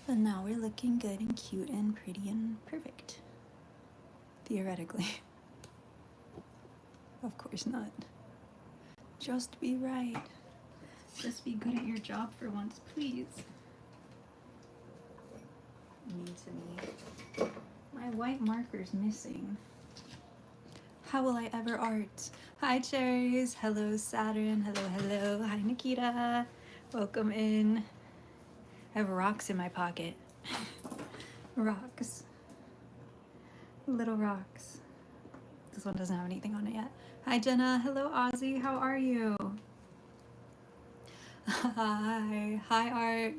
But now we're looking good and cute and pretty and perfect. Theoretically. Of course not. Just be right. Just be good at your job for once, please. Me to me. My white marker's missing. How will I ever art? Hi, Cherries. Hello, Saturn. Hello, hello. Hi, Nikita. Welcome in. I have rocks in my pocket. Rocks. Little rocks. This one doesn't have anything on it yet. Hi, Jenna. Hello, Ozzy. How are you? Hi. Hi, Art.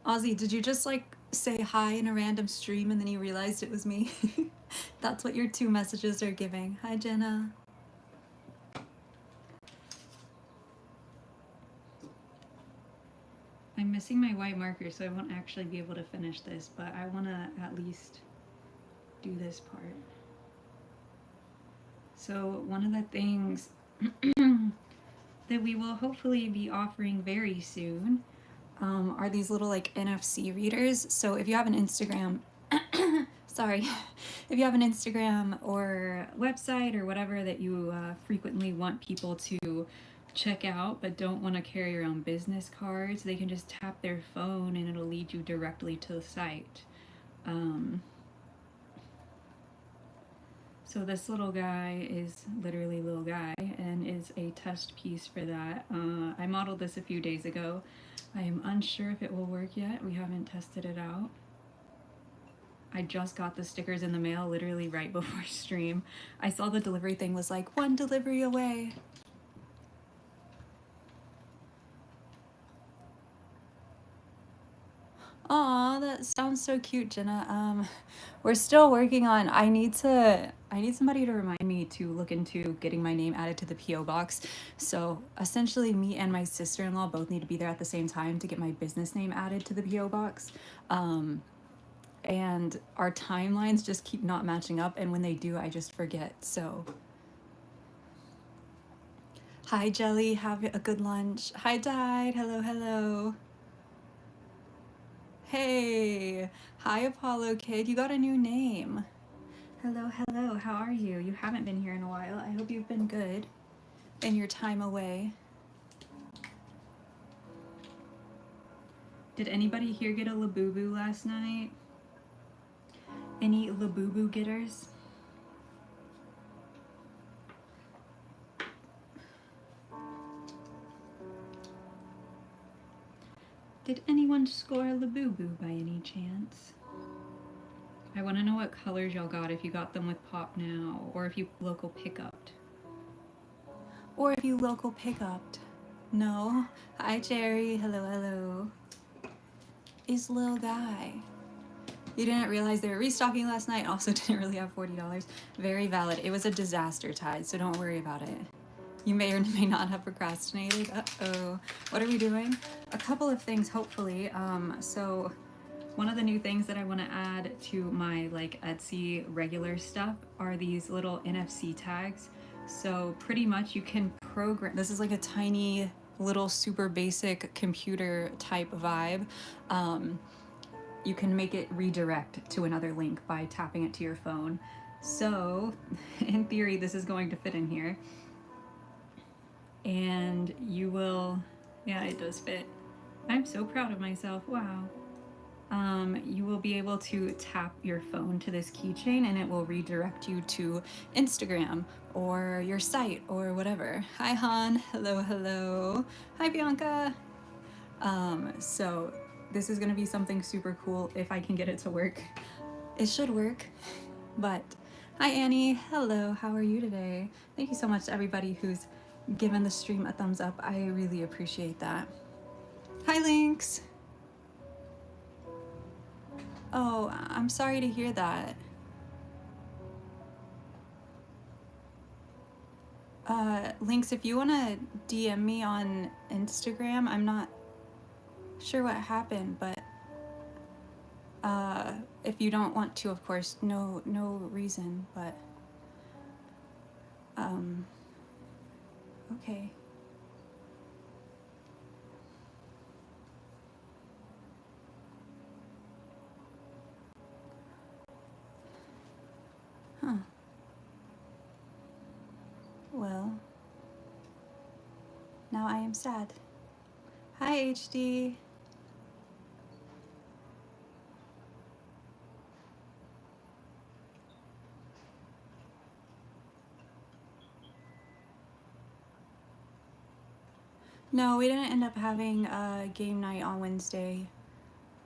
Ozzy, did you just like say hi in a random stream and then you realized it was me? That's what your two messages are giving. Hi, Jenna. I'm missing my white marker, so I won't actually be able to finish this, but I want to at least do this part. So one of the things that we will hopefully be offering very soon are these little like NFC readers. So if you have an Instagram, sorry, if you have an Instagram or website or whatever that you frequently want people to check out but don't want to carry around business cards, they can just tap their phone and it'll lead you directly to the site. So this little guy is literally little guy and is a test piece for that. I modeled this a few days ago. I am unsure if it will work yet. We haven't tested it out. I just got the stickers in the mail literally right before stream. I saw the delivery thing was like 1 delivery away. Aw, that sounds so cute, Jenna. We're still working on. I need somebody to remind me to look into getting my name added to the PO box. So essentially, me and my sister-in-law both need to be there at the same time to get my business name added to the PO box. And our timelines just keep not matching up, and when they do, I just forget. So, hi, Jelly. Have a good lunch. Hi, Died. Hello, hello. Hey, hi Apollo Kid, you got a new name. Hello, hello, how are you? You haven't been here in a while. I hope you've been good in your time away. Did anybody here get a Labubu last night? Any Labubu getters? Did anyone score a Labubu by any chance? I want to know what colors y'all got, if you got them with Pop Now, or if you local pick-upped. Or if you local pick-upped. No? Hi, Jerry. Hello, hello. Is Lil Guy. You didn't realize they were restocking last night, also didn't really have $40. Very valid. It was a disaster, Tide, so don't worry about it. You may or may not have procrastinated. Uh-oh. What are we doing? A couple of things, hopefully. So one of the new things that I want to add to my like Etsy regular stuff are these little NFC tags. So pretty much you can program, this is like a tiny little super basic computer type vibe. You can make it redirect to another link by tapping it to your phone. So in theory, this is going to fit in here. And you will, yeah, it does fit. I'm so proud of myself, wow. You will be able to tap your phone to this keychain and it will redirect you to Instagram or your site or whatever. Hi Han, hello, hello. Hi Bianca. So this is gonna be something super cool if I can get it to work. It should work, but hi Annie, hello, how are you today? Thank you so much to everybody who's given the stream a thumbs up. I really appreciate that. Hi Lynx. Oh, I'm sorry to hear that. Lynx, if you want to DM me on Instagram, I'm not sure what happened, but if you don't want to, of course, no reason, but okay. Now I am sad. Hi, HD. No, we didn't end up having a game night on Wednesday,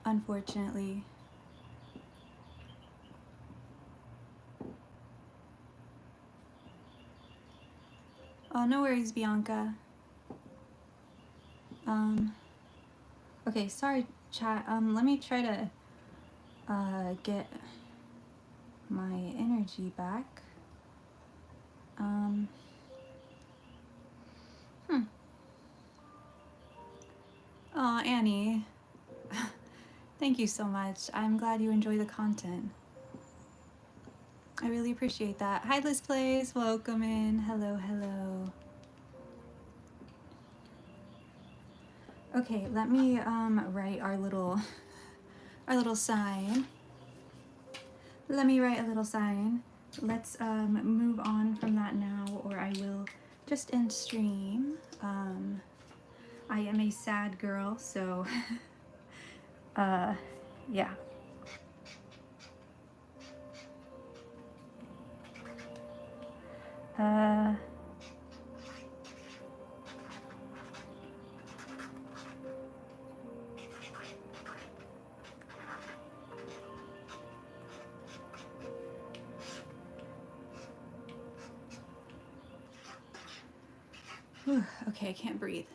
unfortunately. Oh, no worries, Bianca. Okay, sorry, chat. Let me try to get my energy back. Oh, Annie. Thank you so much. I'm glad you enjoy the content. I really appreciate that. Hi, Liz Plays. Welcome in. Hello, hello. Okay, let me write our little sign. Let me write a little sign. Let's move on from that now, or I will just end stream. I am a sad girl, so yeah. Okay, I can't breathe.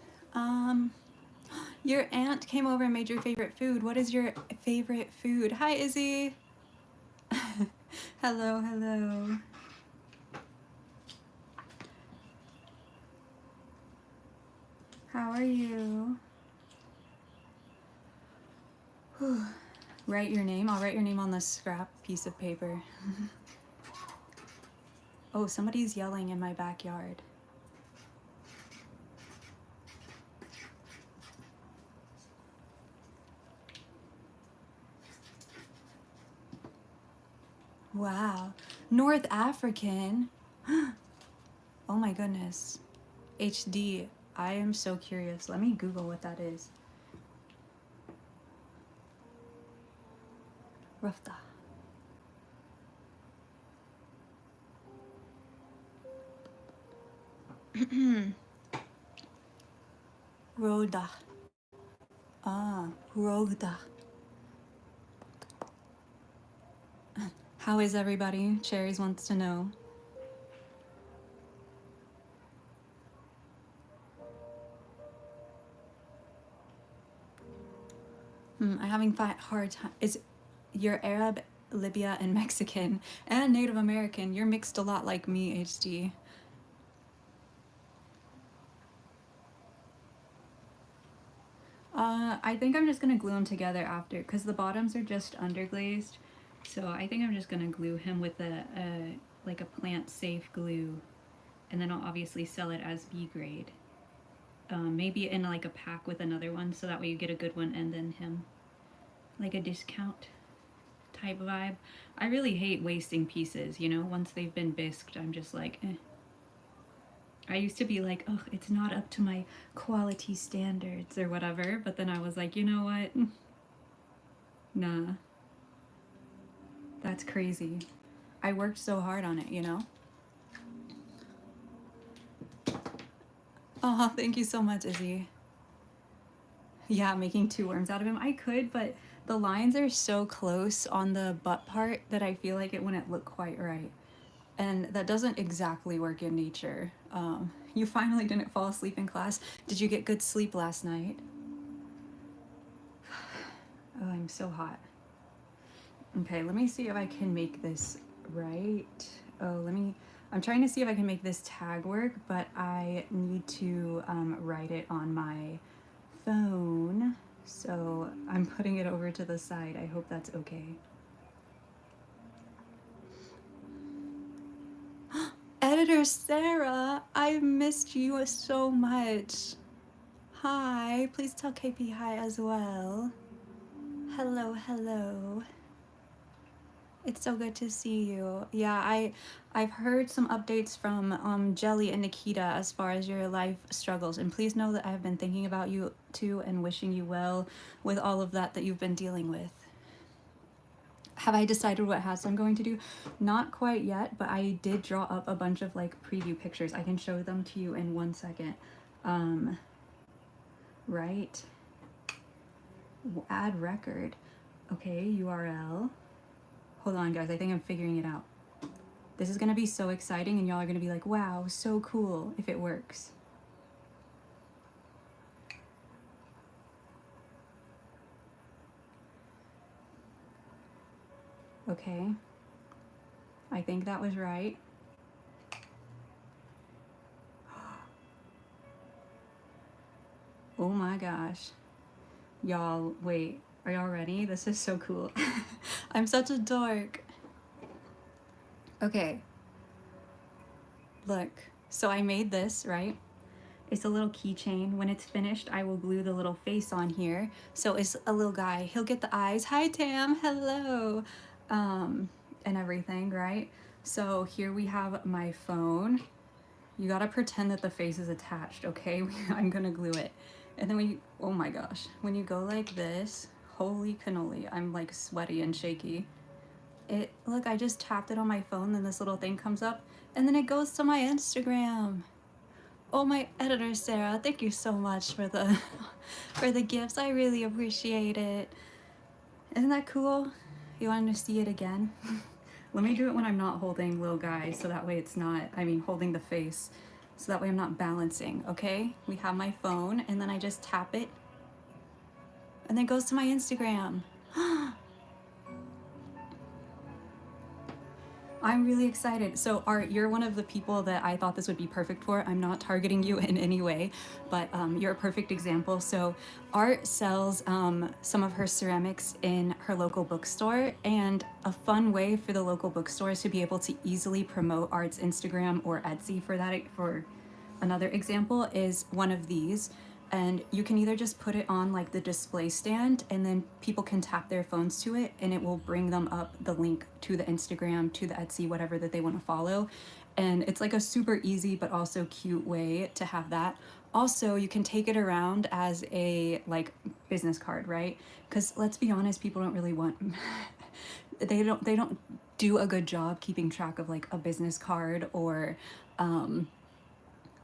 Your aunt came over and made your favorite food. What is your favorite food? Hi, Izzy. Hello, hello. How are you? Write your name. I'll write your name on this scrap piece of paper. Oh, somebody's yelling in my backyard. Wow. North African? Oh my goodness. HD. I am so curious. Let me Google what that is. Rafta. Roda. Ah, Roda. How is everybody? Cherries wants to know. I'm having hard time. You're Arab, Libya, and Mexican, and Native American. You're mixed a lot like me, HD. I think I'm just gonna glue them together after, because the bottoms are just underglazed. So I think I'm just gonna glue him with like a plant-safe glue, and then I'll obviously sell it as B grade. Maybe in like a pack with another one, so that way you get a good one and then him. Like a discount type vibe. I really hate wasting pieces, you know? Once they've been bisqued, I'm just like, eh. I used to be like, oh, it's not up to my quality standards or whatever, but then I was like, you know what? Nah. That's crazy. I worked so hard on it, you know? Oh, thank you so much, Izzy. Yeah, making two worms out of him. I could, but the lines are so close on the butt part that I feel like it wouldn't look quite right. And that doesn't exactly work in nature. You finally didn't fall asleep in class. Did you get good sleep last night? Oh, I'm so hot. Okay, let me see if I can make this right. Oh, I'm trying to see if I can make this tag work, but I need to write it on my phone. So I'm putting it over to the side. I hope that's okay. Editor Sarah, I've missed you so much. Hi, please tell KP hi as well. Hello, hello. It's so good to see you. Yeah, I've heard some updates from Jelly and Nikita as far as your life struggles, and please know that I've been thinking about you too and wishing you well with all of that you've been dealing with. Have I decided what hats I'm going to do? Not quite yet, but I did draw up a bunch of like preview pictures. I can show them to you in 1 second. Right. Add record. Okay, URL. Hold on, guys. I think I'm figuring it out. This is gonna be so exciting, and y'all are gonna be like, wow, so cool if it works. Okay. I think that was right. Oh my gosh. Y'all, wait. Are y'all ready? This is so cool. I'm such a dork. Okay. Look. So I made this, right? It's a little keychain. When it's finished, I will glue the little face on here. So it's a little guy. He'll get the eyes. Hi, Tam. Hello. And everything, right? So here we have my phone. You gotta pretend that the face is attached, okay? I'm gonna glue it. And then oh my gosh, when you go like this, holy cannoli, I'm like sweaty and shaky. Look, I just tapped it on my phone, then this little thing comes up, and then it goes to my Instagram. Oh, my editor, Sarah, thank you so much for the, for the gifts. I really appreciate it. Isn't that cool? You wanted to see it again? Let me do it when I'm not holding little guy, so that way it's not, holding the face. So that way I'm not balancing, okay? We have my phone, and then I just tap it, and then it goes to my Instagram. I'm really excited. So Art, you're one of the people that I thought this would be perfect for. I'm not targeting you in any way, but you're a perfect example. So Art sells some of her ceramics in her local bookstore, and a fun way for the local bookstores to be able to easily promote Art's Instagram or Etsy for another example is one of these. And you can either just put it on like the display stand, and then people can tap their phones to it, and it will bring them up the link to the Instagram, to the Etsy, whatever that they want to follow. And it's like a super easy but also cute way to have that. Also, you can take it around as a like business card, right? Because let's be honest, people don't really want they don't do a good job keeping track of like a business card or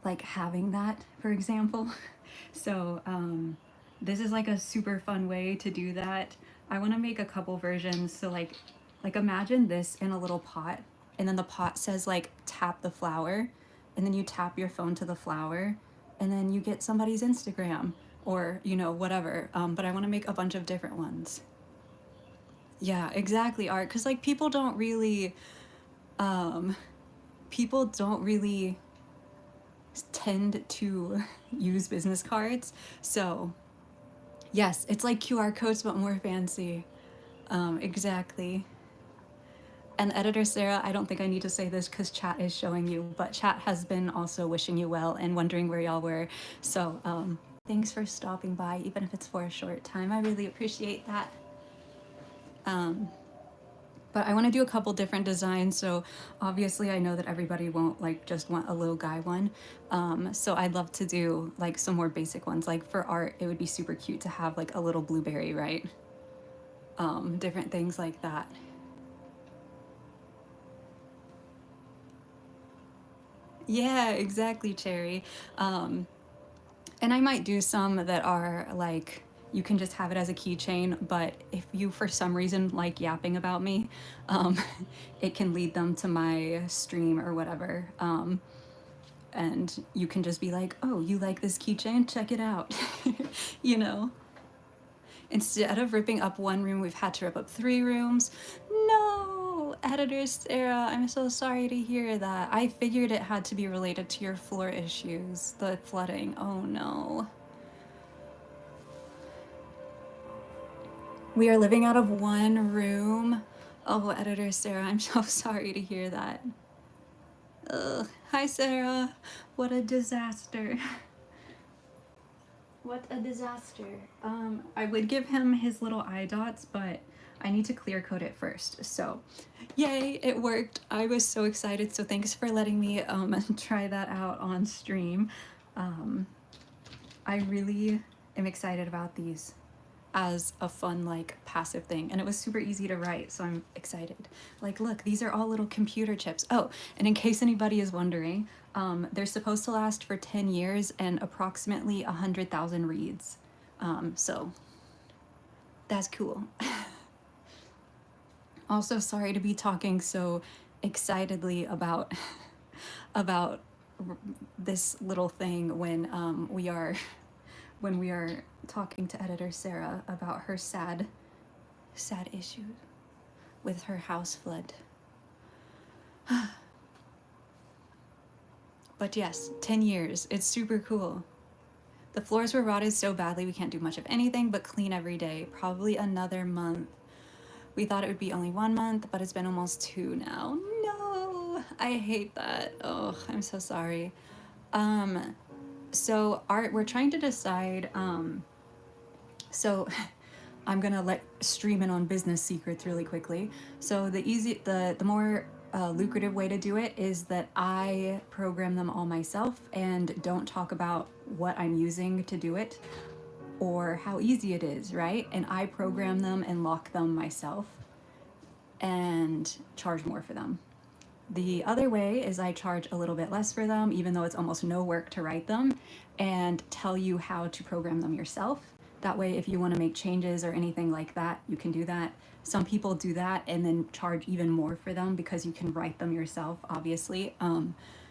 like having that, for example. So this is like a super fun way to do that. I want to make a couple versions. So like imagine this in a little pot, and then the pot says like tap the flower, and then you tap your phone to the flower, and then you get somebody's Instagram or whatever. But I want to make a bunch of different ones. Yeah, exactly, Art. Because like people don't really tend to use business cards. So yes, it's like QR codes but more fancy. Exactly. And editor Sarah, I don't think I need to say this because chat is showing you, but chat has been also wishing you well and wondering where y'all were. So thanks for stopping by, even if it's for a short time. I really appreciate that. But I want to do a couple different designs, so obviously I know that everybody won't like just want a little guy one. So I'd love to do like some more basic ones. Like for Art, it would be super cute to have like a little blueberry, right? Different things like that. Yeah, exactly, Cherry. And I might do some that are like you can just have it as a keychain, but if you for some reason like yapping about me, um, it can lead them to my stream or whatever. And you can just be like, oh, you like this keychain? Check it out. you know? Instead of ripping up one room, we've had to rip up 3 rooms. No, editor Sarah, I'm so sorry to hear that. I figured it had to be related to your floor issues, the flooding. Oh no. We are living out of 1 room. Oh, editor Sarah, I'm so sorry to hear that. Ugh. Hi, Sarah. What a disaster. What a disaster. I would give him his little eye dots, but I need to clear coat it first. So yay, it worked. I was so excited. So thanks for letting me try that out on stream. I really am excited about these as a fun, like, passive thing, and it was super easy to write, so I'm excited. Like, look, these are all little computer chips. Oh, and in case anybody is wondering, they're supposed to last for 10 years and approximately 100,000 reads. So that's cool. Also, sorry to be talking so excitedly about about this little thing when we are talking to editor Sarah about her sad issues with her house flood. But yes, 10 years. It's super cool. The floors were rotted so badly we can't do much of anything but clean every day. Probably another month. We thought it would be only 1 month, but it's been almost 2 now. No, I hate that. Oh, I'm so sorry. So we're trying to decide, so I'm gonna let stream in on business secrets really quickly. So the more lucrative way to do it is that I program them all myself and don't talk about what I'm using to do it or how easy it is, right? And I program them and lock them myself and charge more for them. The other way is I charge a little bit less for them, even though it's almost no work to write them, and tell you how to program them yourself. That way, if you want to make changes or anything like that, you can do that. Some people do that and then charge even more for them because you can write them yourself, obviously.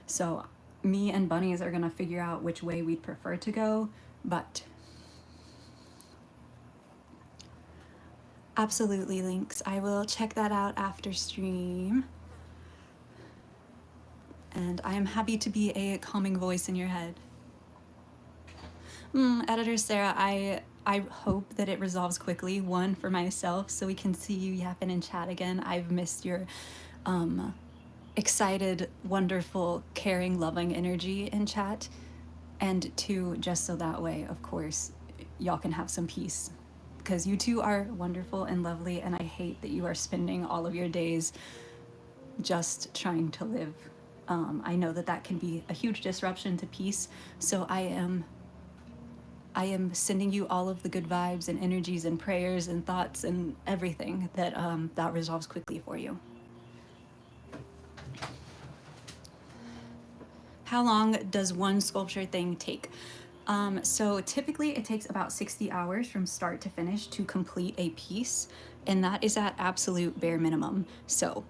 So me and Bunnies are gonna figure out which way we'd prefer to go, but absolutely, links. I will check that out after stream. And I am happy to be a calming voice in your head. Editor Sarah, I hope that it resolves quickly. One, for myself, so we can see you yapping in chat again. I've missed your excited, wonderful, caring, loving energy in chat. And two, just so that way, of course, y'all can have some peace. Because you two are wonderful and lovely, and I hate that you are spending all of your days just trying to live. I know that that can be a huge disruption to peace, so I am sending you all of the good vibes and energies and prayers and thoughts and everything that that resolves quickly for you. How long does one sculpture thing take? So typically it takes about 60 hours from start to finish to complete a piece, and that is at absolute bare minimum. So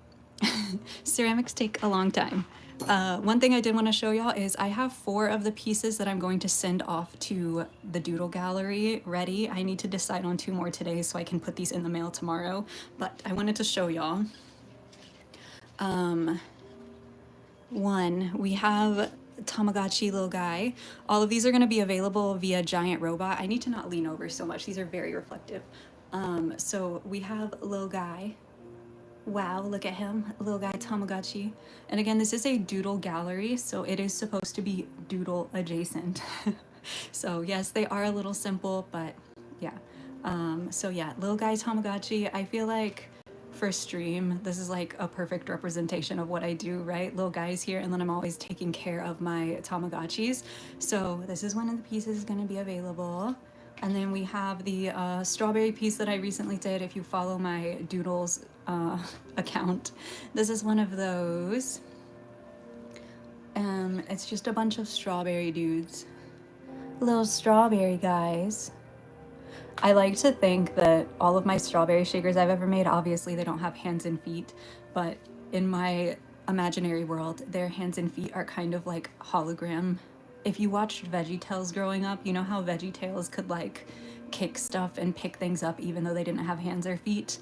ceramics take a long time. One thing I did want to show y'all is I have 4 of the pieces that I'm going to send off to the doodle gallery ready. I need to decide on 2 more today so I can put these in the mail tomorrow, but I wanted to show y'all. One, we have Tamagotchi little guy. All of these are going to be available via Giant Robot. I need to not lean over so much. These are very reflective. So we have little guy. Wow, look at him, little guy Tamagotchi. And again, this is a doodle gallery, so it is supposed to be doodle adjacent. So yes, they are a little simple, but yeah. So yeah, little guy Tamagotchi. I feel like for stream, this is like a perfect representation of what I do, right? Little guy's here, and then I'm always taking care of my Tamagotchis. So this is one of the pieces going to be available. And then we have the strawberry piece that I recently did. If you follow my doodles account, this is one of those. It's just a bunch of strawberry dudes. Little strawberry guys. I like to think that all of my strawberry shakers I've ever made, obviously they don't have hands and feet, but in my imaginary world, their hands and feet are kind of like hologram. If you watched VeggieTales growing up, you know how VeggieTales could like kick stuff and pick things up even though they didn't have hands or feet?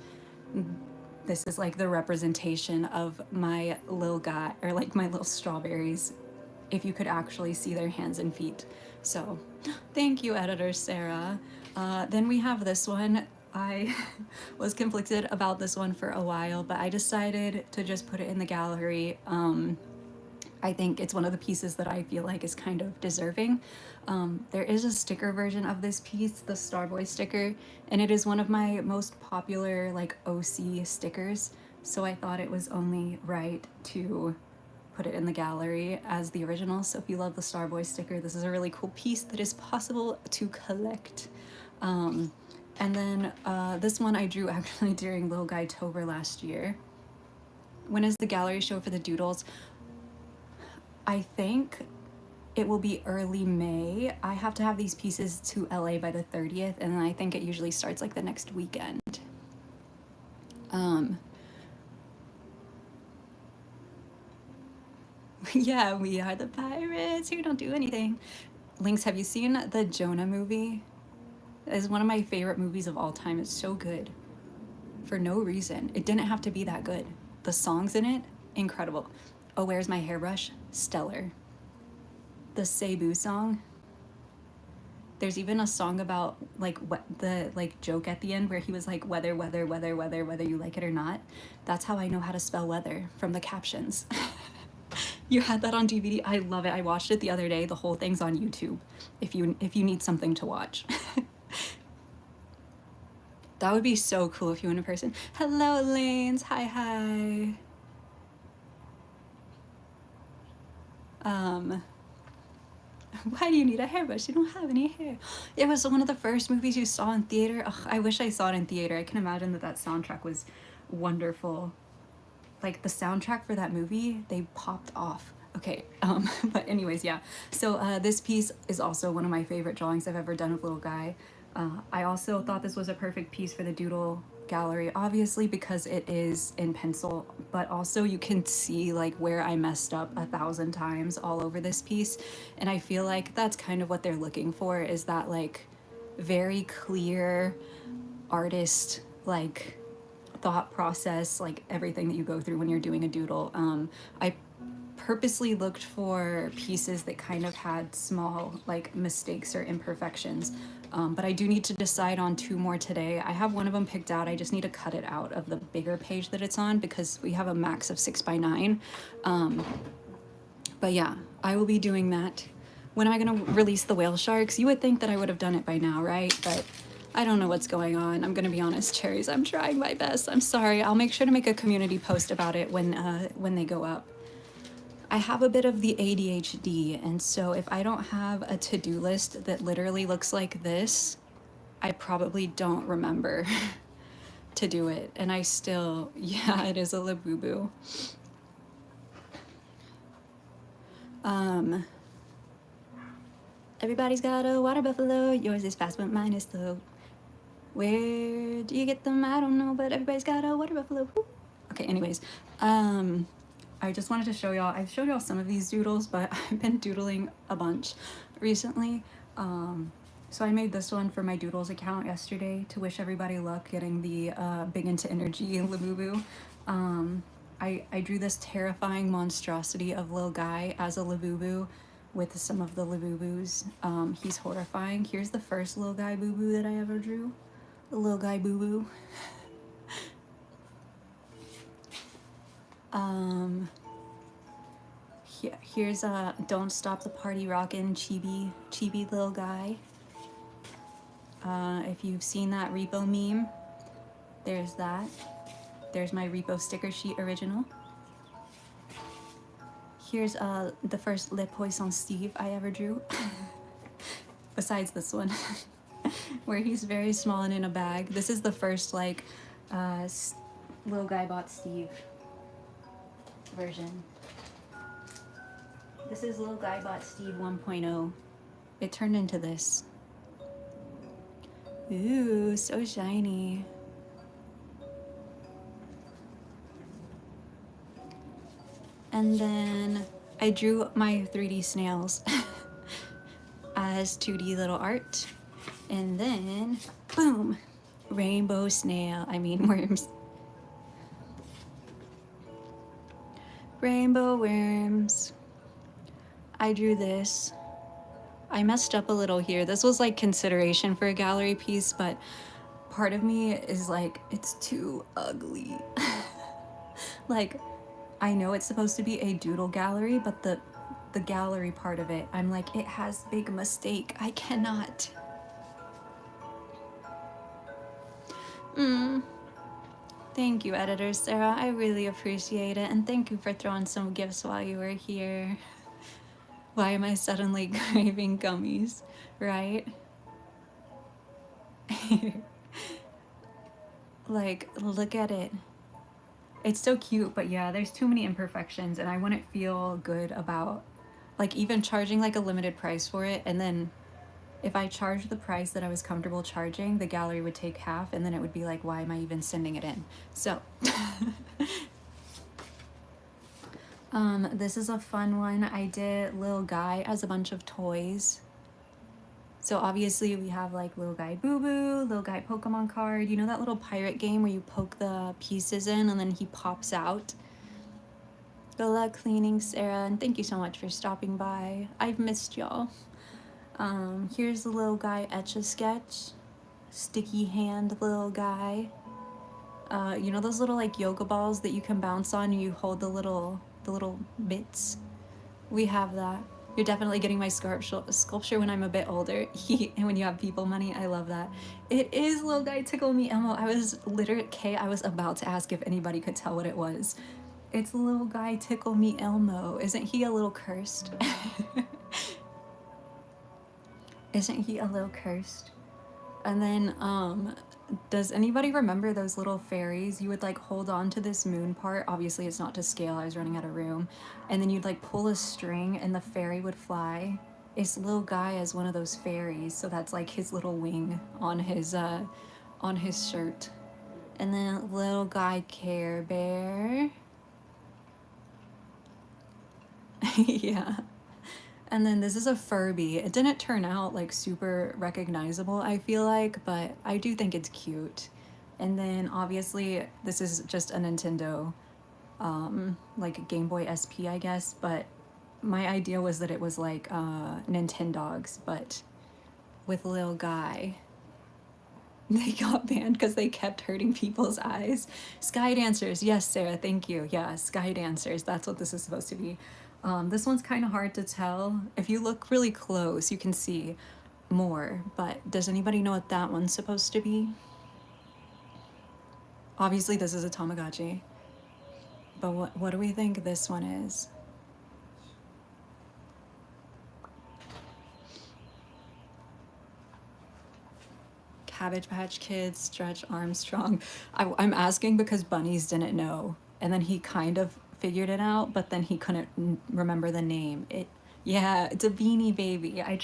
This is like the representation of my little guy, or like my little strawberries, if you could actually see their hands and feet. So thank you, editor Sarah. Then we have this one. I was conflicted about this one for a while, but I decided to just put it in the gallery. I think it's one of the pieces that I feel like is kind of deserving. There is a sticker version of this piece, the Starboy sticker, and it is one of my most popular like OC stickers. So I thought it was only right to put it in the gallery as the original. So if you love the Starboy sticker, this is a really cool piece that is possible to collect. And then this one I drew actually during Little Guy-tober last year. When is the gallery show for the doodles? I think it will be early May. I have to have these pieces to LA by the 30th, and I think it usually starts like the next weekend. Yeah, we are the pirates who don't do anything. Lynx, have you seen the Jonah movie? It's one of my favorite movies of all time. It's so good. For no reason. It didn't have to be that good. The songs in it, incredible. Oh, Where's My Hairbrush? Stellar. The Cebu song. There's even a song about like what the like joke at the end where he was like weather, weather, weather, weather, whether you like it or not. That's how I know how to spell weather, from the captions. You had that on DVD. I love it. I watched it the other day. The whole thing's on YouTube if you need something to watch. That would be so cool if you went in person. Hello, Lanes. Hi, hi. Why do you need a hairbrush? You don't have any hair. It was one of the first movies you saw in theater. Ugh, I wish I saw it in theater. I can imagine that soundtrack was wonderful. Like the soundtrack for that movie, they popped off. Okay, but anyways, yeah. So this piece is also one of my favorite drawings I've ever done of Little Guy. I also thought this was a perfect piece for the doodle gallery, obviously because it is in pencil, but also you can see like where I messed up 1,000 times all over this piece. And I feel like that's kind of what they're looking for, is that like very clear artist like thought process, like everything that you go through when you're doing a doodle. I purposely looked for pieces that kind of had small like mistakes or imperfections, but I do need to decide on 2 more today. I have one of them picked out. I just need to cut it out of the bigger page that it's on because we have a max of 6x9. But yeah, I will be doing that. When am I gonna release the whale sharks? You would think that I would have done it by now, right? But I don't know what's going on. I'm gonna be honest, cherries. I'm trying my best. I'm sorry. I'll make sure to make a community post about it when they go up. I have a bit of the ADHD, and so if I don't have a to-do list that literally looks like this, I probably don't remember to do it. And I still, yeah, it is a Labubu. Everybody's got a water buffalo. Yours is fast, but mine is slow. Where do you get them? I don't know, but everybody's got a water buffalo. Woo. Okay, anyways, I just wanted to show y'all, I've showed y'all some of these doodles, but I've been doodling a bunch recently. So I made this one for my doodles account yesterday to wish everybody luck getting the Big Into Energy Labubu. I drew this terrifying monstrosity of Lil Guy as a Labubu with some of the Labubus. He's horrifying. Here's the first Lil Guy Boo Boo that I ever drew. The Lil Guy Boo Boo. Here's Don't Stop the Party Rockin' Chibi Lil Guy. If you've seen that repo meme, there's that. There's my repo sticker sheet original. Here's the first Le Poisson Steve I ever drew. Besides this one, where he's very small and in a bag. This is the first like Little Guy Bought Steve version. This is Little Guy Bought Steve 1.0. It turned into this. Ooh, so shiny. And then I drew my 3D snails as 2D little art. And then, boom, rainbow snail, I mean worms. Rainbow worms. I drew this. I messed up a little here. This was like consideration for a gallery piece, but part of me is like, it's too ugly. Like, I know it's supposed to be a doodle gallery, but the gallery part of it, I'm like, it has big mistake. I cannot. Thank you, editor Sarah. I really appreciate it. And thank you for throwing some gifts while you were here. Why am I suddenly craving gummies, right? Like, look at it. It's so cute, but yeah, there's too many imperfections, and I wouldn't feel good about, like, even charging like a limited price for it, and then if I charged the price that I was comfortable charging, the gallery would take half, and then it would be like, why am I even sending it in? So, this is a fun one. I did Lil Guy as a bunch of toys. So obviously we have like Lil Guy Boo Boo, Lil Guy Pokemon card. You know that little pirate game where you poke the pieces in and then he pops out? Good luck cleaning, Sarah, and thank you so much for stopping by. I've missed y'all. Here's the Lil Guy Etch-a-Sketch. Sticky hand Lil Guy. You know those little like yoga balls that you can bounce on and you hold the little bits? We have that. You're definitely getting my sculpture when I'm a bit older. And when you have people money, I love that. It is Lil Guy Tickle Me Elmo. I was literally, I was about to ask if anybody could tell what it was. It's Lil Guy Tickle Me Elmo. Isn't he a little cursed? Isn't he a little cursed? And then, does anybody remember those little fairies? You would like hold on to this moon part. Obviously it's not to scale, I was running out of room. And then you'd like pull a string and the fairy would fly. It's Lil Guy as one of those fairies, so that's like his little wing on his shirt. And then Lil Guy Care Bear. Yeah. And then this is a Furby. It didn't turn out like super recognizable, I feel like, but I do think it's cute. And then obviously this is just a Nintendo, like a Game Boy SP, I guess, but my idea was that it was like Nintendogs, but with Lil Guy. They got banned because they kept hurting people's eyes. Sky Dancers, yes, Sarah, thank you. Yeah, Sky Dancers, that's what this is supposed to be. This one's kind of hard to tell. If you look really close, you can see more, but does anybody know what that one's supposed to be? Obviously this is a Tamagotchi, but what do we think this one is? Cabbage Patch Kids, Stretch Armstrong. I'm asking because Bunnies didn't know, and then he kind of figured it out, but then he couldn't remember the name. Yeah, it's a Beanie Baby. I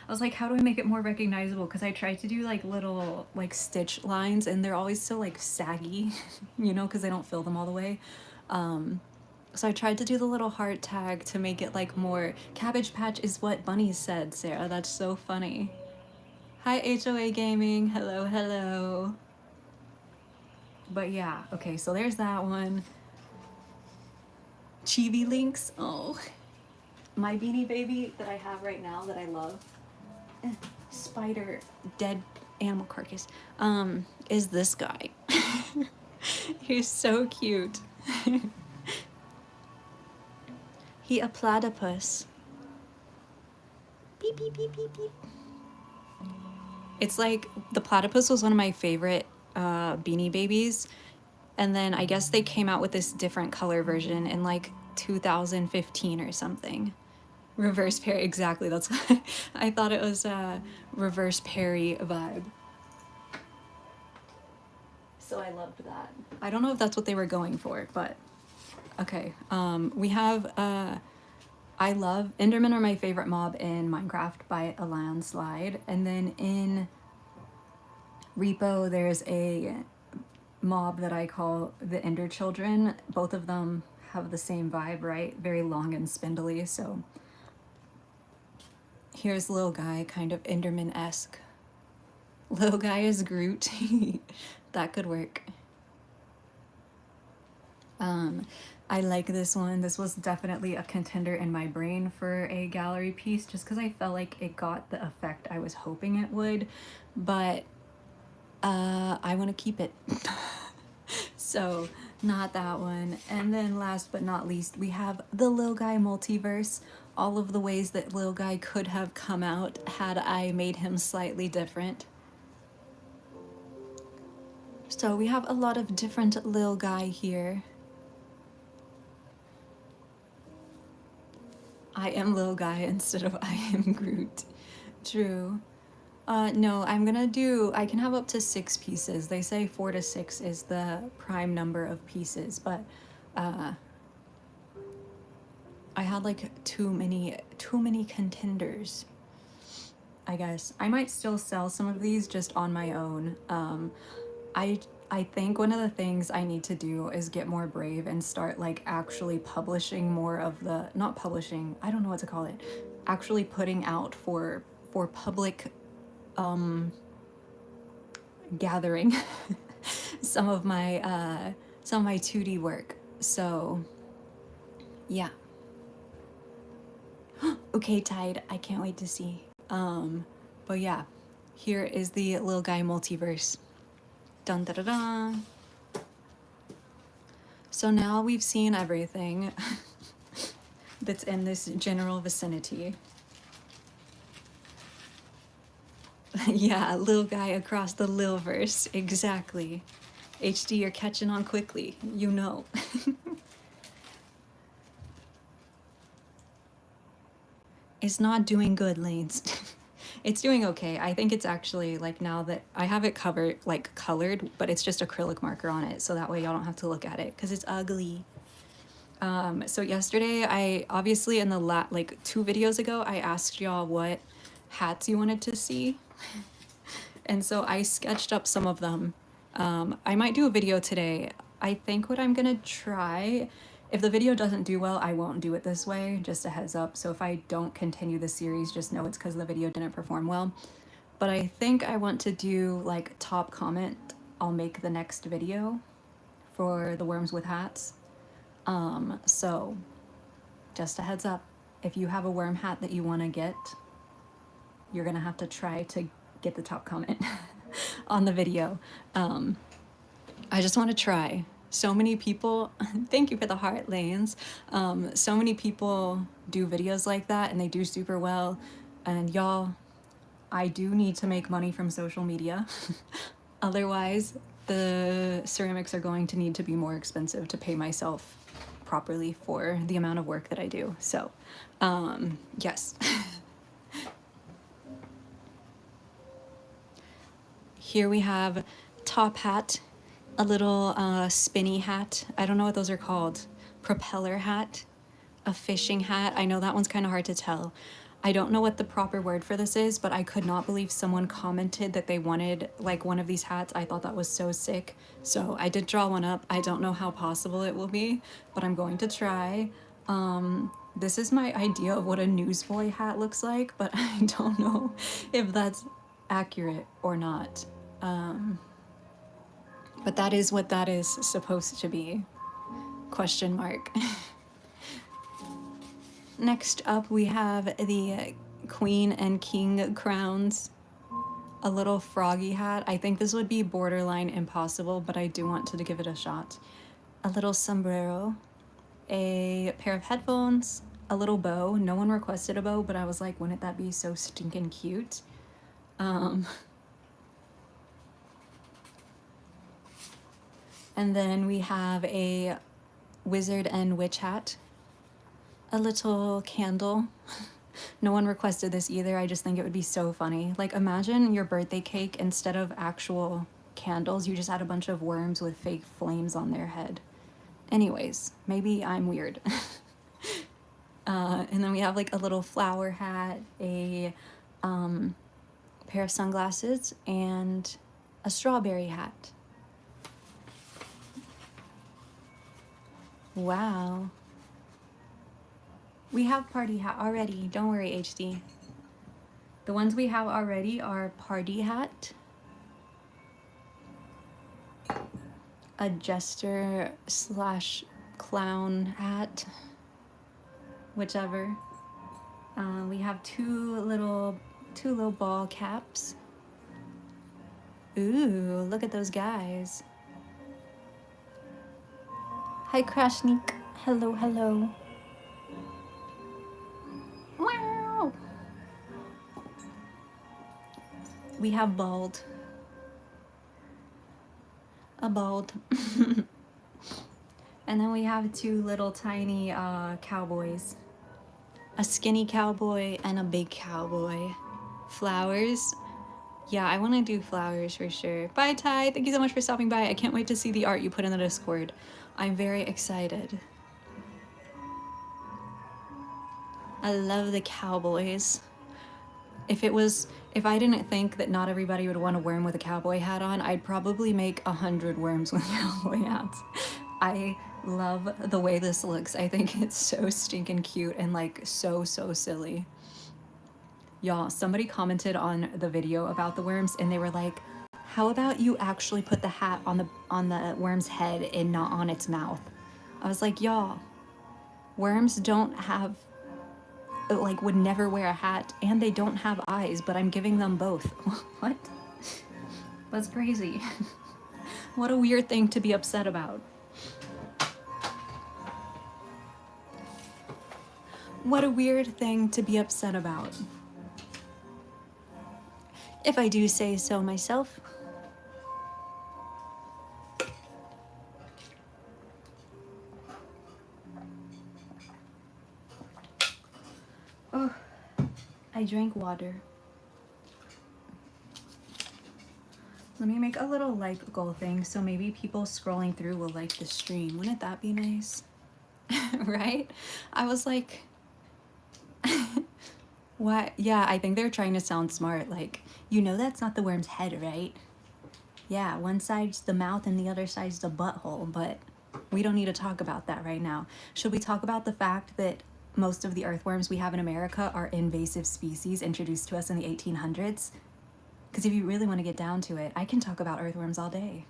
was like, how do I make it more recognizable? Because I tried to do like little like stitch lines, and they're always so like saggy, you know, because they don't fill them all the way. So I tried to do the little heart tag to make it like more. Cabbage Patch is what Bunnies said, Sarah. That's so funny. Hi, HOA Gaming. Hello, hello. But yeah, okay, so there's that one. Chibi Links. Oh, my Beanie Baby that I have right now that I love. Spider, dead animal carcass. Is this guy. He's so cute. He a platypus. Beep, beep, beep, beep, beep. It's like, the platypus was one of my favorite Beanie Babies, and then I guess they came out with this different color version in like 2015 or something. Reverse Perry, exactly, that's what I thought it was a Reverse Perry vibe. So I loved that. I don't know if that's what they were going for, but okay. We have, I love, Endermen are my favorite mob in Minecraft by a landslide. And then in Repo, there's a mob that I call the Ender Children. Both of them have the same vibe, right? Very long and spindly, so. Here's Lil Guy, kind of Enderman-esque. Lil Guy is Groot. That could work. I like this one. This was definitely a contender in my brain for a gallery piece just because I felt like it got the effect I was hoping it would, but I want to keep it. So Not that one. And then last but not least, we have the Lil Guy multiverse. All of the ways that Lil Guy could have come out had I made him slightly different. So we have a lot of different Lil Guy here. I am Lil Guy instead of I am Groot. True. No, I'm gonna do, I can have up to 6 pieces. They say 4 to 6 is the prime number of pieces, but I had like too many contenders, I guess. I might still sell some of these just on my own. I think one of the things I need to do is get more brave and start like actually publishing more of the, not publishing, I don't know what to call it, actually putting out for public gathering some of my 2D work. So yeah. Okay, Tide, I can't wait to see. But yeah, here is the Lil Guy multiverse. Dun da da da. So now we've seen everything that's in this general vicinity. Yeah, Lil Guy across the Lilverse, exactly. HD, you're catching on quickly, you know. It's not doing good, Lanes. It's doing okay. I think it's actually like now that I have it covered, like colored, but it's just acrylic marker on it, so that way y'all don't have to look at it because it's ugly. So yesterday, I obviously in the like 2 videos ago, I asked y'all what hats you wanted to see, and so I sketched up some of them. I might do a video today. I think what I'm gonna try, if the video doesn't do well, I won't do it this way, just a heads up. So if I don't continue the series, just know it's because the video didn't perform well. But I think I want to do like top comment. I'll make the next video for the worms with hats. So just a heads up, if you have a worm hat that you want to get, you're gonna have to try to get the top comment on the video. I just want to try. So many people, thank you for the heart, Lanes. So many people do videos like that and they do super well. And y'all, I do need to make money from social media. Otherwise, the ceramics are going to need to be more expensive to pay myself properly for the amount of work that I do. So, yes. Here we have top hat, a little spinny hat. I don't know what those are called. Propeller hat, a fishing hat. I know that one's kind of hard to tell. I don't know what the proper word for this is, but I could not believe someone commented that they wanted like one of these hats. I thought that was so sick. So I did draw one up. I don't know how possible it will be, but I'm going to try. This is my idea of what a newsboy hat looks like, but I don't know if that's accurate or not. But that is what that is supposed to be. Question mark. Next up, we have the Queen and King crowns. A little froggy hat. I think this would be borderline impossible, but I do want to give it a shot. A little sombrero. A pair of headphones. A little bow. No one requested a bow, but I was like, wouldn't that be so stinking cute? And then we have a wizard and witch hat. A little candle. No one requested this either. I just think it would be so funny. Like imagine your birthday cake, instead of actual candles, you just had a bunch of worms with fake flames on their head. Anyways, maybe I'm weird. And then we have like a little flower hat, a pair of sunglasses, and a strawberry hat. Wow. We have party hat already. Don't worry, HD. The ones we have already are party hat, a jester slash clown hat, whichever. We have two little ball caps. Ooh, look at those guys. Hi, Krashnik. Hello, hello. Wow. We have bald. A bald. And then we have two little tiny cowboys. A skinny cowboy and a big cowboy. Flowers. Yeah, I want to do flowers for sure. Bye, Ty. Thank you so much for stopping by. I can't wait to see the art you put in the Discord. I'm very excited. I love the cowboys. If I didn't think that not everybody would want a worm with a cowboy hat on, I'd probably make 100 worms with cowboy hats. I love the way this looks. I think it's so stinking cute and like so silly. Y'all, somebody commented on the video about the worms and they were like, how about you actually put the hat on the worm's head and not on its mouth? I was like, y'all, worms don't have, like, would never wear a hat and they don't have eyes, but I'm giving them both. What? That's crazy. What a weird thing to be upset about. What a weird thing to be upset about. If I do say so myself. Oh, I drank water. Let me make a little like goal thing so maybe people scrolling through will like the stream. Wouldn't that be nice? Right? I was like, what? Yeah, I think they're trying to sound smart. Like, you know that's not the worm's head, right? Yeah, one side's the mouth and the other side's the butthole, but we don't need to talk about that right now. Should we talk about the fact that most of the earthworms we have in America are invasive species introduced to us in the 1800s? Because if you really want to get down to it, I can talk about earthworms all day.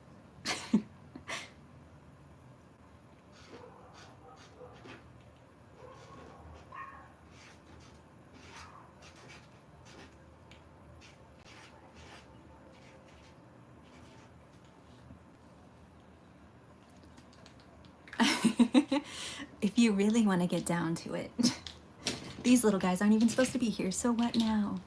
If you really want to get down to it. These little guys aren't even supposed to be here, so what now?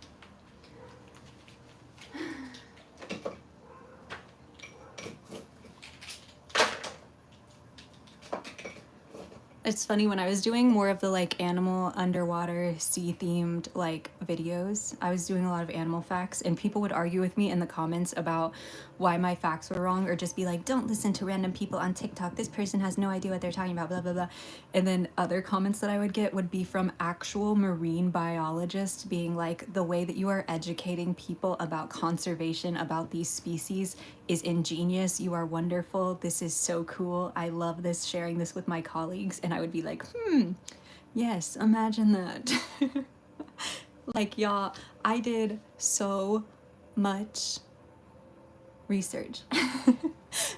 It's funny, when I was doing more of the like animal underwater sea themed like videos, I was doing a lot of animal facts and people would argue with me in the comments about why my facts were wrong, or just be like, don't listen to random people on TikTok, this person has no idea what they're talking about, blah blah blah. And then other comments that I would get would be from actual marine biologists being like, the way that you are educating people about conservation, about these species, is ingenious. You are wonderful. This is so cool. I love this, sharing this with my colleagues. And I would be like, yes, imagine that. Like, y'all, I did so much research.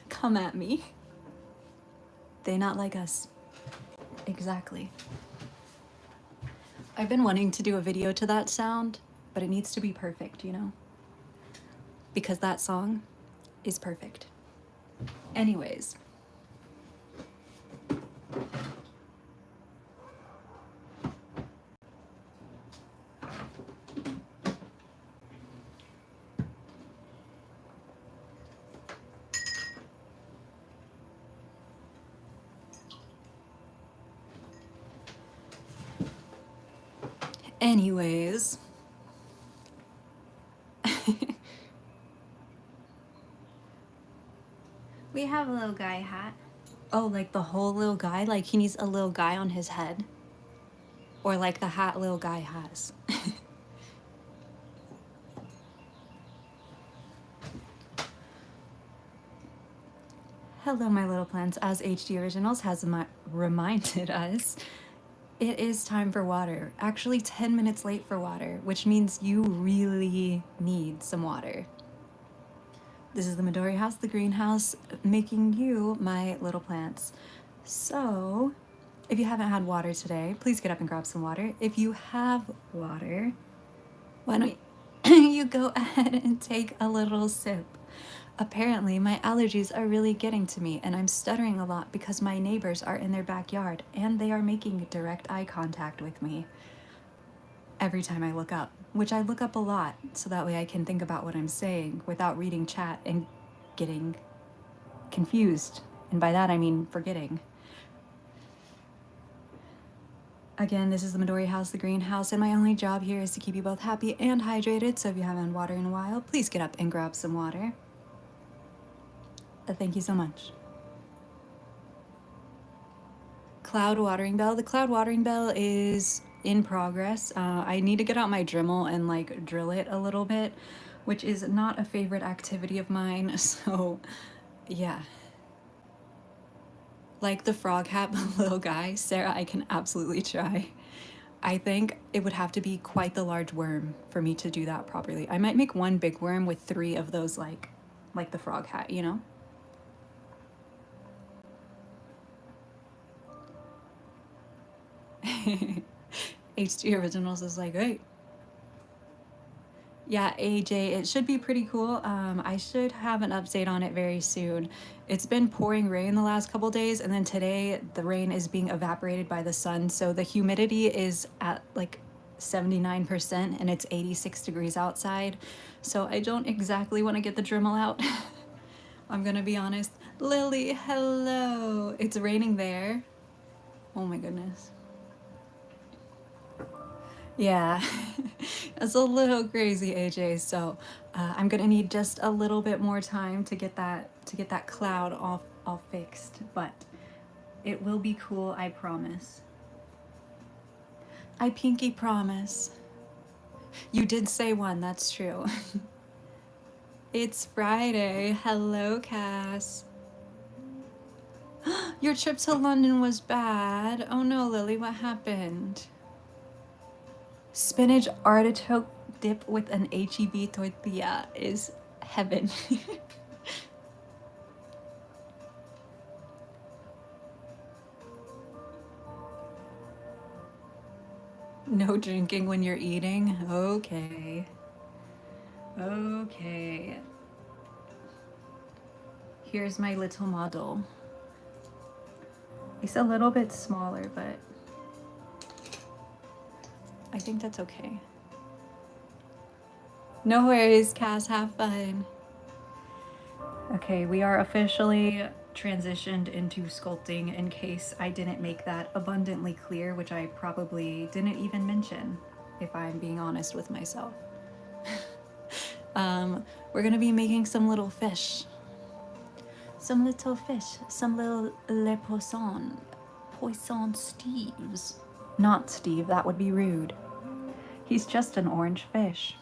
Come at me. They not like us. Exactly. I've been wanting to do a video to that sound, but it needs to be perfect, you know? Because that song is perfect. Anyways. Anyways. We have a little guy hat. Oh, like the whole little guy? Like he needs a little guy on his head? Or like the hat little guy has? Hello, my little plants. As HD Originals has reminded us, it is time for water. Actually 10 minutes late for water, which means you really need some water. This is the Midori house, the greenhouse, making you my little plants. So, if you haven't had water today, please get up and grab some water. If you have water, why don't you go ahead and take a little sip. Apparently, my allergies are really getting to me, and I'm stuttering a lot because my neighbors are in their backyard and they are making direct eye contact with me every time I look up, which I look up a lot so that way I can think about what I'm saying without reading chat and getting confused. And by that I mean forgetting. Again, this is the Midori House, the greenhouse, and my only job here is to keep you both happy and hydrated. So if you haven't had water in a while, please get up and grab some water. Thank you so much. Cloud watering bell. The cloud watering bell is in progress. I need to get out my Dremel and like drill it a little bit, which is not a favorite activity of mine. So yeah. Like the frog hat little guy, Sarah, I can absolutely try. I think it would have to be quite the large worm for me to do that properly. I might make one big worm with 3 of those like the frog hat, you know? HG Originals is like, hey. Yeah, AJ, it should be pretty cool. I should have an update on it very soon. It's been pouring rain the last couple days, and then today the rain is being evaporated by the sun, so the humidity is at like 79% and it's 86 degrees outside. So I don't exactly want to get the Dremel out. I'm gonna be honest. Lily, hello. It's raining there. Oh my goodness. Yeah, it's a little crazy, AJ. So I'm gonna need just a little bit more time to get that cloud all fixed, but it will be cool, I promise. I pinky promise. You did say one, that's true. It's Friday. Hello, Cass. Your trip to London was bad. Oh no, Lily, what happened? Spinach artichoke dip with an HEB tortilla is heaven. No drinking when you're eating? Okay. Okay. Here's my little model. It's a little bit smaller, but I think that's okay. No worries, Cass, have fun. Okay, we are officially transitioned into sculpting, in case I didn't make that abundantly clear, which I probably didn't even mention, if I'm being honest with myself. We're gonna be making some little fish. Some little fish, some little le poisson. Poisson Steves. Not Steve, that would be rude. He's just an orange fish.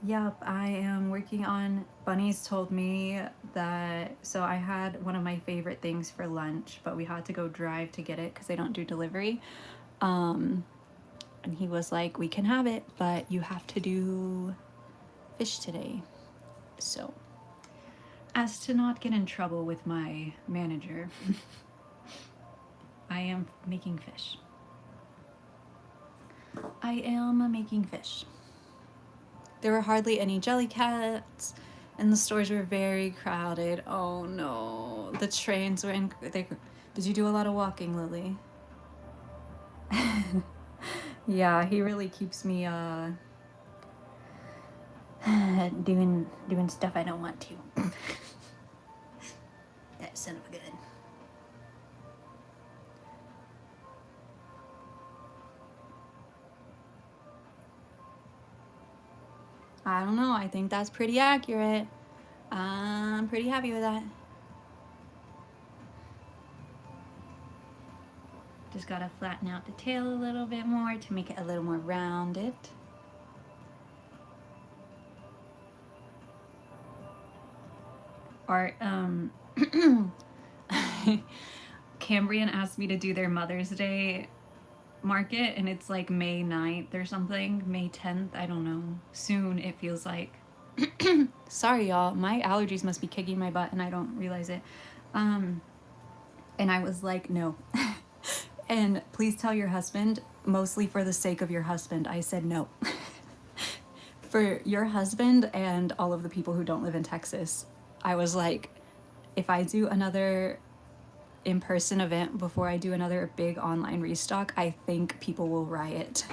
Yup, I am working on, Bunnies told me that, so I had one of my favorite things for lunch, but we had to go drive to get it because they don't do delivery. And he was like, we can have it, but you have to do fish today. So, as to not get in trouble with my manager, I am making fish. I am making fish. There were hardly any Jellycats, and the stores were very crowded. Oh no, the trains were in. Did you do a lot of walking, Lily? Yeah, he really keeps me doing stuff I don't want to. That son of a gun. I don't know, I think that's pretty accurate. I'm pretty happy with that. Just gotta flatten out the tail a little bit more to make it a little more rounded. Art, Cambrian asked me to do their Mother's Day market, and it's like May 9th or something, May 10th, I don't know. Soon, it feels like. Sorry, y'all, my allergies must be kicking my butt and I don't realize it. And I was like, no. And please tell your husband, mostly for the sake of your husband, I said no. For your husband and all of the people who don't live in Texas, I was like, if I do another in-person event before I do another big online restock, I think people will riot.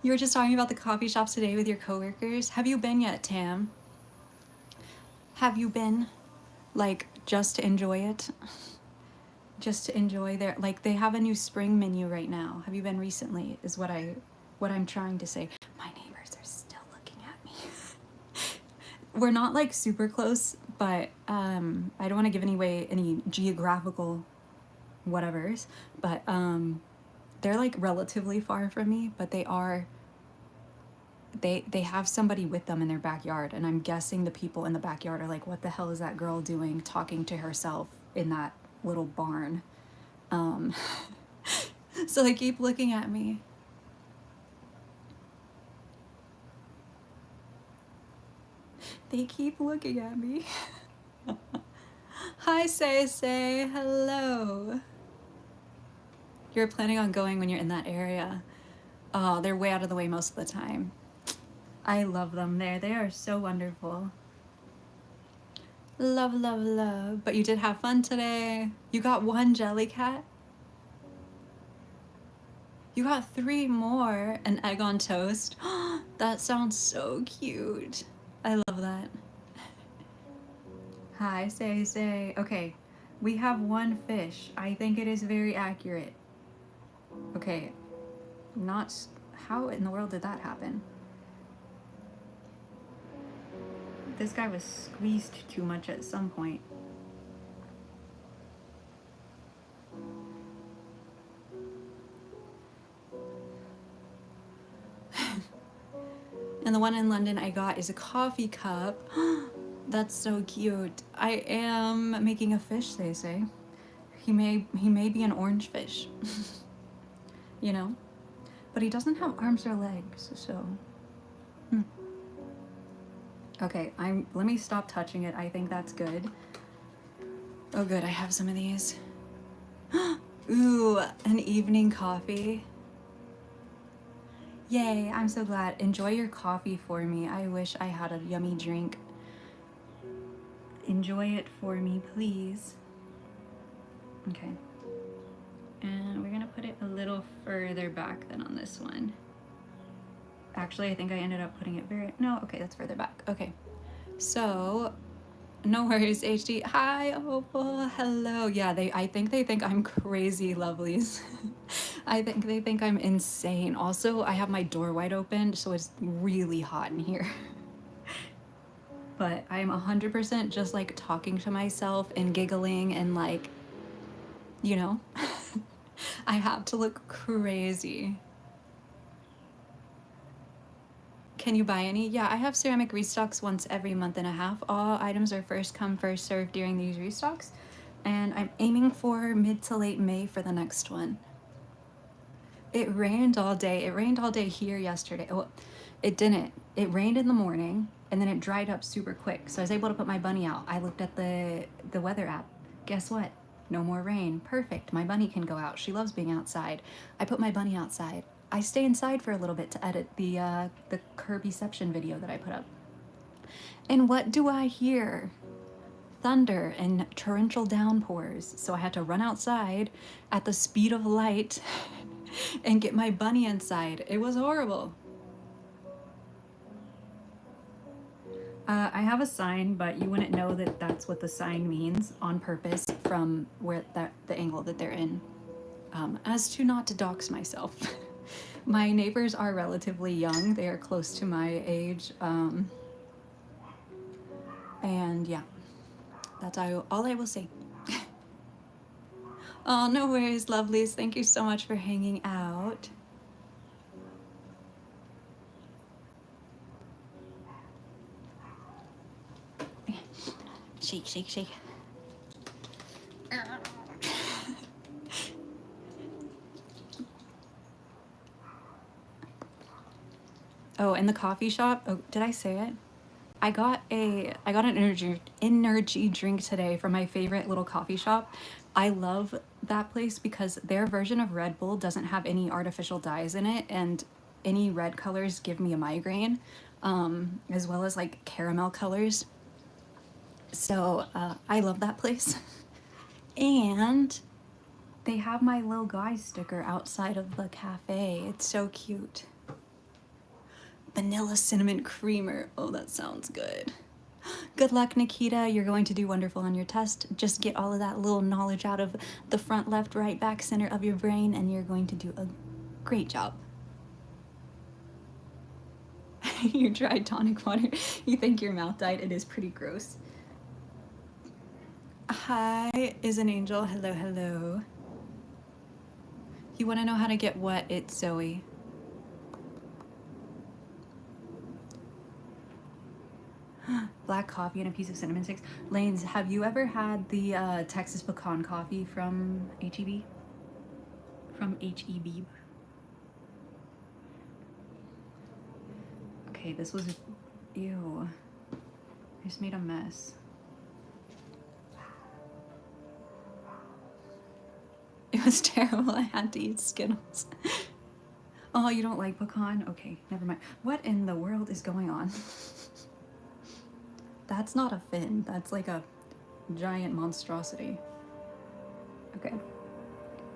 You were just talking about the coffee shops today with your coworkers. Have you been yet, Tam? Have you been? Like, just to enjoy it? Just to enjoy their, like, they have a new spring menu right now. Have you been recently, is what I'm trying to say. My neighbors are still looking at me. We're not like super close, but I don't want to give any geographical whatevers, but they're like relatively far from me, but they have somebody with them in their backyard, and I'm guessing the people in the backyard are like, what the hell is that girl doing talking to herself in that little barn? So they keep looking at me. They keep looking at me. Hi, Say, hello. You're planning on going when you're in that area. Oh, they're way out of the way most of the time. I love them there. They are so wonderful. Love, love, love. But you did have fun today. You got 1 jelly cat? You got 3 more. An egg on toast. That sounds so cute. I love that. Hi, Say. Okay, we have 1 fish. I think it is very accurate. Okay, how in the world did that happen? This guy was squeezed too much at some point. And the one in London I got is a coffee cup. That's so cute. I am making a fish, they say. He may be an orange fish. You know? But he doesn't have arms or legs, so. Okay, let me stop touching it. I think that's good. Oh good, I have some of these. Ooh, an evening coffee. Yay, I'm so glad. Enjoy your coffee for me. I wish I had a yummy drink. Enjoy it for me, please. Okay. And we're gonna put it a little further back than on this one. Actually, I think I ended up putting it no, okay, that's further back. Okay. So, no worries, HD. Hi, Opal. Hello. Yeah, I think they think I'm crazy, lovelies. I think they think I'm insane. Also, I have my door wide open, so it's really hot in here. But I'm 100% just like talking to myself and giggling and like, you know, I have to look crazy. Can you buy any? Yeah, I have ceramic restocks once every month and a half. All items are first come, first served during these restocks. And I'm aiming for mid to late May for the next one. It rained all day. It rained all day here yesterday. Well, it didn't. It rained in the morning and then it dried up super quick. So I was able to put my bunny out. I looked at the weather app. Guess what? No more rain. Perfect. My bunny can go out. She loves being outside. I put my bunny outside. I stay inside for a little bit to edit the Kirbyception video that I put up. And what do I hear? Thunder and torrential downpours. So I had to run outside at the speed of light and get my bunny inside. It was horrible. I have a sign, but you wouldn't know that that's what the sign means on purpose from where the angle that they're in, as to not to dox myself. My neighbors are relatively young. They are close to my age. And yeah, that's all I will say. Oh, no worries, lovelies. Thank you so much for hanging out. Shake, shake, shake. Oh, in the coffee shop. Oh, did I say it? I got an energy drink today from my favorite little coffee shop. I love that place because their version of Red Bull doesn't have any artificial dyes in it, and any red colors give me a migraine, as well as like caramel colors. So I love that place. And they have my little guy sticker outside of the cafe. It's so cute. Vanilla cinnamon creamer. Oh, that sounds good. Good luck, Nikita. You're going to do wonderful on your test. Just get all of that little knowledge out of the front, left, right, back, center of your brain, and you're going to do a great job. You tried tonic water. You think your mouth died? It is pretty gross. Hi, is an angel. Hello, hello. You want to know how to get what? It's Zoe. Black coffee and a piece of cinnamon sticks. Lanes, have you ever had the Texas pecan coffee from HEB? From HEB. Okay, this was... Ew. I just made a mess. It was terrible. I had to eat Skittles. Oh, you don't like pecan? Okay, never mind. What in the world is going on? That's not a fin. That's like a giant monstrosity. Okay.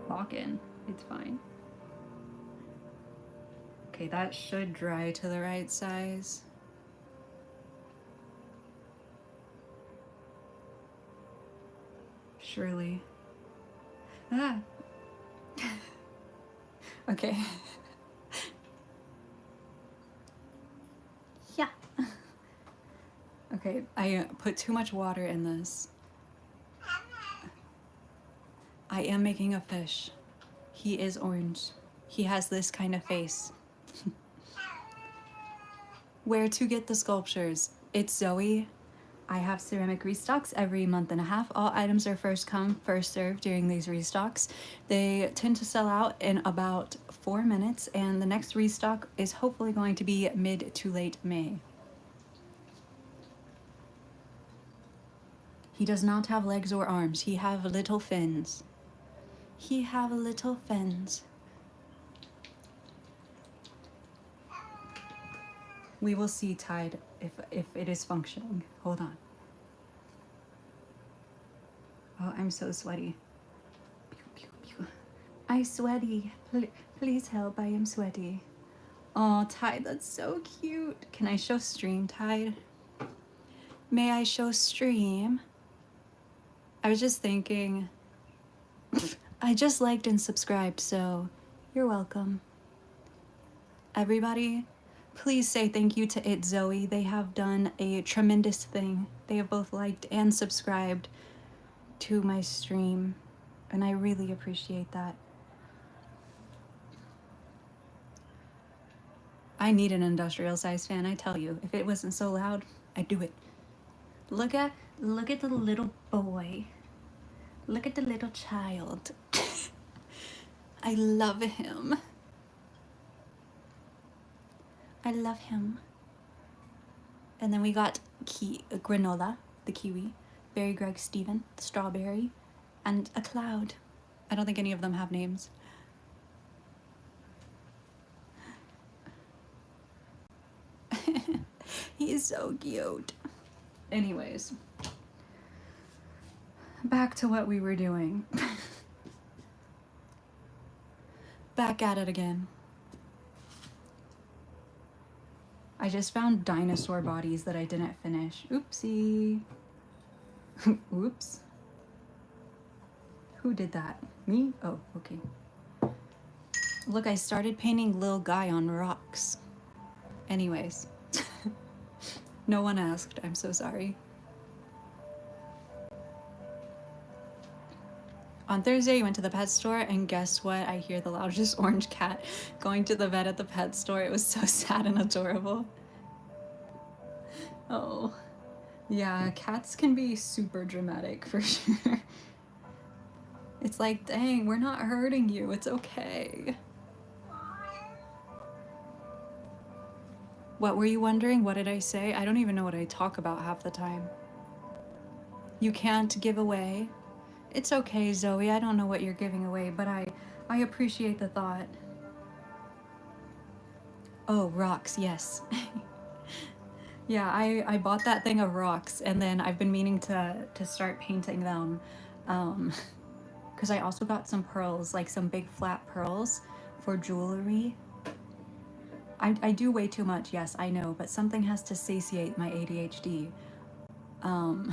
Lock in. It's fine. Okay, that should dry to the right size. Surely. Ah. Okay. Yeah. Okay, I put too much water in this. I am making a fish. He is orange. He has this kind of face. Where to get the sculptures? It's Zoe. I have ceramic restocks every month and a half. All items are first come, first served during these restocks. They tend to sell out in about 4 minutes, and the next restock is hopefully going to be mid to late May. He does not have legs or arms. He have little fins. He have little fins. We will see, Tide, if it is functioning. Hold on. Oh, I'm so sweaty. I'm sweaty. Please help, I am sweaty. Oh, Tide, that's so cute. Can I show stream, Tide? May I show stream? I was just thinking, I just liked and subscribed, so you're welcome. Everybody, please say thank you to It Zoe. They have done a tremendous thing. They have both liked and subscribed to my stream, and I really appreciate that. I need an industrial size fan, I tell you. If it wasn't so loud, I'd do it. Look at the little boy. Look at the little child. I love him. I love him. And then we got granola, the kiwi, Barry Greg Steven, the strawberry, and a cloud. I don't think any of them have names. He's so cute. Anyways, back to what we were doing. Back at it again. I just found dinosaur bodies that I didn't finish. Oopsie. Oops. Who did that? Me? Oh, okay. Look, I started painting Lil Guy on rocks. Anyways. No one asked. I'm so sorry. On Thursday, I went to the pet store, and guess what? I hear the loudest orange cat going to the vet at the pet store. It was so sad and adorable. Oh. Yeah, cats can be super dramatic for sure. It's like, dang, we're not hurting you. It's okay. What were you wondering? What did I say? I don't even know what I talk about half the time. You can't give away It's okay, Zoe. I don't know what you're giving away, but I appreciate the thought. Oh, rocks, yes. Yeah, I bought that thing of rocks, and then I've been meaning to start painting them. Because I also got some pearls, like some big flat pearls for jewelry. I do way too much, yes, I know, but something has to satiate my ADHD. Um,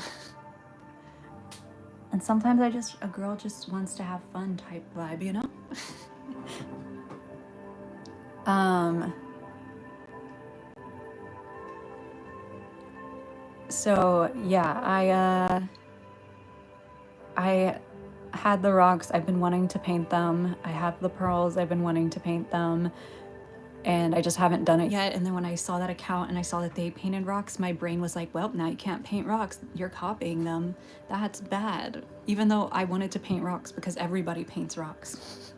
and sometimes a girl just wants to have fun type vibe, you know? um, so yeah, I had the rocks, I've been wanting to paint them. I have the pearls, I've been wanting to paint them. And I just haven't done it yet. And then when I saw that account and I saw that they painted rocks, my brain was like, well, now you can't paint rocks. You're copying them. That's bad. Even though I wanted to paint rocks because everybody paints rocks.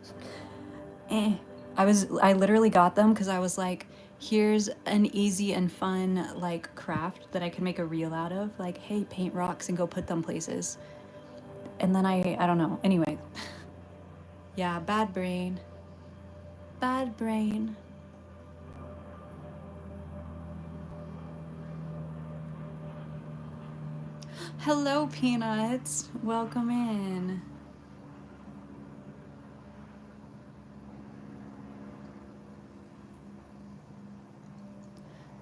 I literally got them because I was like, here's an easy and fun like craft that I can make a reel out of. Like, hey, paint rocks and go put them places. And then I don't know. Anyway. Yeah, bad brain. Bad brain. Hello, Peanuts. Welcome in.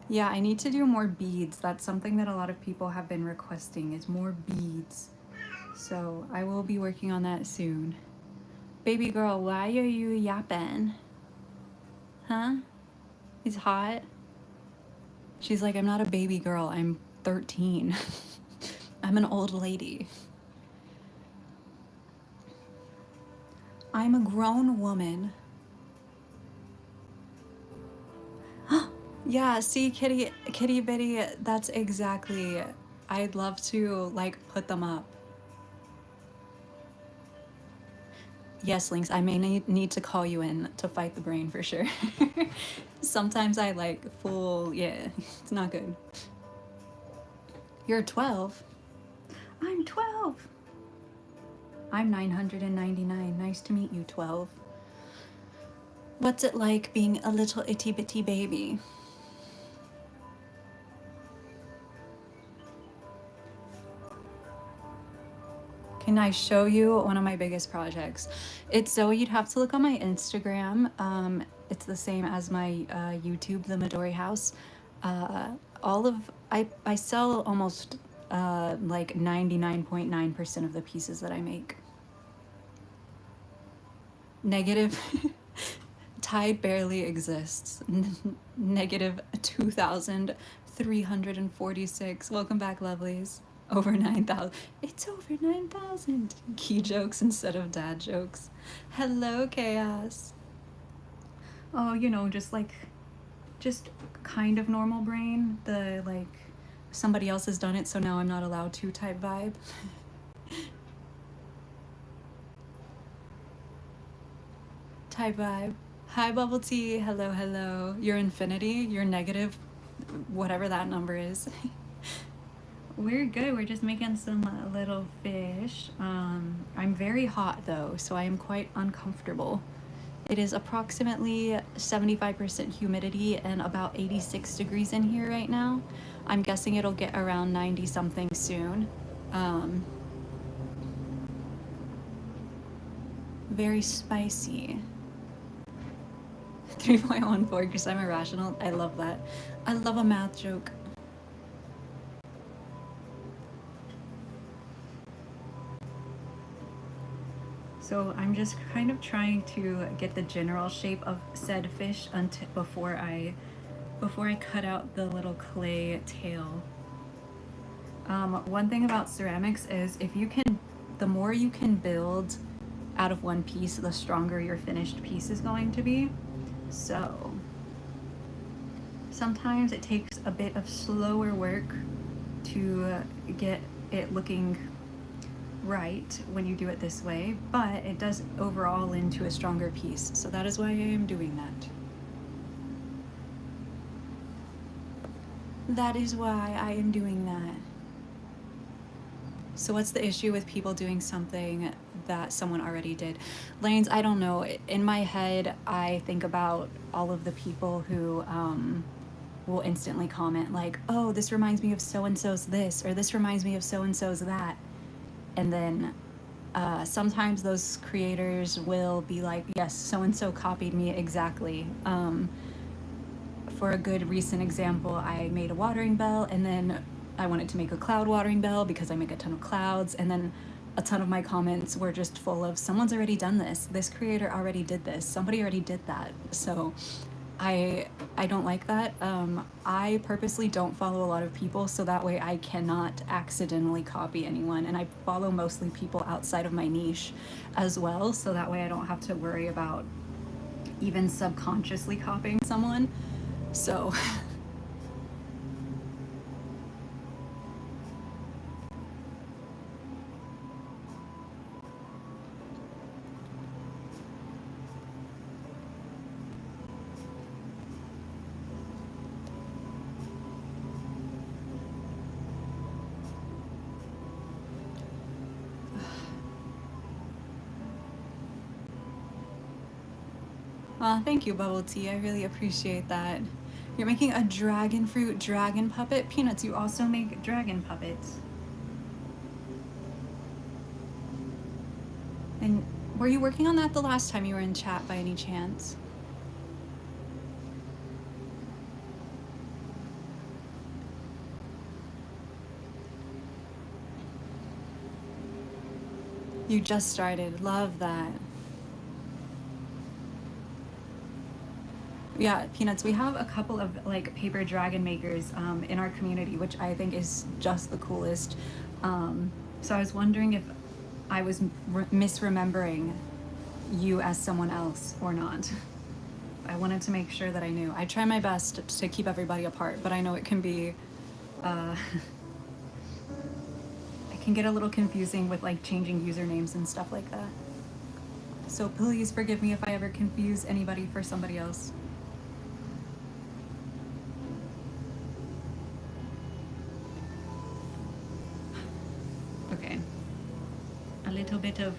Yeah, I need to do more beads. That's something that a lot of people have been requesting is more beads. So I will be working on that soon. Baby girl, why are you yapping? Huh? He's hot? She's like, I'm not a baby girl. I'm 13. I'm an old lady. I'm a grown woman. Yeah, see, kitty bitty, that's exactly. I'd love to like put them up. Yes, Lynx, I may need to call you in to fight the brain for sure. Sometimes I like full, yeah, it's not good. You're 12? I'm 12. I'm 999. Nice to meet you, 12. What's it like being a little itty bitty baby? Can I show you one of my biggest projects? It's so you'd have to look on my Instagram. It's the same as my YouTube, the Midori House. I sell almost like 99.9% of the pieces that I make. Negative. Tide barely exists. Negative 2,346. Welcome back, lovelies. Over 9,000. It's over 9,000. Key jokes instead of dad jokes. Hello, Chaos. Oh, you know, just kind of normal brain. The like, somebody else has done it, so now I'm not allowed to type vibe. Type vibe. Hi, Bubble Tea. Hello, hello. You're infinity. You're negative, whatever that number is. We're good. We're just making some little fish. I'm very hot though, so I am quite uncomfortable. It is approximately 75% humidity and about 86 degrees in here right now. I'm guessing it'll get around 90 something soon. Very spicy. 3.14 because I'm irrational. I love that. I love a math joke. So I'm just kind of trying to get the general shape of said fish before I cut out the little clay tail. One thing about ceramics is the more you can build out of one piece, the stronger your finished piece is going to be. So sometimes it takes a bit of slower work to get it looking right when you do it this way, but it does overall into a stronger piece. So that is why I am doing that. That is why I am doing that. So what's the issue with people doing something that someone already did? Lanes, I don't know. In my head, I think about all of the people who will instantly comment like, oh, this reminds me of so-and-so's this, or this reminds me of so-and-so's that. And then sometimes those creators will be like, yes, so-and-so copied me exactly. For a good recent example, I made a watering bell, and then I wanted to make a cloud watering bell because I make a ton of clouds, and then a ton of my comments were just full of, someone's already done this creator already did this, somebody already did that. So I don't like that. I purposely don't follow a lot of people so that way I cannot accidentally copy anyone, and I follow mostly people outside of my niche as well, so that way I don't have to worry about even subconsciously copying someone. So thank you, Bubble Tea. I really appreciate that. You're making a dragon fruit dragon puppet? Peanuts, you also make dragon puppets. And were you working on that the last time you were in chat by any chance? You just started. Love that. Yeah, Peanuts, we have a couple of like paper dragon makers in our community, which I think is just the coolest. So I was wondering if I was misremembering you as someone else or not. I wanted to make sure that I knew. I try my best to keep everybody apart, but I know it can be, it can get a little confusing with like changing usernames and stuff like that. So please forgive me if I ever confuse anybody for somebody else. Okay. A little bit of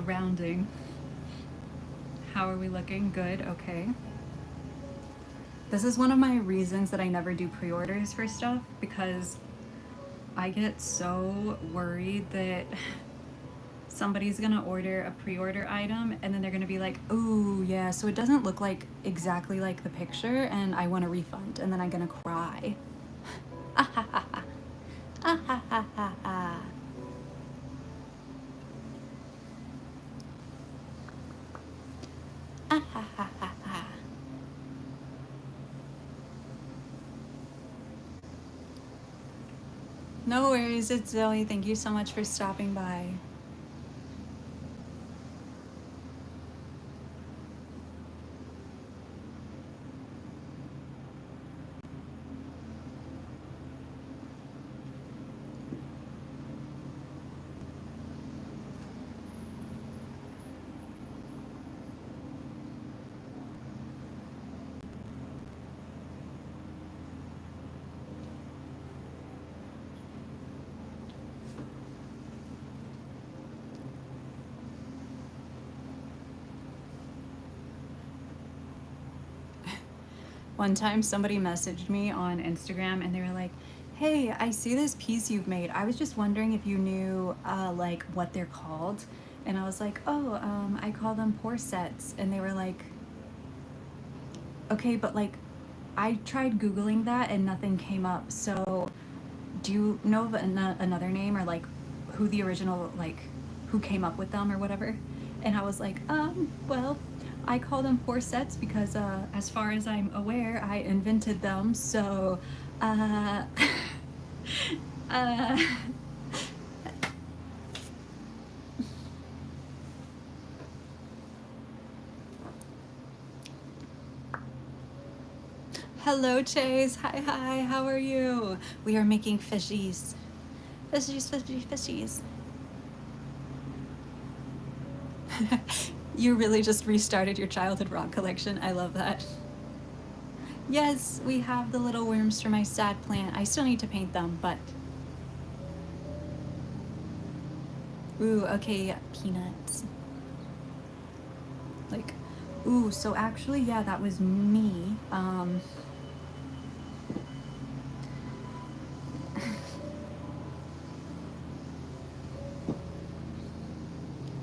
rounding. How are we looking? Good, okay. This is one of my reasons that I never do pre-orders for stuff, because I get so worried that somebody's gonna order a pre-order item and then they're gonna be like, oh yeah, so it doesn't look like exactly like the picture and I want a refund, and then I'm gonna cry. Ah ha ha ha. Ah ha ha ha ha. Ah ha ha ha ha. No worries, it's Zoe. Thank you so much for stopping by. One time somebody messaged me on Instagram and they were like, hey, I see this piece you've made. I was just wondering if you knew like what they're called. And I was like, oh, I call them pour sets. And they were like, okay, but like I tried Googling that and nothing came up. So do you know of another name, or like who the original, like who came up with them or whatever? And I was like, well, I call them pour sets because as far as I'm aware, I invented them. So hello, Chase. Hi, how are you? We are making fishies. Fishies. You really just restarted your childhood rock collection. I love that. Yes, we have the little worms for my sad plant. I still need to paint them, but Ooh, okay, peanuts. Like, ooh, so actually, yeah, that was me.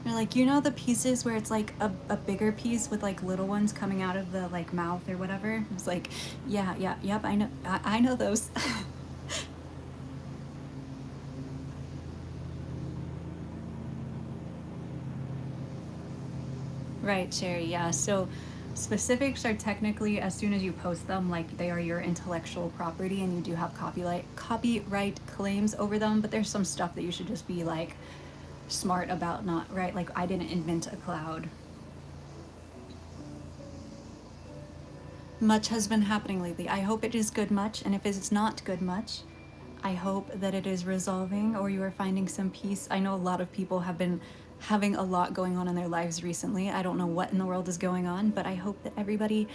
Or like, you know the pieces where it's like a bigger piece with like little ones coming out of the like mouth or whatever? It's like, yeah, yeah, yep, I know those. Right, Sherry, yeah. So specifics are technically, as soon as you post them, like they are your intellectual property and you do have copyright claims over them, but there's some stuff that you should just be like smart about, not right? Like I didn't invent a cloud. Much has been happening lately. I hope it is good much, and if it's not good much, I hope that it is resolving or you are finding some peace. I know a lot of people have been having a lot going on in their lives recently. I don't know what in the world is going on, but I hope that everybody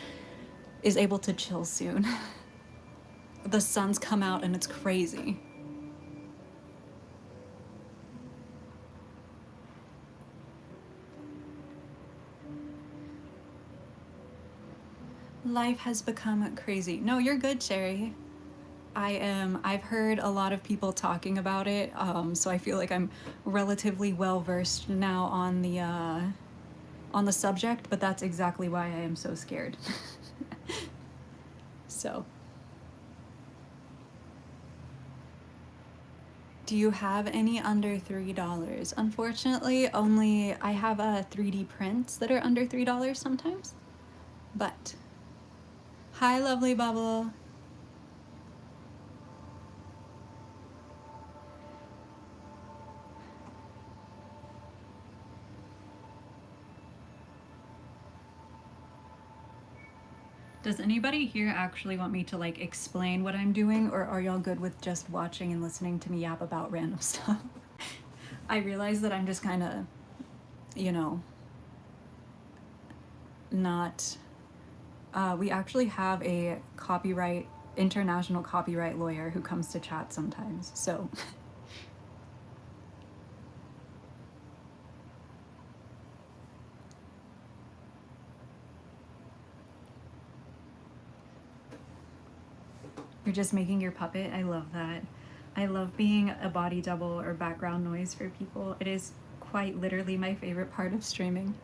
is able to chill soon. The sun's come out and it's crazy. Life has become crazy. No, you're good, Sherry. I've heard a lot of people talking about it, so I feel like I'm relatively well versed now on the subject, but that's exactly why I am so scared. So, do you have any under $3? Unfortunately, only I have 3D prints that are under $3 sometimes. But, hi, lovely bubble. Does anybody here actually want me to like explain what I'm doing, or are y'all good with just watching and listening to me yap about random stuff? I realize that I'm just kind of, you know, not. We actually have a international copyright lawyer who comes to chat sometimes, so. You're just making your puppet. I love that. I love being a body double or background noise for people. It is quite literally my favorite part of streaming.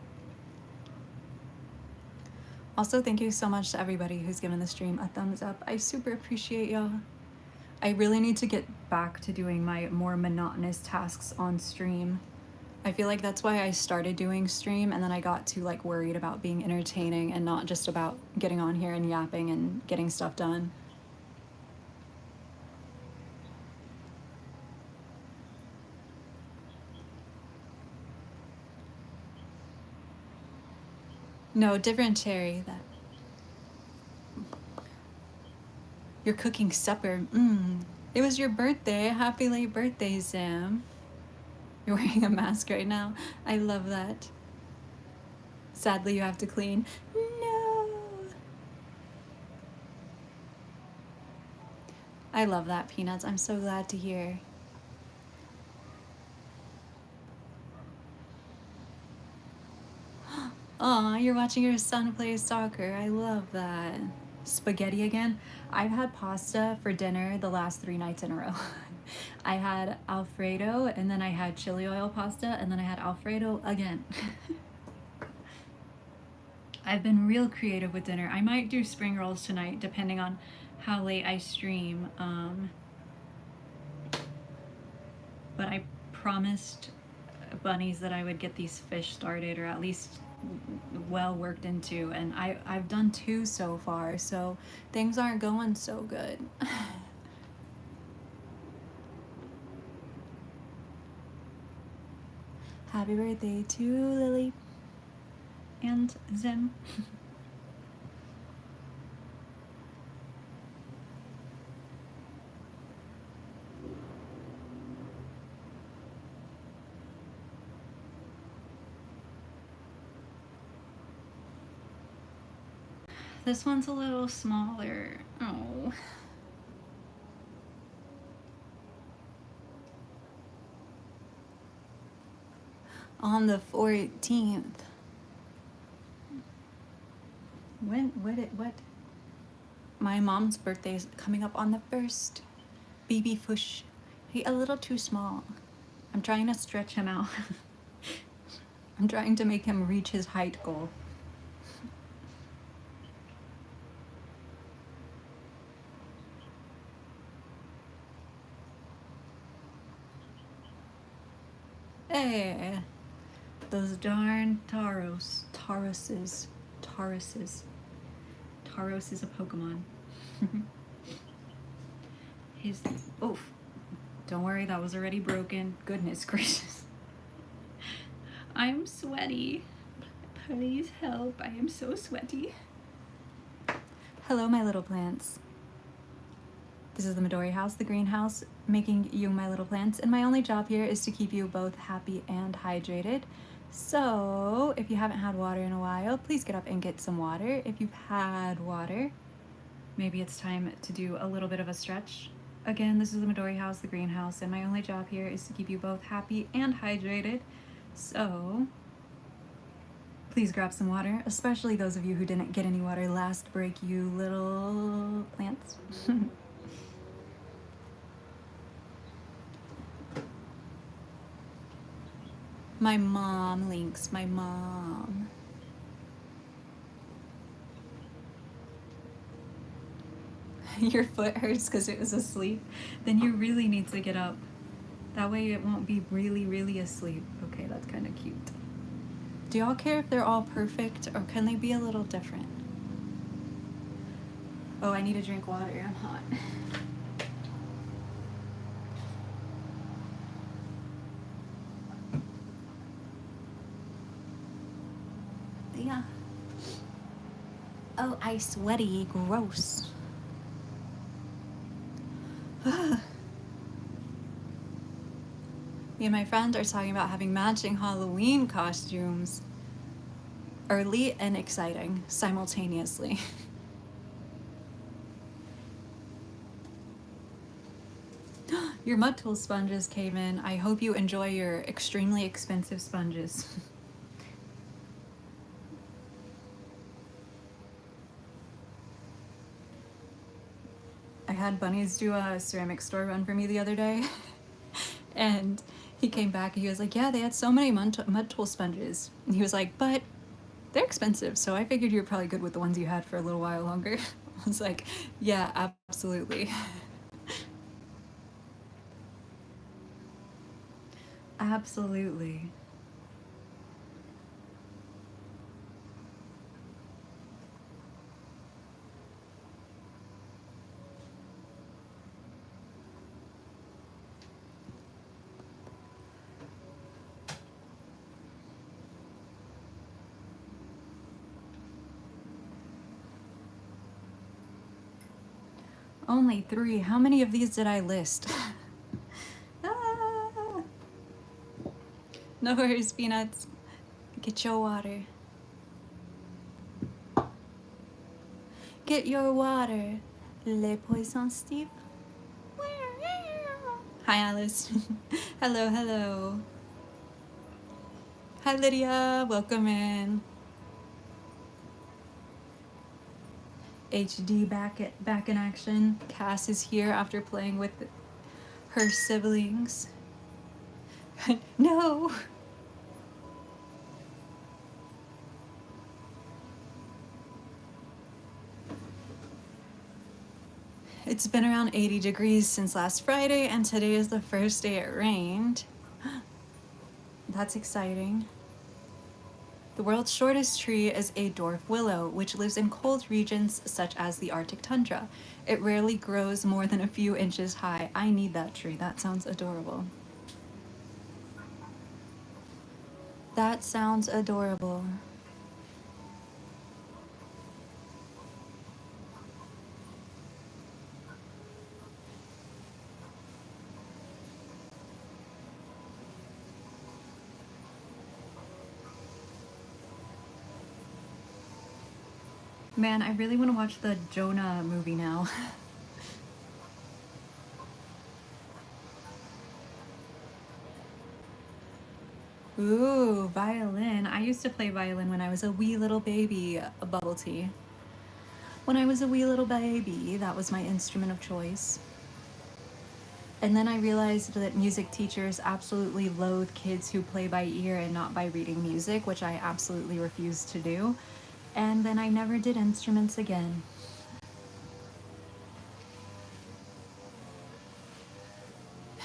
Also, thank you so much to everybody who's given the stream a thumbs up. I super appreciate y'all. I really need to get back to doing my more monotonous tasks on stream. I feel like that's why I started doing stream, and then I got too like worried about being entertaining and not just about getting on here and yapping and getting stuff done. No, different Cherry. That you're cooking supper. It was your birthday. Happy late birthday, Sam. You're wearing a mask right now. I love that. Sadly, you have to clean. No. I love that, Peanuts. I'm so glad to hear. Aw, you're watching your son play soccer. I love that. Spaghetti again? I've had pasta for dinner the last 3 nights in a row. I had Alfredo, and then I had chili oil pasta, and then I had Alfredo again. I've been real creative with dinner. I might do spring rolls tonight, depending on how late I stream. But I promised bunnies that I would get these fish started, or at least well worked into, and I've done 2 so far, so things aren't going so good. Happy birthday to Lily and Zim. This one's a little smaller. Oh. On the 14th. What? My mom's birthday is coming up on the 1st. Baby Fush. He a little too small. I'm trying to stretch him out. I'm trying to make him reach his height goal. Hey, those darn Tauros. Tauruses. Tauros is a Pokemon. Oof. Don't worry, that was already broken. Goodness gracious. I'm sweaty. Please help. I am so sweaty. Hello, my little plants. This is the Midori house, the greenhouse, making you my little plants, and my only job here is to keep you both happy and hydrated. So, if you haven't had water in a while, please get up and get some water. If you've had water, maybe it's time to do a little bit of a stretch. Again, this is the Midori house, the greenhouse, and my only job here is to keep you both happy and hydrated. So, please grab some water, especially those of you who didn't get any water last break, you little plants. My mom, Lynx, my mom. Your foot hurts because it was asleep? Then you really need to get up. That way it won't be really asleep. Okay, that's kind of cute. Do y'all care if they're all perfect or can they be a little different? Oh, I need to drink water. I'm hot. Yeah. Oh, I sweaty. Gross. Me and my friend are talking about having matching Halloween costumes. Early and exciting simultaneously. Your mud tool sponges came in. I hope you enjoy your extremely expensive sponges. I had Bunnies do a ceramic store run for me the other day. And he came back and he was like, yeah, they had so many mud tool sponges. And he was like, but they're expensive, so I figured you were probably good with the ones you had for a little while longer. I was like, yeah, absolutely. Absolutely. Only 3. How many of these did I list? Ah. No worries, Peanuts. Get your water. Get your water. Le poisson Steve. Hi, Alice. Hello. Hi, Lydia. Welcome in. HD back in action. Cass is here after playing with her siblings. No. It's been around 80 degrees since last Friday, and today is the first day it rained. That's exciting. The world's shortest tree is a dwarf willow, which lives in cold regions such as the Arctic tundra. It rarely grows more than a few inches high. I need that tree. That sounds adorable. That sounds adorable. Man, I really want to watch the Jonah movie now. Ooh, violin. I used to play violin when I was a wee little baby, a bubble tea. When I was a wee little baby, that was my instrument of choice. And then I realized that music teachers absolutely loathe kids who play by ear and not by reading music, which I absolutely refused to do. And then I never did instruments again.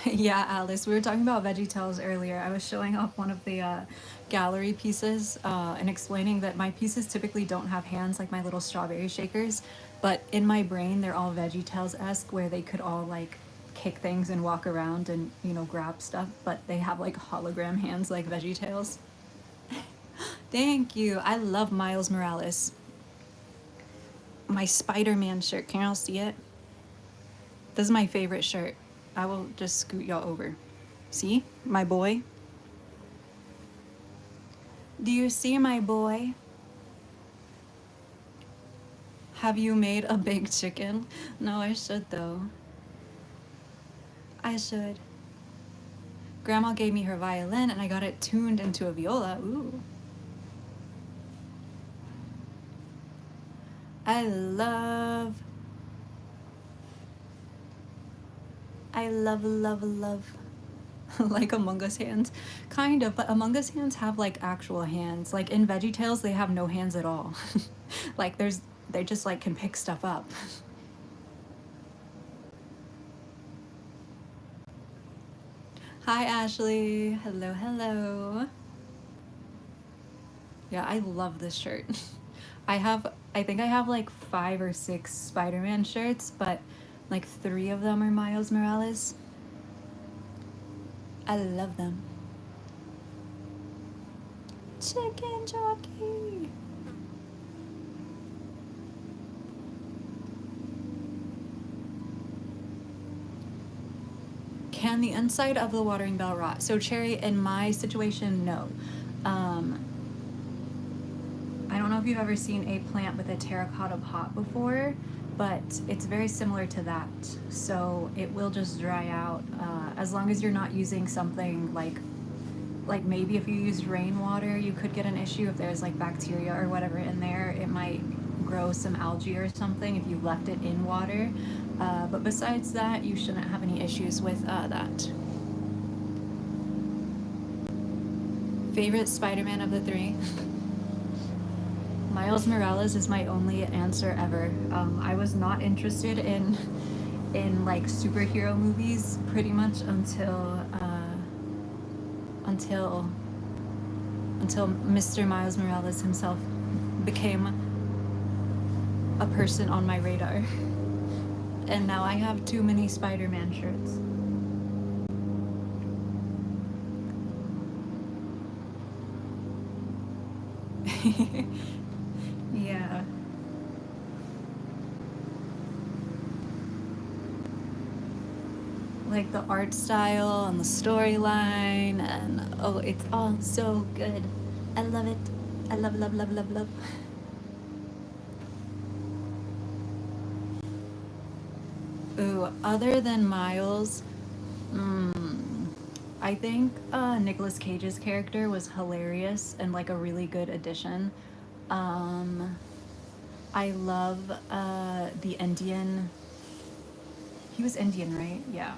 Yeah, Alice, we were talking about VeggieTales earlier. I was showing off one of the gallery pieces and explaining that my pieces typically don't have hands like my little strawberry shakers, but in my brain they're all VeggieTales-esque where they could all like kick things and walk around and, you know, grab stuff, but they have like hologram hands like VeggieTales. Thank you. I love Miles Morales. My Spider-Man shirt. Can y'all see it? This is my favorite shirt. I will just scoot y'all over. See? My boy? Do you see my boy? Have you made a big chicken? No, I should though. I should. Grandma gave me her violin and I got it tuned into a viola. Ooh. I love, love. Like Among Us hands. Kind of, but Among Us hands have like actual hands. Like in VeggieTales, they have no hands at all. Like they just like can pick stuff up. Hi Ashley. Hello, hello. Yeah, I love this shirt. I think I have like 5 or 6 Spider-Man shirts, but like 3 of them are Miles Morales. I love them. Chicken jockey. Can the inside of the watering bell rot? So Cherry, in my situation, no. I don't know if you've ever seen a plant with a terracotta pot before, but it's very similar to that. So it will just dry out as long as you're not using something like maybe if you used rainwater, you could get an issue if there's like bacteria or whatever in there. It might grow some algae or something if you left it in water. But besides that, you shouldn't have any issues with that. Favorite Spider-Man of the 3? Miles Morales is my only answer ever. I was not interested in like superhero movies pretty much until Mr. Miles Morales himself became a person on my radar. And now I have too many Spider-Man shirts. Yeah. Like the art style and the storyline, and oh, it's all so good. I love it. I love, love, love, love, love. Ooh, other than Miles, I think Nicolas Cage's character was hilarious and like a really good addition. I love the Indian. He was Indian, right? Yeah.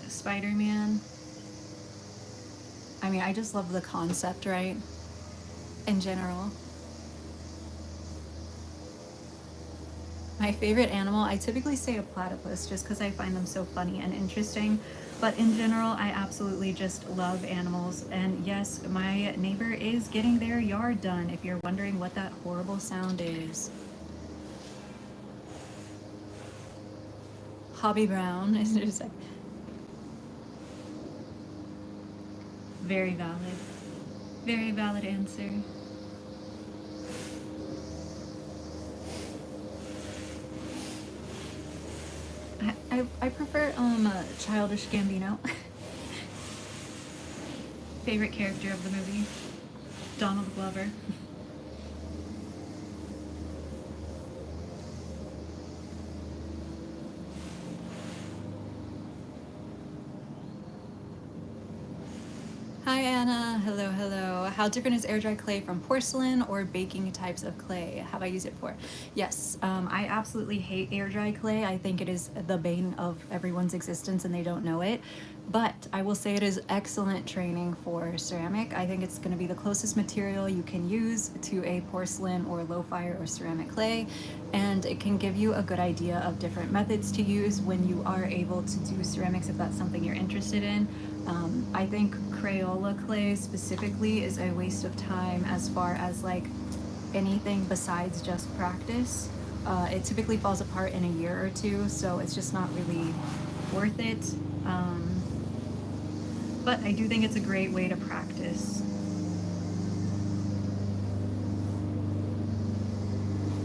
Spider-Man. I mean, I just love the concept, right? In general. My favorite animal, I typically say a platypus just because I find them so funny and interesting. But in general, I absolutely just love animals. And yes, my neighbor is getting their yard done, if you're wondering what that horrible sound is. Hobby Brown is just like... Very valid. Very valid answer. I prefer Childish Gambino. Favorite character of the movie? Donald Glover. Hannah, hello, hello. How different is air dry clay from porcelain or baking types of clay? Have I used it before? Yes, I absolutely hate air dry clay. I think it is the bane of everyone's existence and they don't know it. But I will say it is excellent training for ceramic. I think it's going to be the closest material you can use to a porcelain or low fire or ceramic clay. And it can give you a good idea of different methods to use when you are able to do ceramics if that's something you're interested in. I think Crayola clay specifically is a waste of time as far as like anything besides just practice. It typically falls apart in a year or two, so it's just not really worth it. But I do think it's a great way to practice.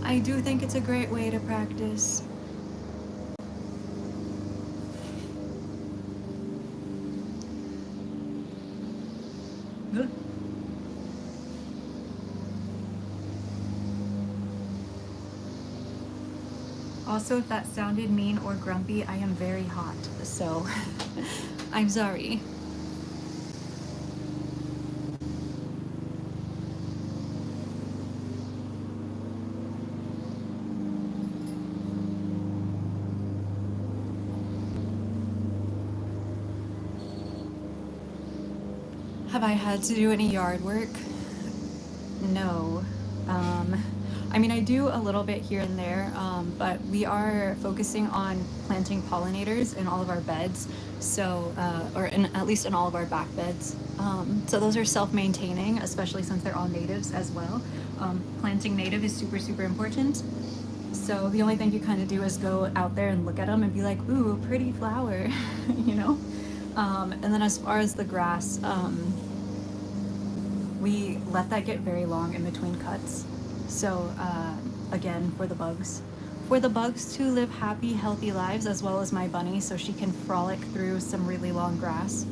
I do think it's a great way to practice. Good. Also, if that sounded mean or grumpy, I am very hot, so I'm sorry. Have I had to do any yard work? No. I mean, I do a little bit here and there, but we are focusing on planting pollinators in all of our beds, so, at least in all of our back beds. So those are self-maintaining, especially since they're all natives as well. Planting native is super, super important. So the only thing you kind of do is go out there and look at them and be like, ooh, pretty flower, you know? And then as far as the grass, we let that get very long in between cuts. So again, for the bugs to live happy, healthy lives, as well as my bunny, so she can frolic through some really long grass.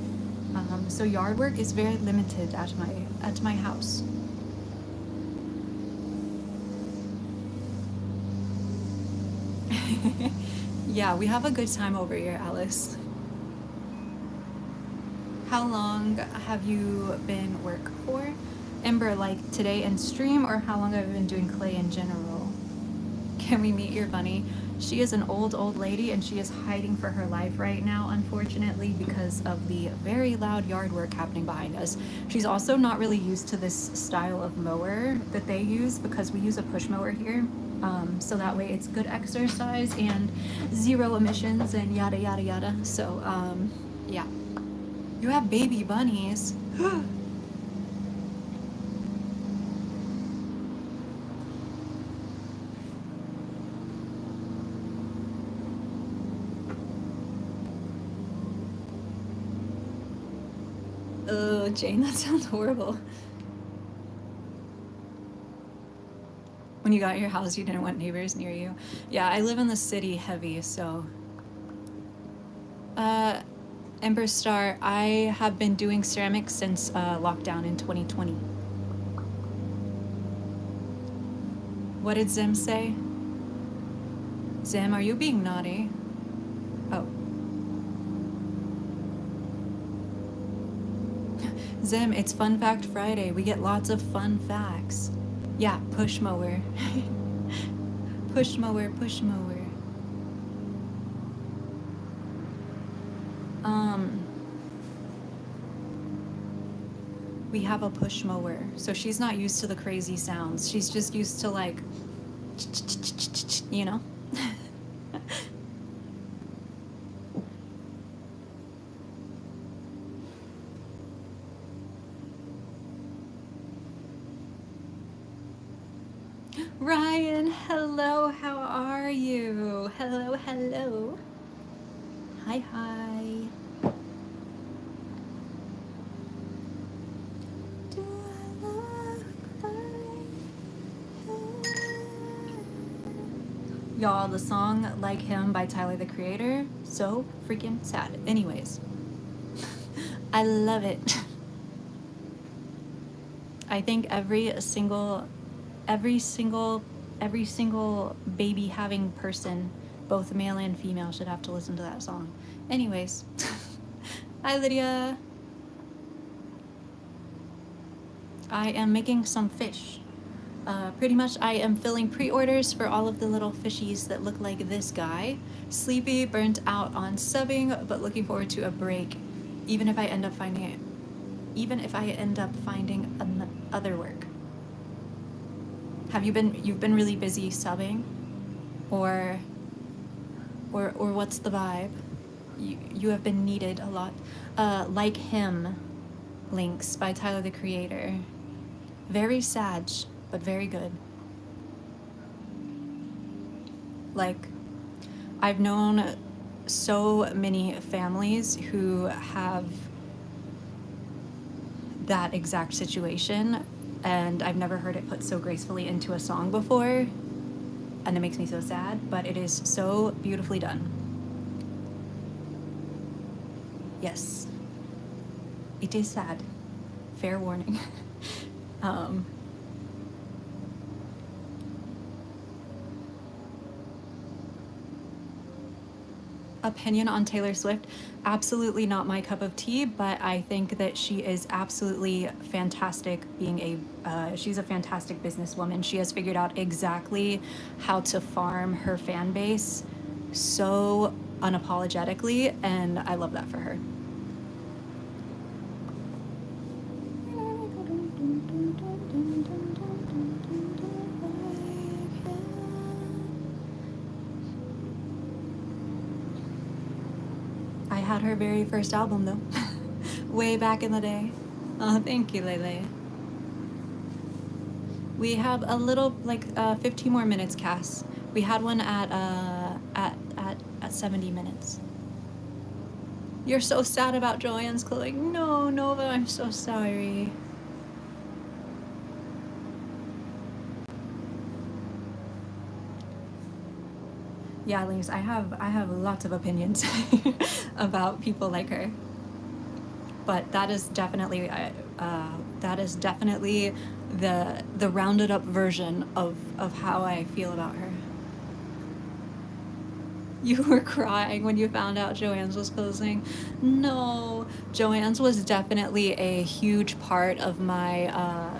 So yard work is very limited at my house. Yeah, we have a good time over here, Alice. How long have you been work for? Ember, like today in stream, or how long have you been doing clay in general? Can we meet your bunny? She is an old lady and she is hiding for her life right now, unfortunately, because of the very loud yard work happening behind us. She's also not really used to this style of mower that they use because we use a push mower here. So that way it's good exercise and zero emissions and yada yada yada. So yeah. You have baby bunnies. Oh, Jane, that sounds horrible. When you got your house, you didn't want neighbors near you. Yeah, I live in the city heavy, so. Ember Star, I have been doing ceramics since lockdown in 2020. What did Zim say? Zim, are you being naughty? Oh. Zim, it's Fun Fact Friday. We get lots of fun facts. Yeah, push mower. Push mower, push mower. We have a push mower, so she's not used to the crazy sounds. She's just used to like, you know? Ryan, hello, how are you? Hello, hello. Hi, hi. Y'all, the song Like Him by Tyler the Creator, so freaking sad. Anyways, I love it. I think every single baby having person, both male and female, should have to listen to that song. Anyways, hi Lydia. I am making some fish. Pretty much I am filling pre-orders for all of the little fishies that look like this guy. Sleepy, burnt out on subbing, but looking forward to a break, even if I end up finding other work. You've been really busy subbing? Or what's the vibe? You have been needed a lot. Like Him, links by Tyler the Creator. Very sad, but very good. Like, I've known so many families who have that exact situation, and I've never heard it put so gracefully into a song before, and it makes me so sad, but it is so beautifully done. Yes, it is sad. Fair warning. Opinion on Taylor Swift, absolutely not my cup of tea, but I think that she is absolutely fantastic she's a fantastic businesswoman. She has figured out exactly how to farm her fan base so unapologetically, and I love that for her. I had her very first album though, way back in the day. Oh, thank you, Lele. We have a little, 15 more minutes, Cass. We had one at 70 minutes. You're so sad about Joanne's clothing. No, Nova, I'm so sorry. Yeah, Lise, I have lots of opinions about people like her. But that is definitely the rounded up version of how I feel about her. You were crying when you found out Joann's was closing. No, Joann's was definitely a huge part of my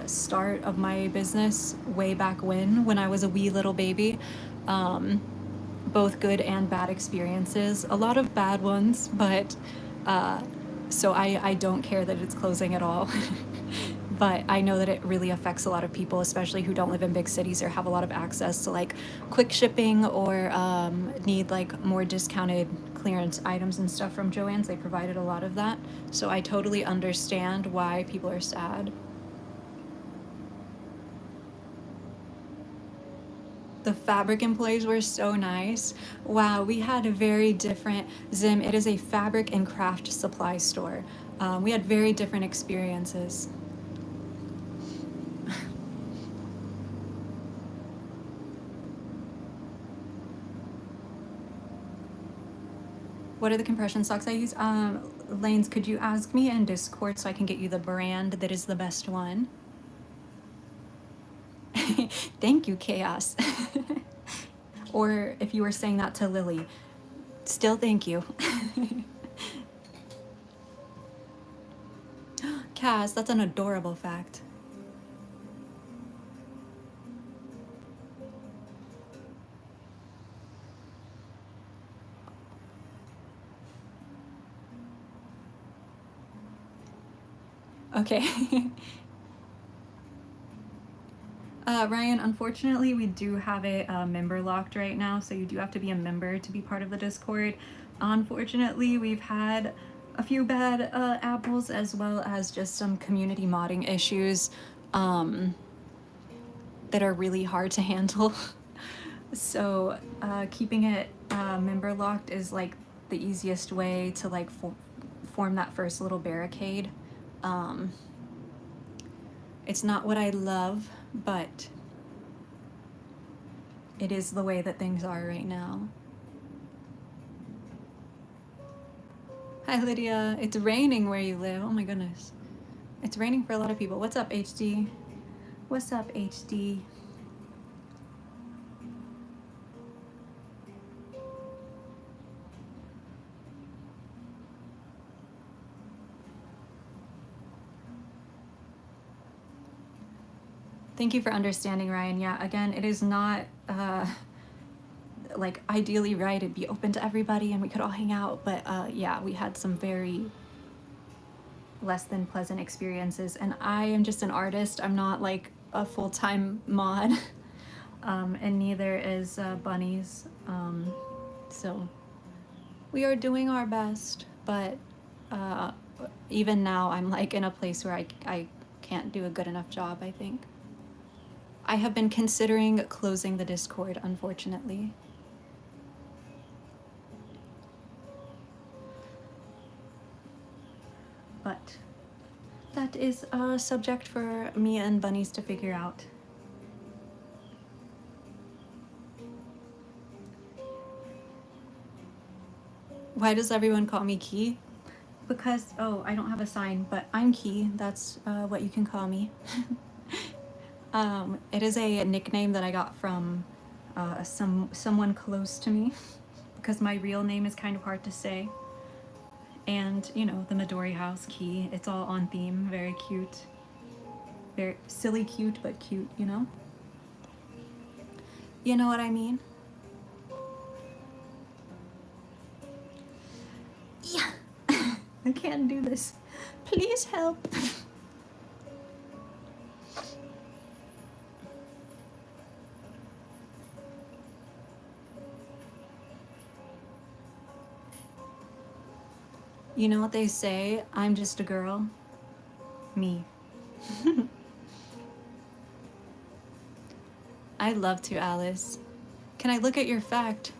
start of my business way back when I was a wee little baby. Both good and bad experiences. A lot of bad ones, but so I don't care that it's closing at all. But I know that it really affects a lot of people, especially who don't live in big cities or have a lot of access to like quick shipping or need like more discounted clearance items and stuff from Joann's. They provided a lot of that. So I totally understand why people are sad. The fabric employees were so nice. Wow, we had a very different, Zim, it is a fabric and craft supply store. We had very different experiences. What are the compression socks I use? Lanes, could you ask me in Discord so I can get you the brand that is the best one? Thank you, Chaos. Or if you were saying that to Lily, still thank you. Cass, that's an adorable fact. Okay. Ryan, unfortunately, we do have it member locked right now, so you do have to be a member to be part of the Discord. Unfortunately, we've had a few bad apples as well as just some community modding issues that are really hard to handle. So keeping it member locked is like the easiest way to like form that first little barricade. It's not what I love, but it is the way that things are right now. Hi, Lydia. It's raining where you live. Oh my goodness. It's raining for a lot of people. What's up, HD? What's up, HD? Thank you for understanding, Ryan. Yeah, again, it is not like ideally right. It'd be open to everybody and we could all hang out. But yeah, we had some very less than pleasant experiences. And I am just an artist. I'm not like a full-time mod. And neither is Bunnies. So we are doing our best. But even now, I'm like in a place where I can't do a good enough job, I think. I have been considering closing the Discord, unfortunately. But that is a subject for me and Bunnies to figure out. Why does everyone call me Key? Because, oh, I don't have a sign, but I'm Key. That's what you can call me. It is a nickname that I got from someone close to me, because my real name is kind of hard to say. And, you know, the Midori House, Key, it's all on theme, very cute. Very silly cute, but cute, you know? You know what I mean? Yeah. I can't do this. Please help. You know what they say? I'm just a girl. Me. I'd love to, Alice. Can I look at your fact?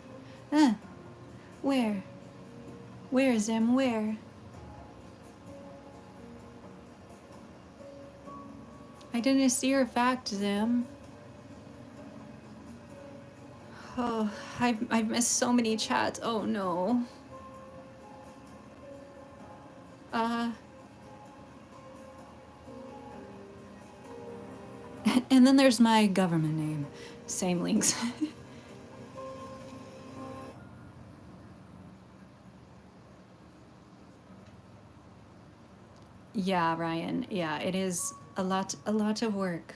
Where? Where, Zim? Where? I didn't see your fact, Zim. Oh, I've missed so many chats. Oh no. And then there's my government name. Same links. Yeah, Ryan. Yeah, it is a lot of work.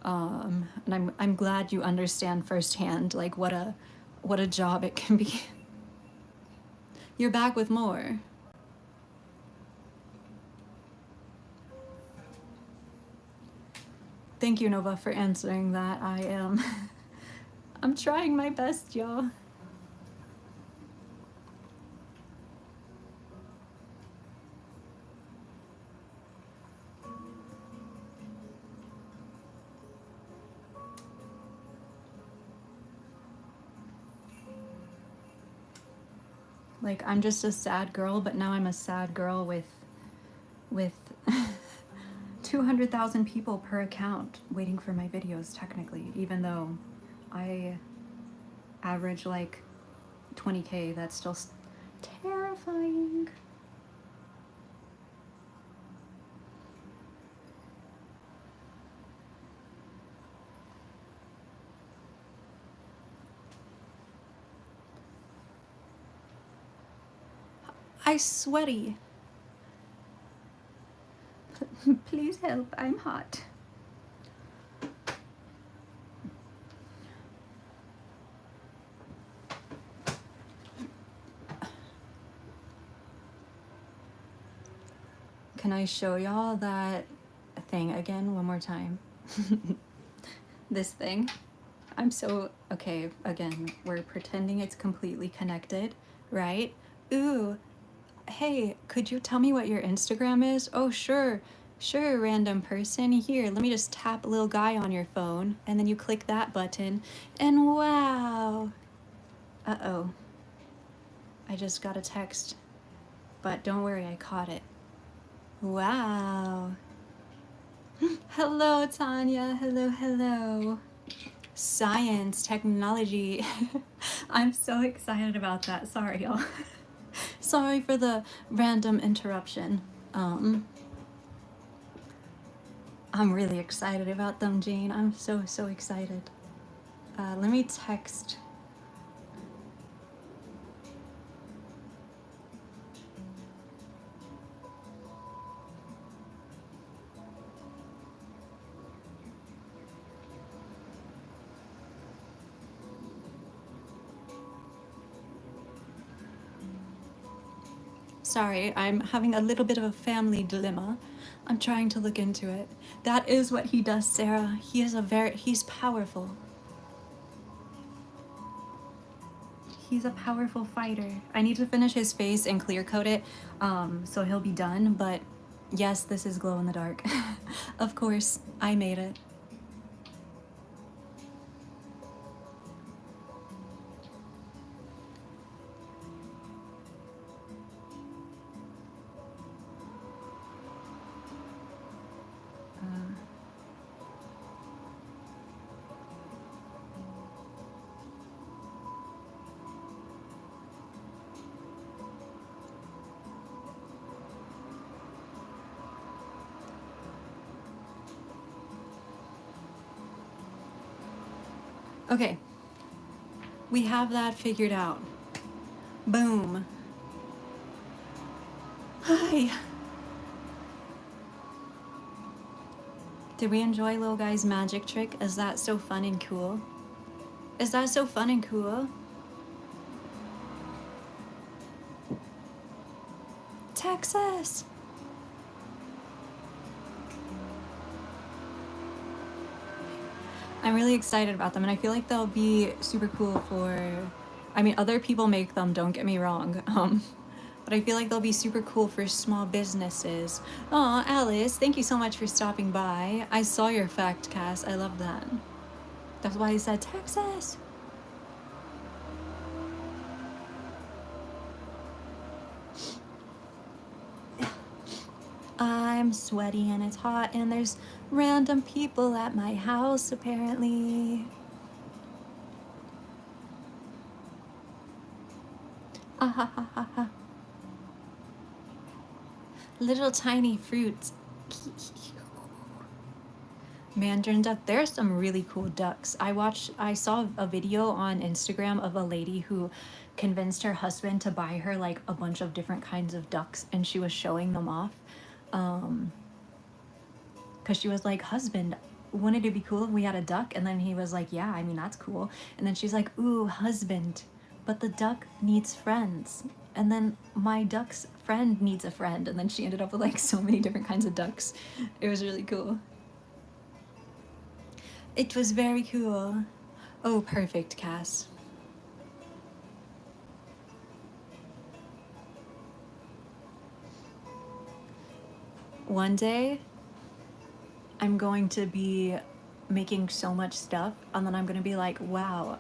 And I'm glad you understand firsthand like what a job it can be. You're back with more. Thank you, Nova, for answering that. I am I'm trying my best, y'all. Like, I'm just a sad girl, but now I'm a sad girl with 200,000 people per account waiting for my videos, technically, even though I average like 20K. That's still terrifying. I sweaty. Please help, I'm hot. Can I show y'all that thing again one more time? This thing. I'm so, okay, again, we're pretending it's completely connected, right? Ooh, hey, could you tell me what your Instagram is? Oh, sure, random person. Here, let me just tap a little guy on your phone, and then you click that button, and wow. Uh-oh. I just got a text, but don't worry, I caught it. Wow. Hello, Tanya. Hello, hello. Science, technology. I'm so excited about that. Sorry, y'all. Sorry for the random interruption. I'm really excited about them, Jane. I'm so excited. Let me text. sorry, I'm having a little bit of a family dilemma. I'm trying to look into it. That is what he does, Sarah. He's powerful. He's a powerful fighter. I need to finish his face and clear coat it, so he'll be done, but yes, this is glow in the dark. Of course, I made it. Okay, we have that figured out. Boom. Hi. Did we enjoy little guy's magic trick? Is that so fun and cool? Is that so fun and cool? Texas! I'm really excited about them, and I feel like they'll be super cool for... I mean, other people make them, don't get me wrong. But I feel like they'll be super cool for small businesses. Aw, Alice, thank you so much for stopping by. I saw your fact, Cass. I love that. That's why I said Texas. I'm sweaty and it's hot and there's random people at my house apparently. Ah ha ha ha ha. Little tiny fruits. Mandarin duck. There's some really cool ducks. I saw a video on Instagram of a lady who convinced her husband to buy her like a bunch of different kinds of ducks, and she was showing them off. Because she was like, husband, wouldn't it be cool if we had a duck? And then he was like, yeah, I mean, that's cool. And then she's like, ooh, husband, but the duck needs friends. And then my duck's friend needs a friend. And then she ended up with like so many different kinds of ducks. It was really cool. It was very cool. Oh, perfect, Cass. One day, I'm going to be making so much stuff, and then I'm going to be like, wow,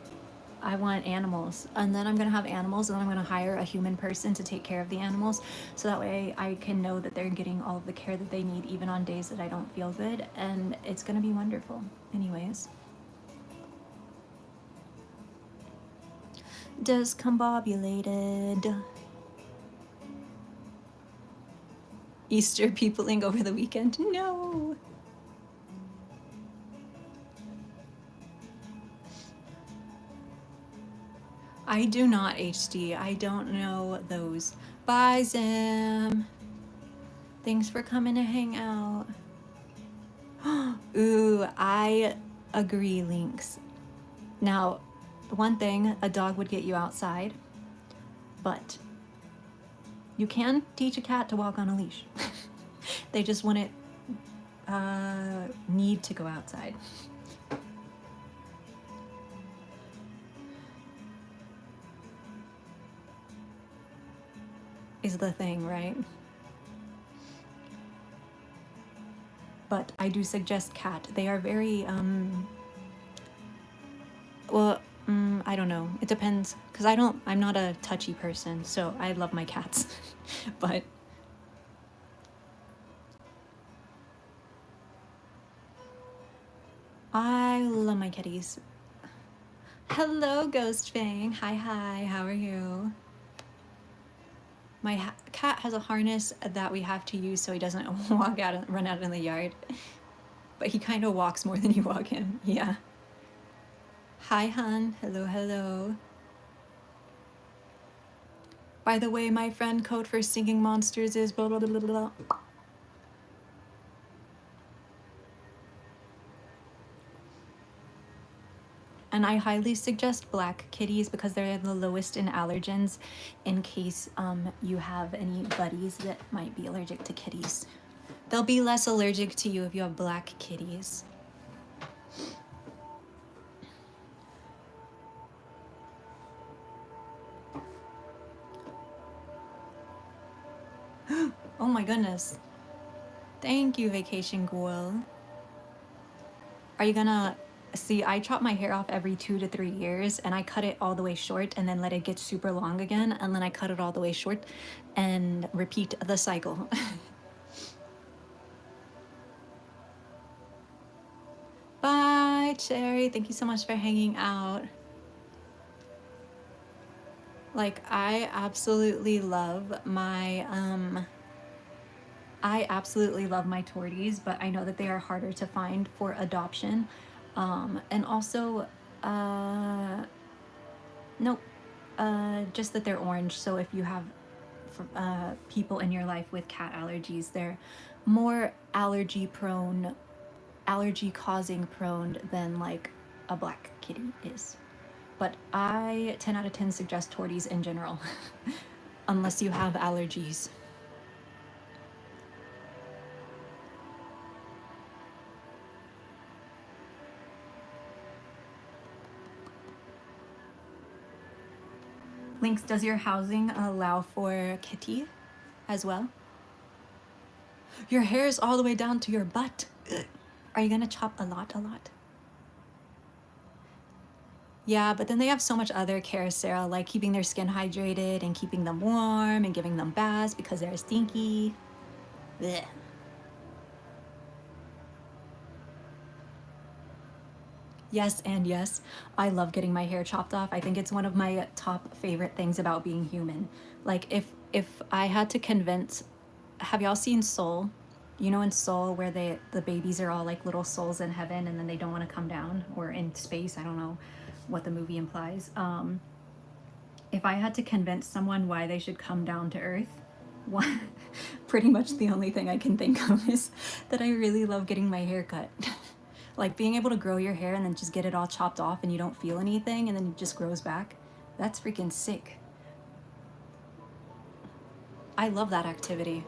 I want animals. And then I'm going to have animals, and then I'm going to hire a human person to take care of the animals, so that way I can know that they're getting all of the care that they need, even on days that I don't feel good, and it's going to be wonderful. Anyways. Discombobulated. Easter peopling over the weekend? No! I do not HD. I don't know those. Bye, Zim. Thanks for coming to hang out. Ooh, I agree, Lynx. Now, one thing, a dog would get you outside, but you can teach a cat to walk on a leash. They just wouldn't need to go outside. Is the thing, right? But I do suggest cat. They are very, well, I don't know. It depends, because I'm not a touchy person, so I love my cats. But I love my kitties. Hello, Ghost Fang. Hi, hi. How are you? My cat has a harness that we have to use so he doesn't run out in the yard. But he kind of walks more than you walk him. Yeah. Hi, hun. Hello, hello. By the way, my friend code for singing monsters is blah, blah, blah, blah, blah. And I highly suggest black kitties because they're the lowest in allergens in case you have any buddies that might be allergic to kitties. They'll be less allergic to you if you have black kitties. Oh my goodness. Thank you, Vacation Ghoul. Are you gonna... See, I chop my hair off every 2 to 3 years, and I cut it all the way short and then let it get super long again, and then I cut it all the way short and repeat the cycle. Bye, Cherry. Thank you so much for hanging out. Like, I absolutely love my torties, but I know that they are harder to find for adoption. And also, nope, just that they're orange. So if you have people in your life with cat allergies, they're more allergy causing prone than like a black kitty is. But I 10 out of 10 suggest torties in general, unless you have allergies. Lynx, does your housing allow for kitty as well? Your hair is all the way down to your butt. Are you gonna chop a lot? Yeah, but then they have so much other care, Sarah, like keeping their skin hydrated and keeping them warm and giving them baths because they're stinky. Blech. Yes, and yes, I love getting my hair chopped off. I think it's one of my top favorite things about being human. Like if I had to convince, have y'all seen Soul? You know in Soul where the babies are all like little souls in heaven and then they don't want to come down, or in space, I don't know what the movie implies. If I had to convince someone why they should come down to Earth, one, pretty much the only thing I can think of is that I really love getting my hair cut. Like being able to grow your hair and then just get it all chopped off and you don't feel anything and then it just grows back. That's freaking sick. I love that activity.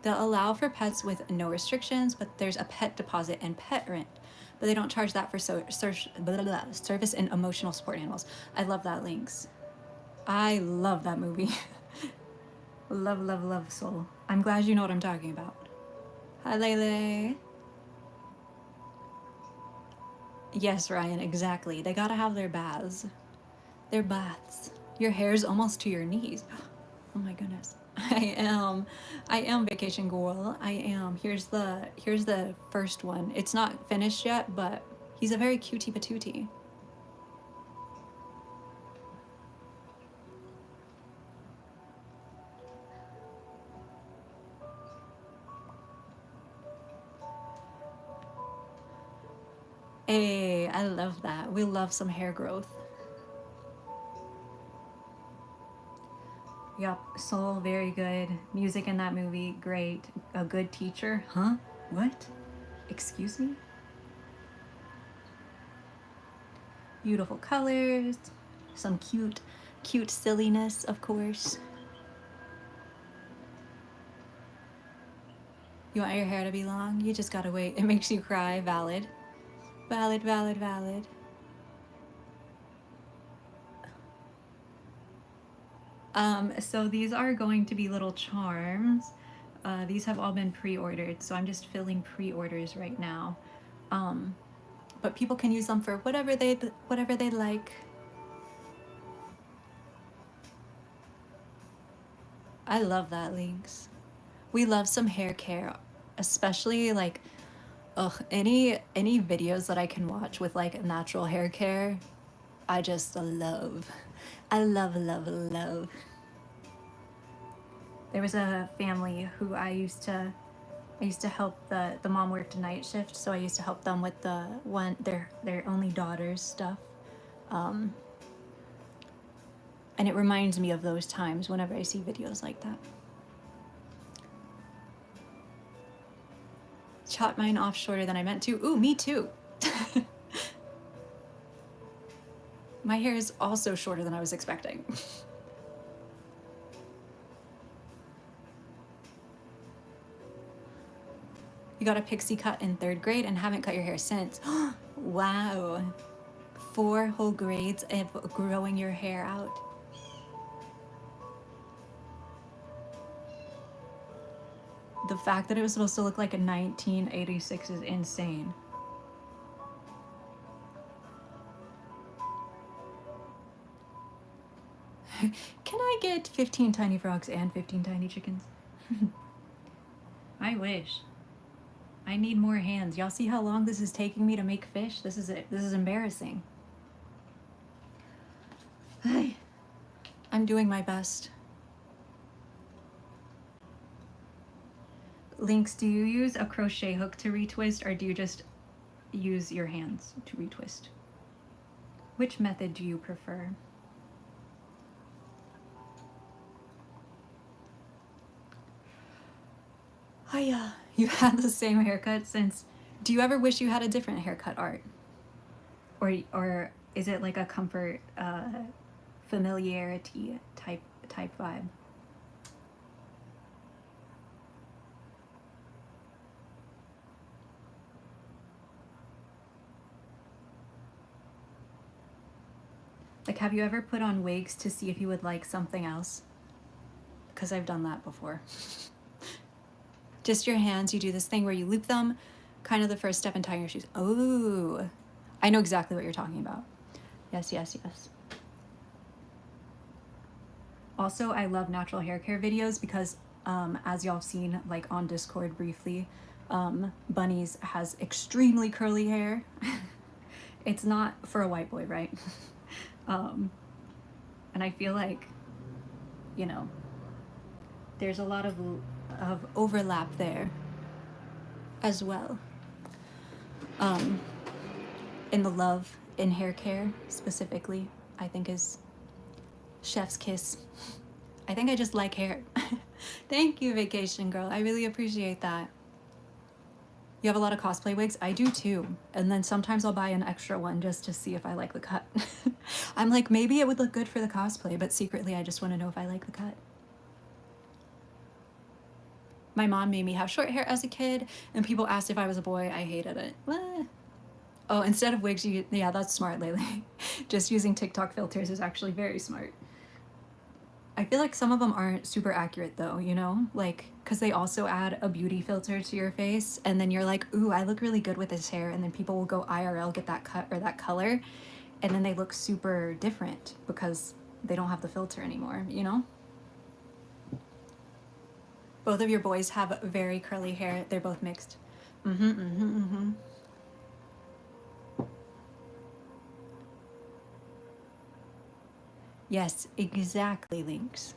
They'll allow for pets with no restrictions, but there's a pet deposit and pet rent. But they don't charge that for service and emotional support animals. I love that, Lynx. I love that movie. Love Soul. I'm glad you know what I'm talking about. Hi, Lele. Yes, Ryan, exactly. They gotta have their baths. Their baths. Your hair's almost to your knees. Oh my goodness. I am Vacation Ghoul. I am. Here's the first one. It's not finished yet, but he's a very cutie patootie. Hey, I love that. We love some hair growth. Yup, Soul, very good. Music in that movie, great. A good teacher, huh? What? Excuse me? Beautiful colors, some cute silliness, of course. You want your hair to be long? You just gotta wait. It makes you cry. Valid. Valid. So these are going to be little charms. These have all been pre-ordered, so I'm just filling pre-orders right now. But people can use them for whatever they like. I love that, Lynx. We love some hair care, especially like, any videos that I can watch with like natural hair care, I just love. I love. There was a family who I used to help. The mom worked a night shift, so I used to help them with their only daughter's stuff. And it reminds me of those times whenever I see videos like that. Chopped mine off shorter than I meant to. Ooh, me too. My hair is also shorter than I was expecting. You got a pixie cut in 3rd grade and haven't cut your hair since. Wow. 4 whole grades of growing your hair out. The fact that it was supposed to look like a 1986 is insane. Can I get 15 tiny frogs and 15 tiny chickens? I wish. I need more hands. Y'all see how long this is taking me to make fish? This is it. This is embarrassing. I'm doing my best. Lynx, do you use a crochet hook to retwist, or do you just use your hands to retwist? Which method do you prefer? Hiya. You had the same haircut since... Do you ever wish you had a different haircut, Art? Or is it like a comfort, familiarity type vibe? Like, have you ever put on wigs to see if you would like something else? Because I've done that before. Just your hands, you do this thing where you loop them, kind of the first step in tying your shoes. Oh, I know exactly what you're talking about. Yes, yes, yes. Also, I love natural hair care videos because, as y'all have seen, like on Discord briefly, Bunnies has extremely curly hair. It's not for a white boy, right? And I feel like, you know, there's a lot of overlap there as well. In the love in hair care specifically, I think is chef's kiss. I think I just like hair. Thank you, Vacation Girl. I really appreciate that. You have a lot of cosplay wigs? I do too. And then sometimes I'll buy an extra one just to see if I like the cut. I'm like, maybe it would look good for the cosplay, but secretly I just want to know if I like the cut. My mom made me have short hair as a kid, and people asked if I was a boy. I hated it. Oh, instead of wigs, yeah, that's smart, Lele. Just using TikTok filters is actually very smart. I feel like some of them aren't super accurate though, you know? Like, because they also add a beauty filter to your face, and then you're like, ooh, I look really good with this hair, and then people will go IRL, get that cut or that color, and then they look super different because they don't have the filter anymore, you know? Both of your boys have very curly hair. They're both mixed. Yes, exactly, Lynx.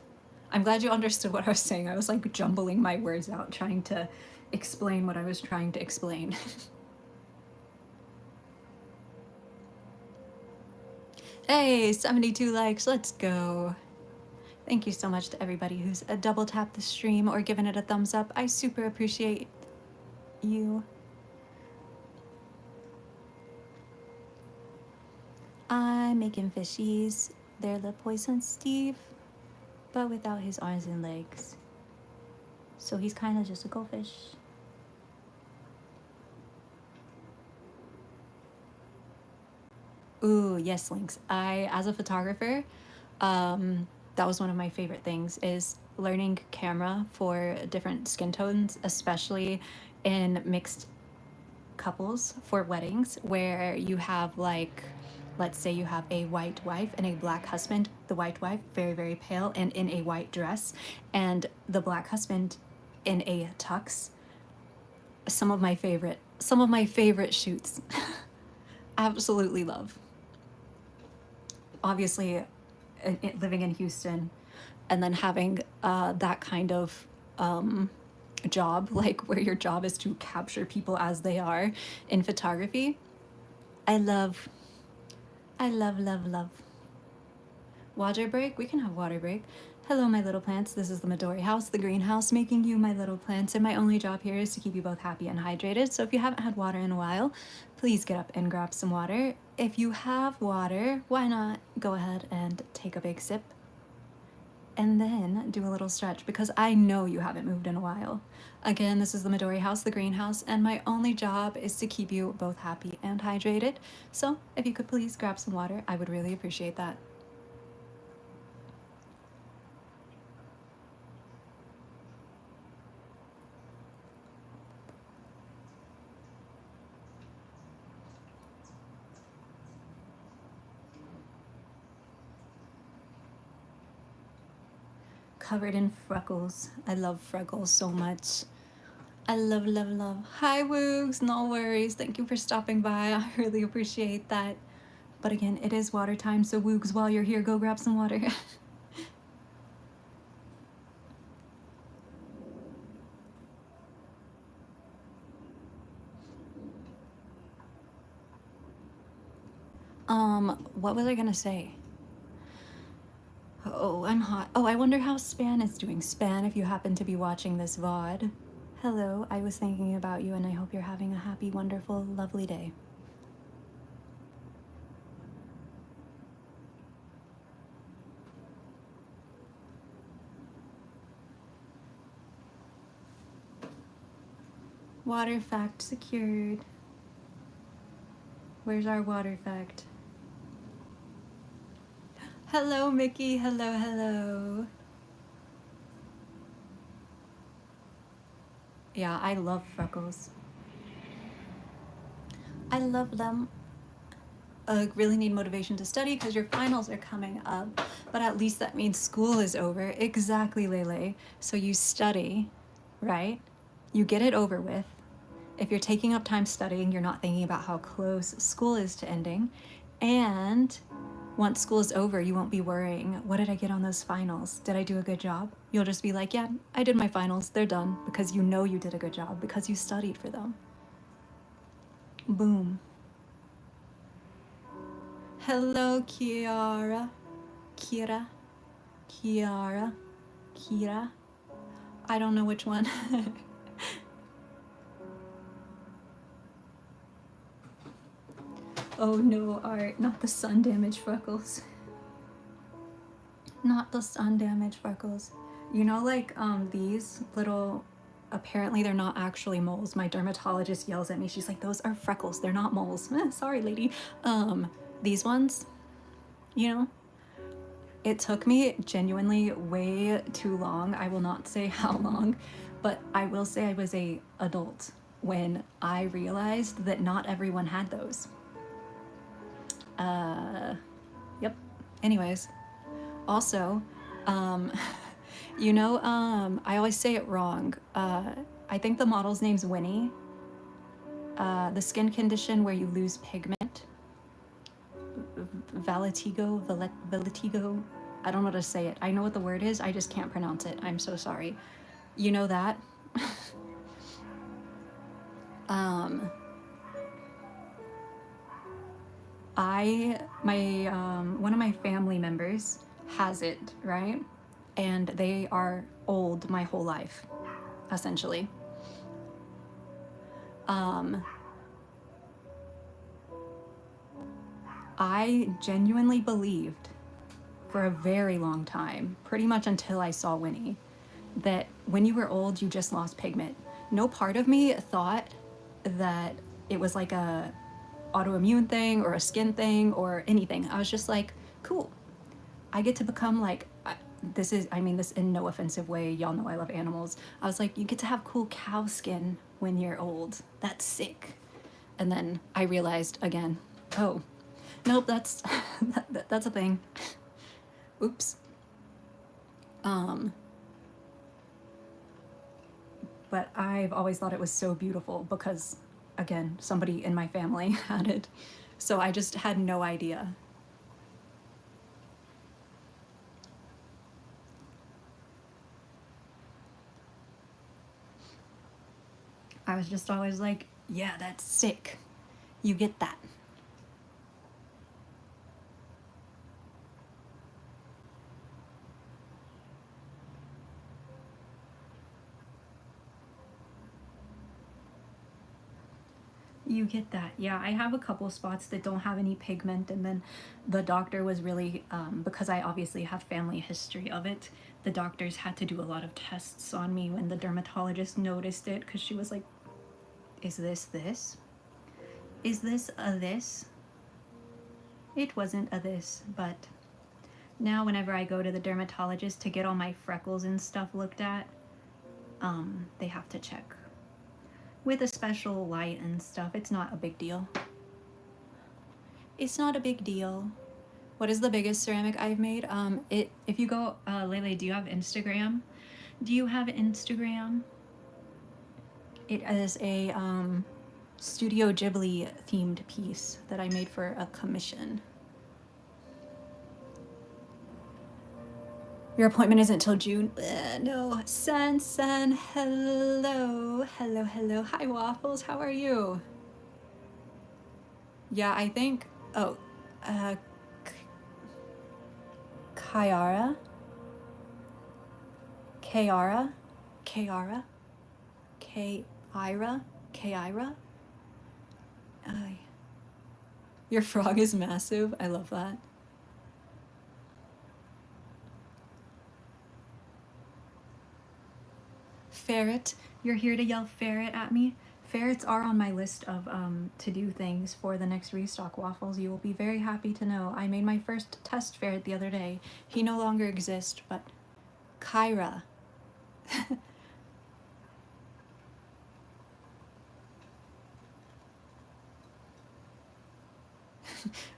I'm glad you understood what I was saying. I was like jumbling my words out, trying to explain what I was trying to explain. Hey, 72 likes, let's go. Thank you so much to everybody who's double tapped the stream or given it a thumbs up. I super appreciate you. I'm making fishies. They're the poison Steve, but without his arms and legs. So he's kind of just a goldfish. Ooh, yes, Lynx. As a photographer, that was one of my favorite things, is learning camera for different skin tones, especially in mixed couples for weddings, where you have like, let's say you have a white wife and a black husband, the white wife very, very pale and in a white dress, and the black husband in a tux. Some of my favorite shoots. Absolutely love. Obviously, living in Houston and then having that kind of job, like where your job is to capture people as they are in photography. I love. Water break? We can have water break. Hello, my little plants. This is the Midori house, the greenhouse, making you my little plants. And my only job here is to keep you both happy and hydrated. So if you haven't had water in a while, please get up and grab some water. If you have water, why not go ahead and take a big sip and then do a little stretch, because I know you haven't moved in a while. Again, this is the Midori house, the greenhouse, and my only job is to keep you both happy and hydrated. So if you could please grab some water, I would really appreciate that. Covered in freckles. I love freckles so much. I love, love, love. Hi, Woogs. No worries. Thank you for stopping by. I really appreciate that. But again, it is water time, so Woogs, while you're here, go grab some water. What was I gonna say? Oh, I'm hot. Oh, I wonder how Span is doing. Span, if you happen to be watching this VOD, hello, I was thinking about you and I hope you're having a happy, wonderful, lovely day. Water fact secured. Where's our water fact? Hello, Mickey. Hello, hello. Yeah, I love freckles. I love them. Really need motivation to study because your finals are coming up, but at least that means school is over. Exactly, Lele. So you study, right? You get it over with. If you're taking up time studying, you're not thinking about how close school is to ending. And once school is over, you won't be worrying, what did I get on those finals? Did I do a good job? You'll just be like, yeah, I did my finals. They're done, because you know you did a good job because you studied for them. Boom. Hello, Kiara. Kira. Kiara. Kira. I don't know which one. Oh no, Art, not the sun damaged freckles. Not the sun damaged freckles. You know, like these little, apparently they're not actually moles. My dermatologist yells at me. She's like, those are freckles. They're not moles. Sorry, lady. These ones, you know, it took me genuinely way too long. I will not say how long, but I will say I was a adult when I realized that not everyone had those. Yep. Anyways, also, you know, I always say it wrong. I think the model's name's Winnie. The skin condition where you lose pigment. Valitigo. I don't know how to say it. I know what the word is, I just can't pronounce it. I'm so sorry. You know that? One of my family members has it, right? And they are old my whole life, essentially. I genuinely believed for a very long time, pretty much until I saw Winnie, that when you were old, you just lost pigment. No part of me thought that it was like a autoimmune thing or a skin thing or anything. I was just like, cool. I get to become like, this in no offensive way, y'all know I love animals. I was like, you get to have cool cow skin when you're old. That's sick. And then I realized again, oh, nope, that's that's a thing. Oops. But I've always thought it was so beautiful because, again, somebody in my family had it. So I just had no idea. I was just always like, yeah, that's sick. You get that. You get that. Yeah, I have a couple spots that don't have any pigment, and then the doctor was really, because I obviously have family history of it, the doctors had to do a lot of tests on me when the dermatologist noticed it, because she was like, is this this? Is this a this? It wasn't a this, but now whenever I go to the dermatologist to get all my freckles and stuff looked at, they have to check with a special light and stuff. It's not a big deal. It's not a big deal. What is the biggest ceramic I've made? If you go, Lele, do you have Instagram? Do you have Instagram? It is a Studio Ghibli themed piece that I made for a commission. Your appointment isn't till June. No. Sen, hello. Hello, hello. Hi, Waffles. How are you? Yeah, I think. Oh, Kiara? Kiara? Kiara? Kaira? Kaira? Your frog is massive. I love that. Ferret. You're here to yell ferret at me? Ferrets are on my list of to-do things for the next restock waffles. You will be very happy to know I made my first test ferret the other day. He no longer exists, but Kyra.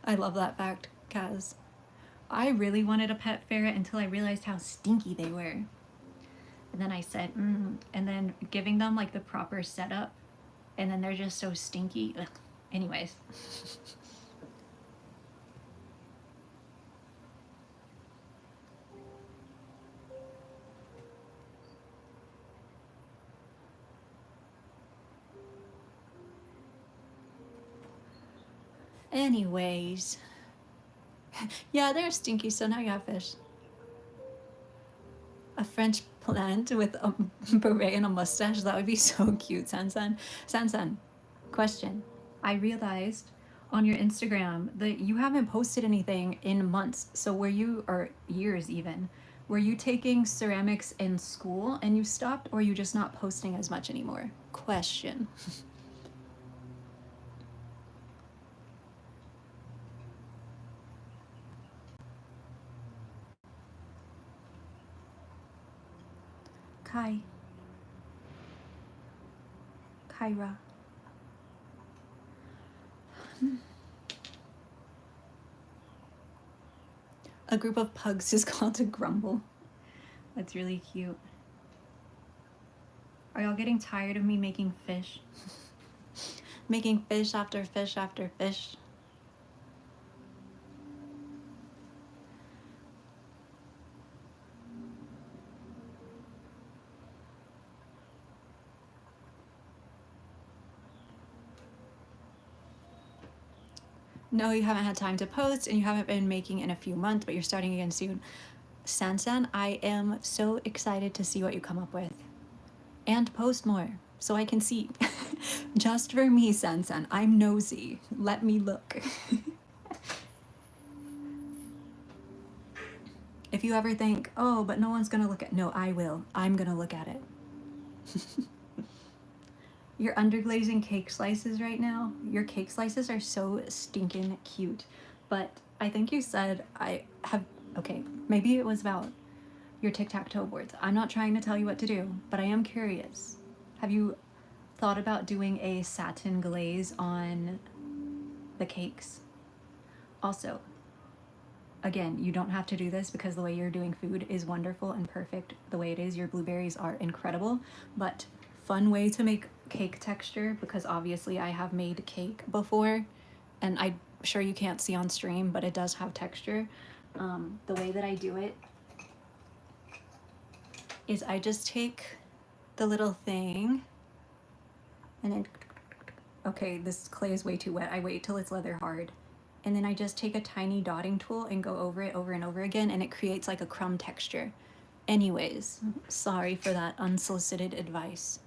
I love that fact, Kaz. I really wanted a pet ferret until I realized how stinky they were. And then I said, and then giving them like the proper setup, and then they're just so stinky. Ugh. Anyways. Anyways. Yeah, they're stinky, so now you have fish. A French plant with a beret and a mustache. That would be so cute, Sansan. Sansan, question. I realized on your Instagram that you haven't posted anything in months. So were you, or years even, were you taking ceramics in school and you stopped, or are you just not posting as much anymore? Question. Kai. Kyra. A group of pugs is called a grumble. That's really cute. Are y'all getting tired of me making fish? Making fish after fish after fish. No, you haven't had time to post and you haven't been making in a few months, but you're starting again soon. Sansan, I am so excited to see what you come up with. And post more so I can see. Just for me, Sansan. I'm nosy. Let me look. If you ever think, oh, but no one's gonna look at, no, I will. I'm gonna look at it. You're underglazing cake slices right now. Your cake slices are so stinking cute. But I think you said I have, okay, maybe it was about your tic-tac-toe boards. I'm not trying to tell you what to do, but I am curious. Have you thought about doing a satin glaze on the cakes? Also, again, you don't have to do this because the way you're doing food is wonderful and perfect the way it is. Your blueberries are incredible, but fun way to make cake texture, because obviously I have made cake before and I'm sure you can't see on stream, but it does have texture. The way that I do it is I just take the little thing and then, okay, this clay is way too wet. I wait till it's leather hard. And then I just take a tiny dotting tool and go over it over and over again, and it creates like a crumb texture. Anyways, sorry for that unsolicited advice.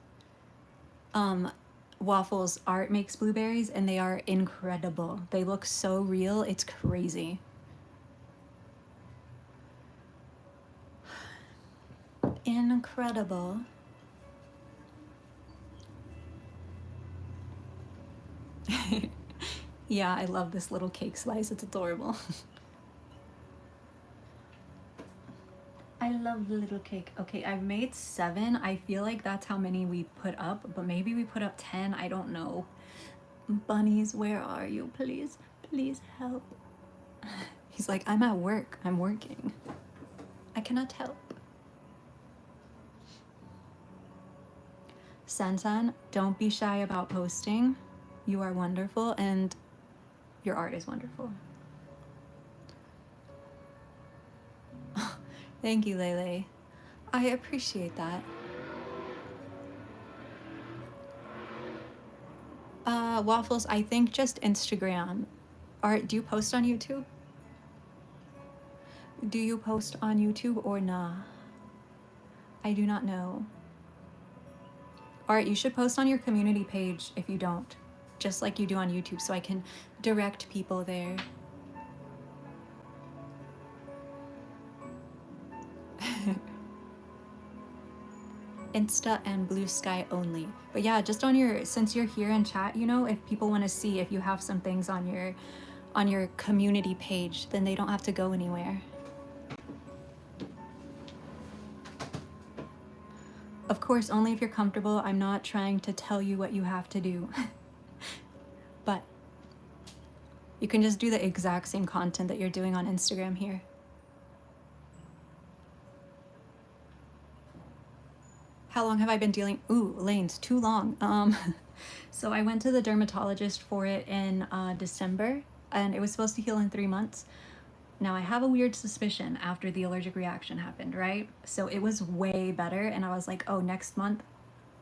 Waffles art makes blueberries and they are incredible. They look so real, it's crazy. Incredible. Yeah, I love this little cake slice, it's adorable. I love the little cake. Okay, I've made 7. I feel like that's how many we put up, but maybe we put up 10, I don't know. Bunnies, where are you? Please, please help. He's like, I'm at work, I'm working. I cannot help. Sansan, don't be shy about posting. You are wonderful and your art is wonderful. Thank you, Lele. I appreciate that. Waffles, I think just Instagram. Art, do you post on YouTube? Do you post on YouTube or nah? I do not know. Art, you should post on your community page if you don't, just like you do on YouTube, so I can direct people there. Insta and Blue Sky only. But yeah, just on your, since you're here in chat, you know, if people want to see if you have some things on your community page, then they don't have to go anywhere. Of course, only if you're comfortable. I'm not trying to tell you what you have to do. But you can just do the exact same content that you're doing on Instagram here. How long have I been dealing? Ooh, Lane's too long. So I went to the dermatologist for it in December, and it was supposed to heal in 3 months. Now I have a weird suspicion after the allergic reaction happened, right? So it was way better, and I was like, oh, next month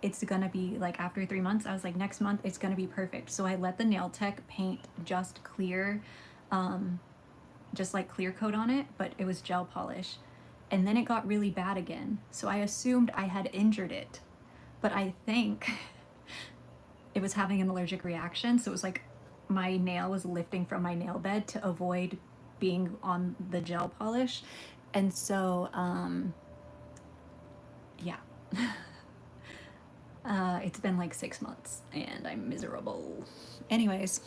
it's gonna be like, after 3 months, I was like, next month it's gonna be perfect. So I let the nail tech paint just clear, just like clear coat on it, but it was gel polish. And then it got really bad again. So I assumed I had injured it, but I think it was having an allergic reaction. So it was like my nail was lifting from my nail bed to avoid being on the gel polish. And so, yeah. It's been like 6 months and I'm miserable. Anyways.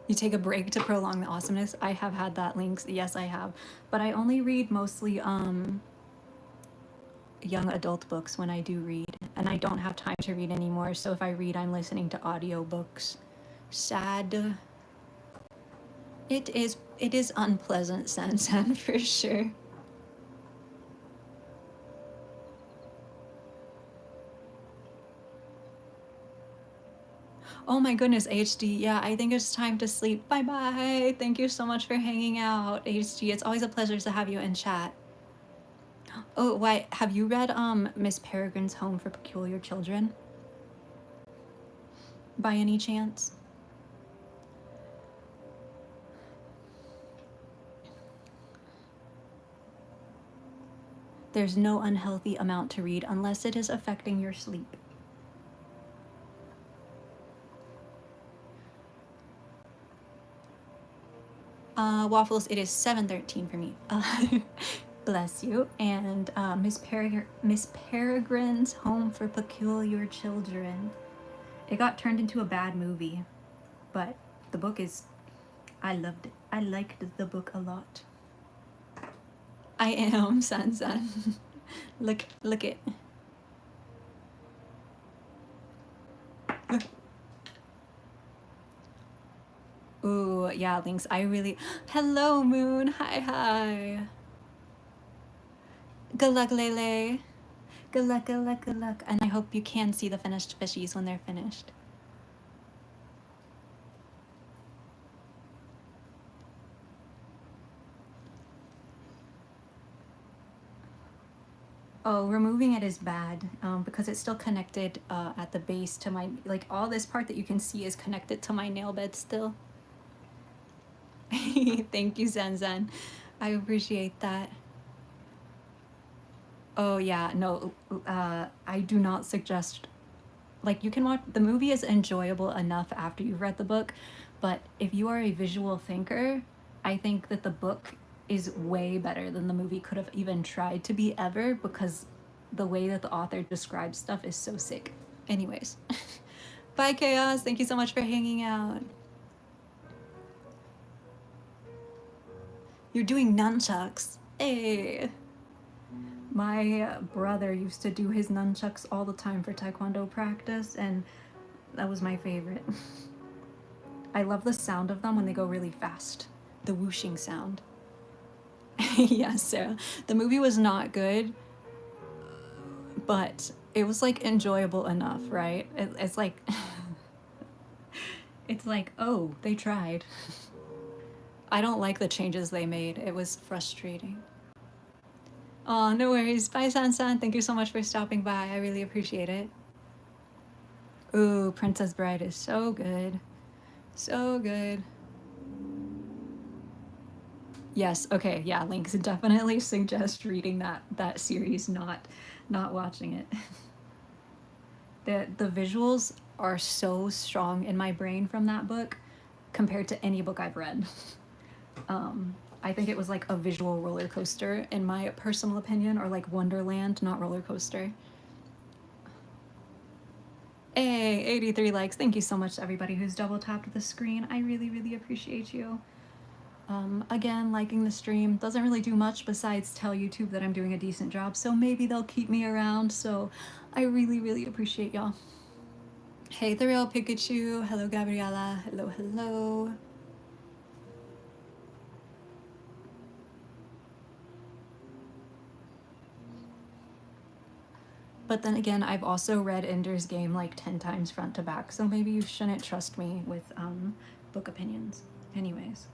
You take a break to prolong the awesomeness. I have had that, Links. Yes, I have. But I only read mostly young adult books when I do read. And I don't have time to read anymore. So if I read, I'm listening to audiobooks. Sad. It is unpleasant, Sansan, for sure. Oh my goodness, HD. Yeah, I think it's time to sleep. Bye bye. Thank you so much for hanging out, HD. It's always a pleasure to have you in chat. Oh, why have you read Miss Peregrine's Home for Peculiar Children? By any chance? There's no unhealthy amount to read unless it is affecting your sleep. Waffles, it is 7:13 for me. Bless you. And Miss Peregrine's Home for Peculiar Children. It got turned into a bad movie, but the book is, I loved it. I liked the book a lot. I am, Sansan. Look it. Ooh, yeah, Links, I really... Hello, Moon. Hi. Good luck, Lele. Good luck. And I hope you can see the finished fishies when they're finished. Oh, removing it is bad because it's still connected at the base to my... Like, all this part that you can see is connected to my nail bed still. Thank you, Zanzan. I appreciate that. Oh yeah, no, I do not suggest, like, you can watch the movie is enjoyable enough after you've read the book, but if you are a visual thinker, I think that the book is way better than the movie could have even tried to be ever, because the way that the author describes stuff is so sick. Anyways. Bye Chaos, thank you so much for hanging out. You're doing nunchucks. Hey. My brother used to do his nunchucks all the time for taekwondo practice, and that was my favorite. I love the sound of them when they go really fast. The whooshing sound. Yes, Sarah. The movie was not good, but it was like enjoyable enough, right? It's like it's like, oh, they tried. I don't like the changes they made. It was frustrating. Oh, no worries. Bye, San-san. Thank you so much for stopping by. I really appreciate it. Ooh, Princess Bride is so good. So good. Yes, okay, yeah, Links definitely suggest reading that series, not watching it. The visuals are so strong in my brain from that book compared to any book I've read. I think it was like a visual roller coaster in my personal opinion, or like Wonderland, not roller coaster. Hey, 83 likes. Thank you so much to everybody who's double tapped the screen. I really, really appreciate you. Again, liking the stream doesn't really do much besides tell YouTube that I'm doing a decent job, so maybe they'll keep me around, so I really, really appreciate y'all. Hey, The Real Pikachu. Hello, Gabriella. Hello, hello. But then again, I've also read Ender's Game like 10 times front to back, so maybe you shouldn't trust me with book opinions. Anyways.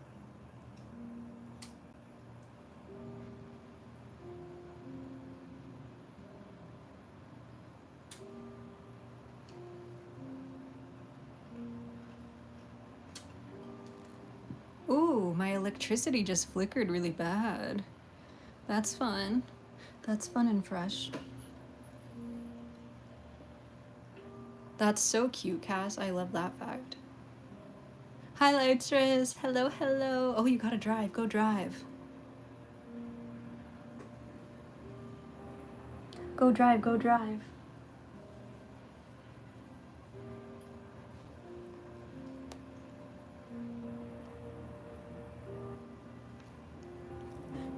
Ooh, my electricity just flickered really bad. That's fun. That's fun and fresh. That's so cute, Cass. I love that fact. Hi, Lightress. Hello, hello. Oh, you gotta drive. Go drive. Go drive, go drive.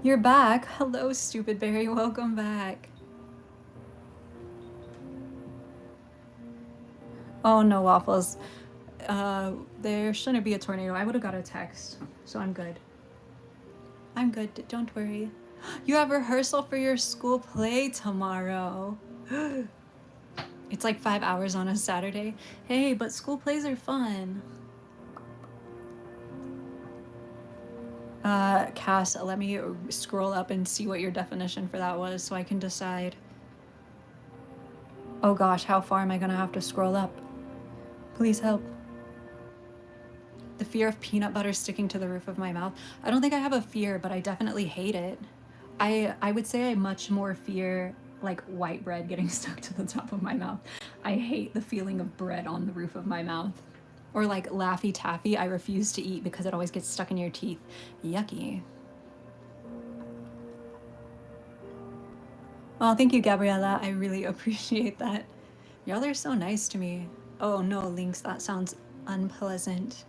You're back. Hello, Stupid Berry. Welcome back. Oh, no, Waffles. There shouldn't be a tornado. I would have got a text, so I'm good. I'm good. Don't worry. You have rehearsal for your school play tomorrow. It's like 5 hours on a Saturday. Hey, but school plays are fun. Cass, let me scroll up and see what your definition for that was so I can decide. Oh gosh, how far am I gonna have to scroll up? Please help. The fear of peanut butter sticking to the roof of my mouth. I don't think I have a fear, but I definitely hate it. I would say I much more fear like white bread getting stuck to the top of my mouth. I hate the feeling of bread on the roof of my mouth. Or like Laffy Taffy, I refuse to eat because it always gets stuck in your teeth. Yucky. Oh, thank you, Gabriella. I really appreciate that. Y'all are so nice to me. Oh no, Lynx, that sounds unpleasant.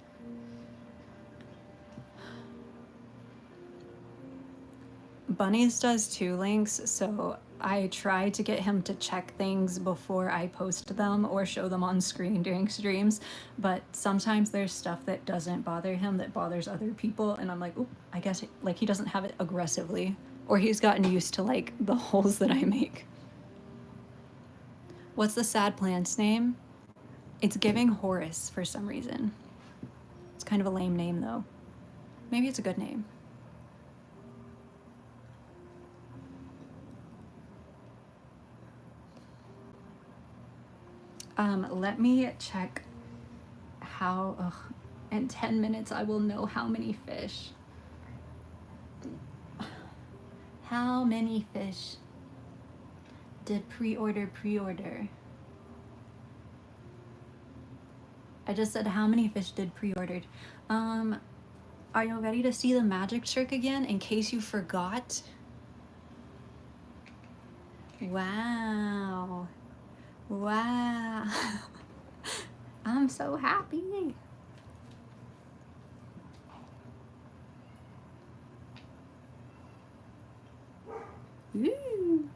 Bunnies does too, Lynx, so I try to get him to check things before I post them or show them on screen during streams, but sometimes there's stuff that doesn't bother him that bothers other people, and I'm like, oop, I guess like he doesn't have it aggressively, or he's gotten used to like the holes that I make. What's the sad plant's name? It's giving Horace for some reason. It's kind of a lame name though. Maybe it's a good name. Let me check how, in 10 minutes I will know how many fish. How many fish? did pre-order? I just said how many fish did pre-ordered. Are you ready to see the magic trick again in case you forgot? Wow. Wow. I'm so happy. Woo.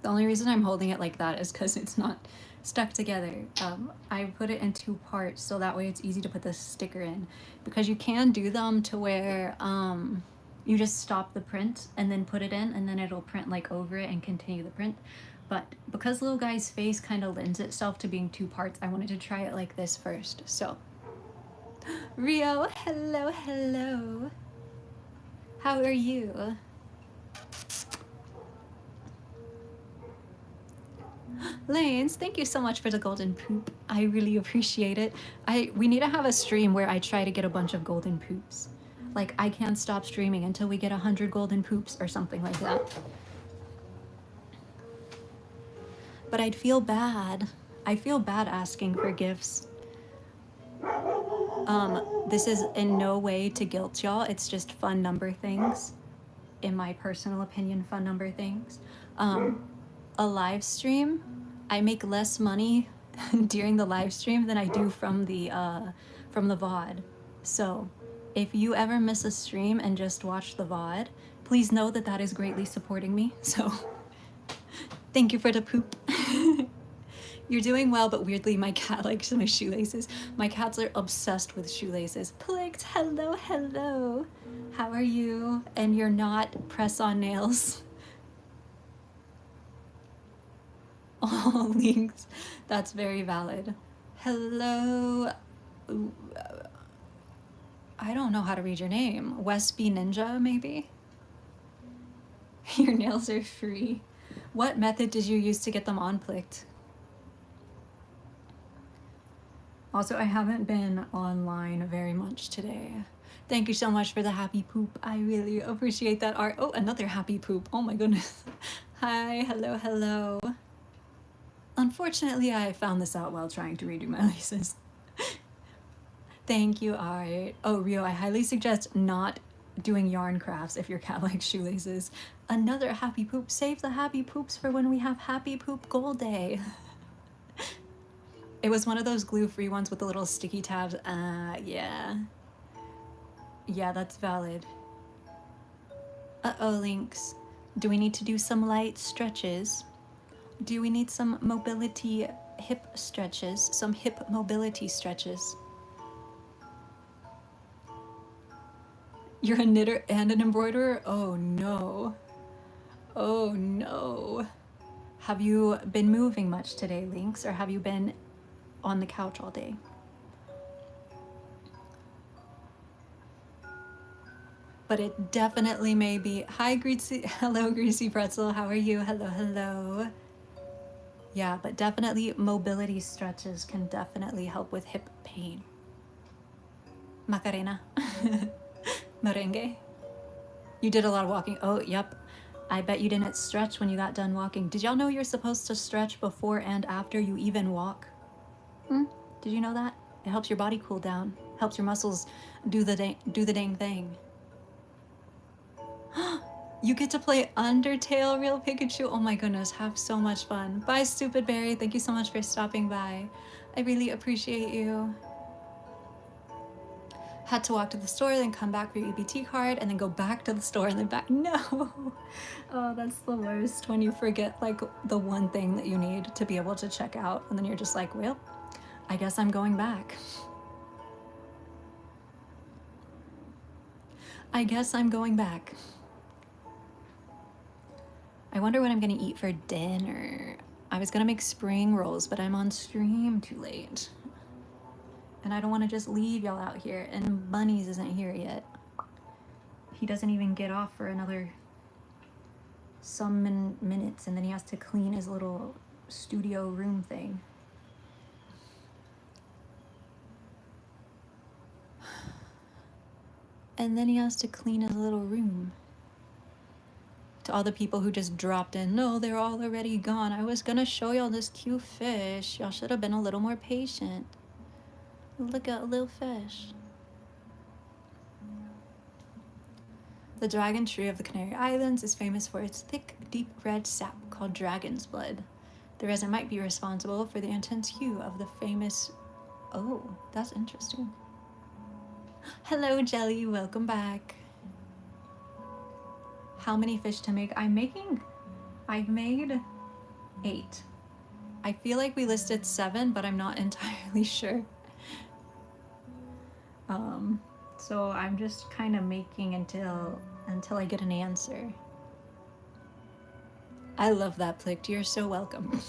The only reason I'm holding it like that is because it's not stuck together. I put it in 2 parts so that way it's easy to put the sticker in, because you can do them to where you just stop the print and then put it in and then it'll print like over it and continue the print. But because little guy's face kind of lends itself to being 2 parts, I wanted to try it like this first. So Rio, hello, hello. How are you? Lanes, thank you so much for the golden poop. I really appreciate it. We need to have a stream where I try to get a bunch of golden poops. Like, I can't stop streaming until we get 100 golden poops or something like that. But I'd feel bad. I feel bad asking for gifts. This is in no way to guilt y'all. It's just fun number things. In my personal opinion, fun number things. A live stream, I make less money during the live stream than I do from the VOD. So if you ever miss a stream and just watch the VOD, please know that that is greatly supporting me. So thank you for the poop. You're doing well, but weirdly my cat likes my shoelaces. My cats are obsessed with shoelaces. Plix, hello, hello. How are you? And you're not press-on nails. All links. That's very valid. Hello. I don't know how to read your name. Westby Ninja, maybe? Your nails are free. What method did you use to get them on-plicked? Also, I haven't been online very much today. Thank you so much for the happy poop. I really appreciate that art. Oh, another happy poop. Oh my goodness. Hi, hello, hello. Unfortunately, I found this out while trying to redo my laces. Thank you, Art. Oh, Rio, I highly suggest not doing yarn crafts if your cat likes shoelaces. Another happy poop. Save the happy poops for when we have happy poop goal day. It was one of those glue-free ones with the little sticky tabs. Yeah. Yeah, that's valid. Uh-oh, Lynx. Do we need to do some light stretches? Do we need some mobility hip stretches? Some hip mobility stretches? You're a knitter and an embroiderer? Oh no. Oh no. Have you been moving much today, Lynx, or have you been on the couch all day? But it definitely may be. Hi, Greasy. Hello, Greasy Pretzel. How are you? Hello, hello. Yeah, but definitely mobility stretches can definitely help with hip pain. Macarena. Merengue. You did a lot of walking. Oh, yep. I bet you didn't stretch when you got done walking. Did y'all know you're supposed to stretch before and after you even walk? Did you know that? It helps your body cool down. Helps your muscles do the dang thing. You get to play Undertale, Real Pikachu. Oh my goodness, have so much fun. Bye, Stupid Berry. Thank you so much for stopping by. I really appreciate you. Had to walk to the store, then come back for your EBT card, and then go back to the store and then back. No. Oh, that's the worst when you forget like the one thing that you need to be able to check out, and then you're just like, well, I guess I'm going back. I guess I'm going back. I wonder what I'm gonna eat for dinner. I was gonna make spring rolls, but I'm on stream too late. And I don't wanna just leave y'all out here, and Bunnies isn't here yet. He doesn't even get off for another some minutes, and then he has to clean his little studio room thing. And then he has to clean his little room. To all the people who just dropped in, no, they're all already gone. I was gonna show y'all this cute fish. Y'all should have been a little more patient. Look at a little fish. The dragon tree of the Canary Islands is famous for its thick, deep red sap called dragon's blood. The resin might be responsible for the intense hue of the famous... Oh, that's interesting. Hello, Jelly. Welcome back. How many fish to make? I've made 8. I feel like we listed 7, but I'm not entirely sure. So I'm just kind of making until I get an answer. I love that, Plicked. You're so welcome.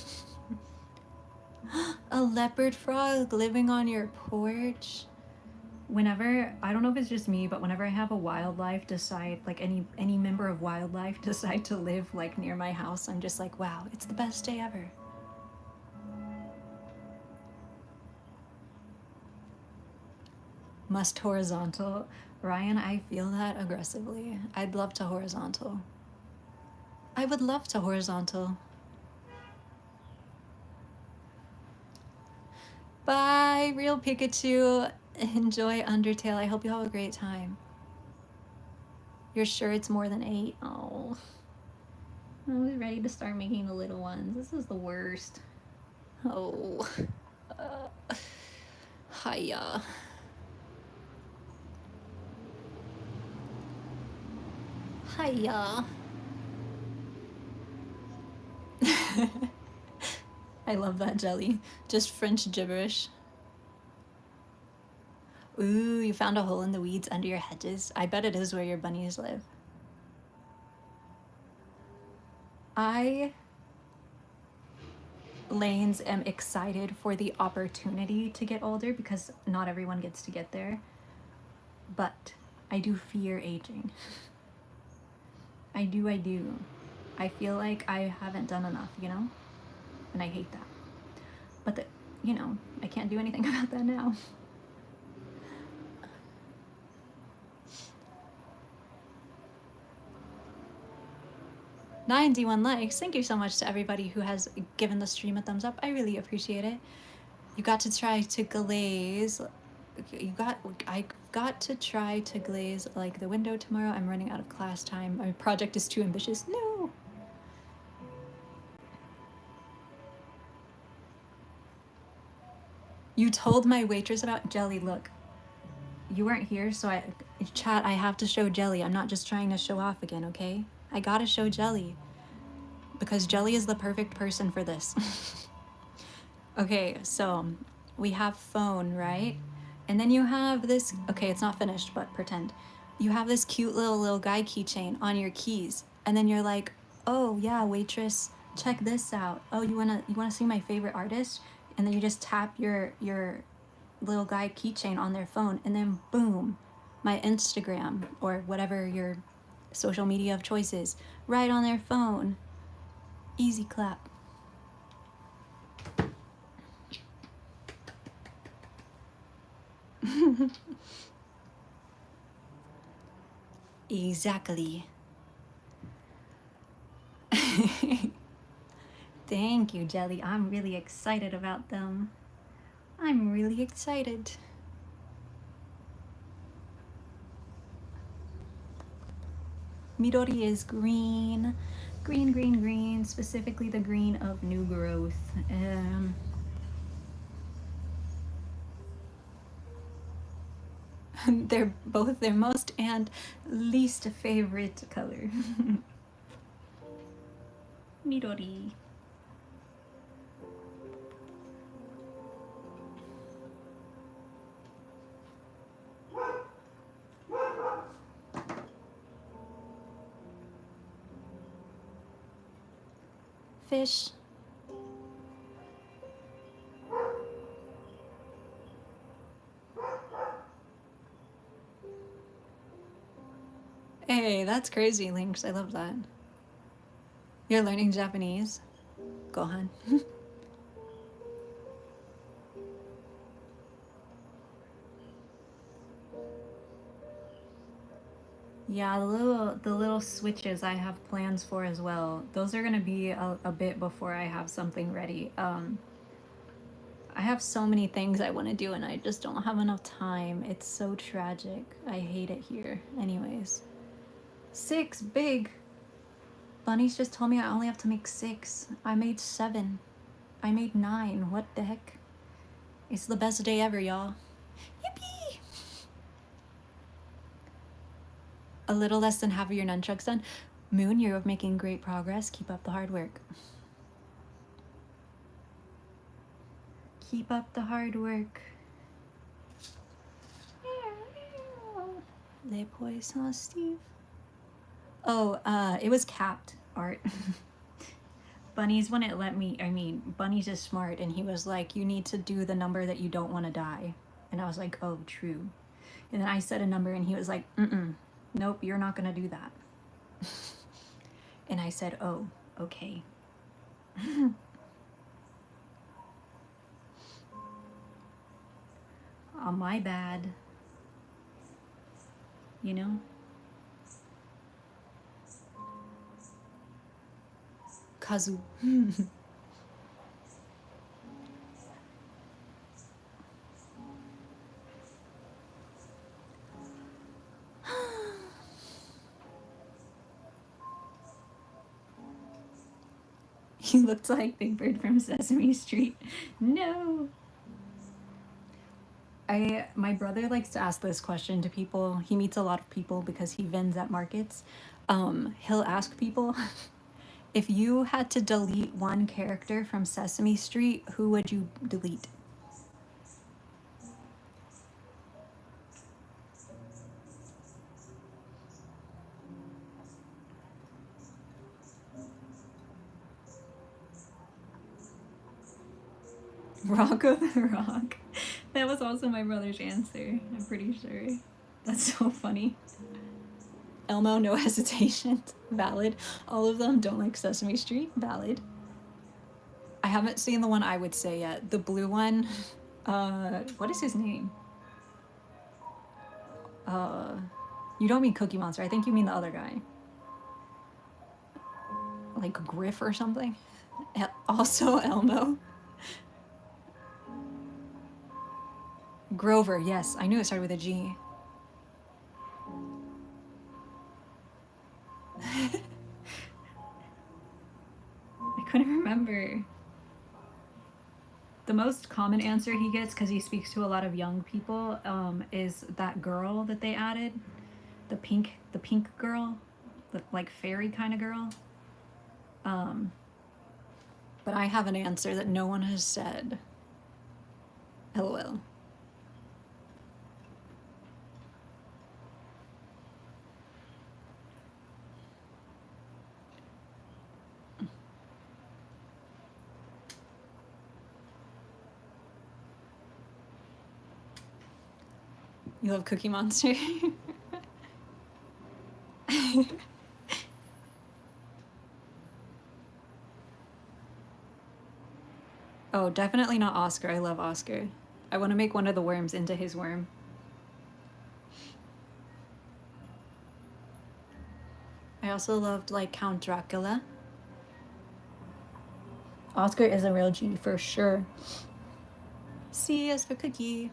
A leopard frog living on your porch. Whenever, I don't know if it's just me, but whenever I have a wildlife decide, like any member of wildlife decide to live like near my house, I'm just like, wow, it's the best day ever. Must horizontal. Ryan, I feel that aggressively. I'd love to horizontal. I would love to horizontal. Bye, Real Pikachu. Enjoy Undertale. I hope you have a great time. You're sure it's more than 8? Oh. I was ready to start making the little ones. This is the worst. Oh. Hiya. Hiya. I love that, Jelly. Just French gibberish. Ooh, you found a hole in the weeds under your hedges. I bet it is where your bunnies live. Lanes, am excited for the opportunity to get older because not everyone gets to get there. But I do fear aging. I do. I feel like I haven't done enough, you know? And I hate that. But, I can't do anything about that now. "91 likes. Thank you so much to everybody who has given the stream a thumbs up. I really appreciate it. You got to try to glaze. I got to try to glaze like the window tomorrow. I'm running out of class time. My project is too ambitious. No. You told my waitress about Jelly. Look, you weren't here, so chat, I have to show Jelly. I'm not just trying to show off again, okay? I gotta show Jelly. Because Jelly is the perfect person for this. Okay, so we have phone, right? And then you have this, okay, it's not finished, but pretend. You have this cute little guy keychain on your keys. And then you're like, oh yeah, waitress, check this out. Oh, you wanna see my favorite artist? And then you just tap your little guy keychain on their phone, and then boom, my Instagram or whatever your social media of choice is, right on their phone. Easy clap. Exactly. Thank you, Jelly. I'm really excited about them. I'm really excited. Midori is green. Green, specifically the green of new growth. They're both their most and least favorite color. Midori. Fish. Hey, that's crazy, Lynx. I love that. You're learning Japanese? Gohan. Yeah, the little switches I have plans for as well. Those are gonna be a bit before I have something ready. I have so many things I want to do and I just don't have enough time. It's so tragic. I hate it here. Anyways. 6, big. Bunnies just told me I only have to make 6. I made 7. I made 9. What the heck? It's the best day ever, y'all. Yippee! A little less than half of your nunchucks done. Moon, you're making great progress. Keep up the hard work. Keep up the hard work. Les Poissons, Steve. Oh, it was capped art. Bunnies wouldn't let me, Bunnies is smart, and he was like, you need to do the number that you don't want to die. And I was like, oh, true. And then I said a number, and he was like, nope, you're not gonna do that. And I said, oh, okay. Oh, my bad. You know? Kazu. He looked like Big Bird from Sesame Street. No. My brother likes to ask this question to people. He meets a lot of people because he vends at markets. He'll ask people, if you had to delete one character from Sesame Street, who would you delete? Rocco the Rock. That was also my brother's answer, I'm pretty sure. That's so funny. Elmo, no hesitation. Valid. All of them don't like Sesame Street. Valid. I haven't seen the one I would say yet. The blue one. What is his name? You don't mean Cookie Monster. I think you mean the other guy. Like Griff or something. Also Elmo. Grover, yes. I knew it started with a G. I couldn't remember. The most common answer he gets, because he speaks to a lot of young people, is that girl that they added. The pink girl. The, like, fairy kind of girl. But I have an answer that no one has said. LOL. You love Cookie Monster? Oh, definitely not Oscar. I love Oscar. I want to make one of the worms into his worm. I also loved, like, Count Dracula. Oscar is a real G for sure. C is for Cookie.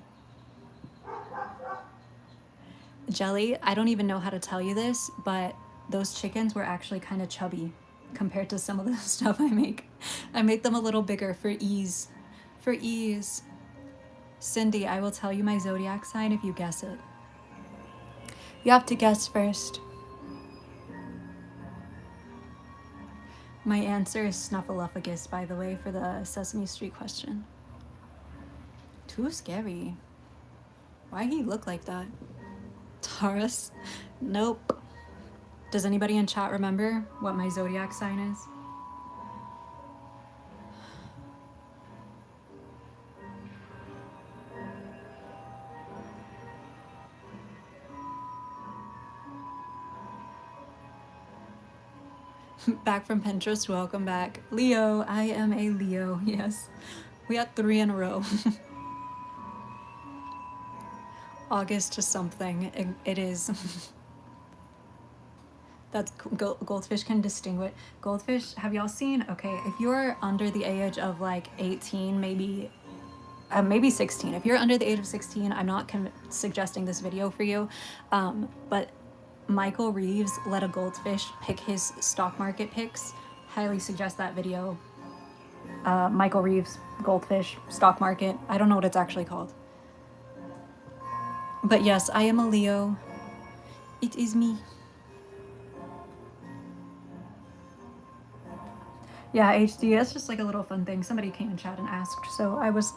Jelly, I don't even know how to tell you this, but those chickens were actually kind of chubby compared to some of the stuff I make. I make them a little bigger for ease. For ease. Cindy, I will tell you my zodiac sign if you guess it. You have to guess first. My answer is Snuffleupagus, by the way, for the Sesame Street question. Too scary. Why he look like that? Taurus? Nope. Does anybody in chat remember what my zodiac sign is? Back from Pinterest, welcome back. Leo, I am a Leo, yes. We got 3 in a row. August to something, it is. That's goldfish can distinguish. Goldfish, have y'all seen? Okay, if you're under the age of like 18, maybe 16. If you're under the age of 16, I'm not suggesting this video for you, but Michael Reeves let a goldfish pick his stock market picks. Highly suggest that video. Michael Reeves, goldfish, stock market. I don't know what it's actually called. But yes, I am a Leo. It is me. Yeah, HD, that's just like a little fun thing. Somebody came in chat and asked, so I was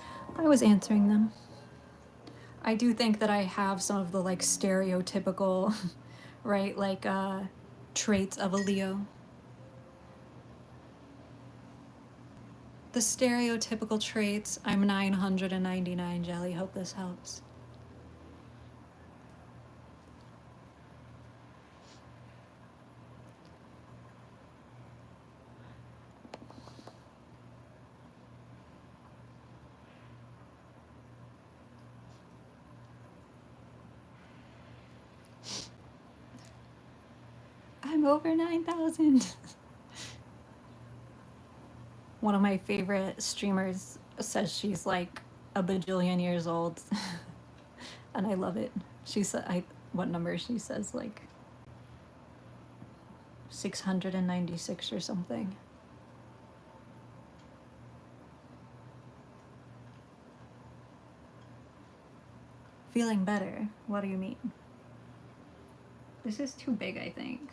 answering them. I do think that I have some of the like stereotypical, right, like traits of a Leo. The stereotypical traits. I'm 999 jelly. Hope this helps. I'm over 9,000. One of my favorite streamers says she's like a bajillion years old. And I love it. She said, what number she says, like 696 or something. Feeling better? What do you mean? This is too big, I think.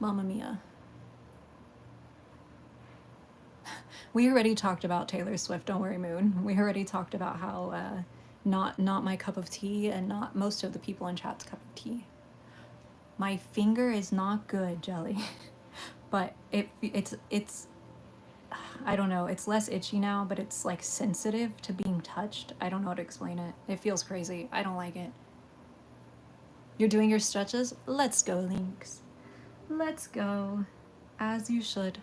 Mamma mia. We already talked about Taylor Swift, don't worry, Moon. We already talked about how not my cup of tea, and not most of the people in chat's cup of tea. My finger is not good, Jelly. But it's I don't know, it's less itchy now, but it's like sensitive to being touched. I don't know how to explain it. It feels crazy. I don't like it. You're doing your stretches? Let's go, Lynx. Let's go. As you should.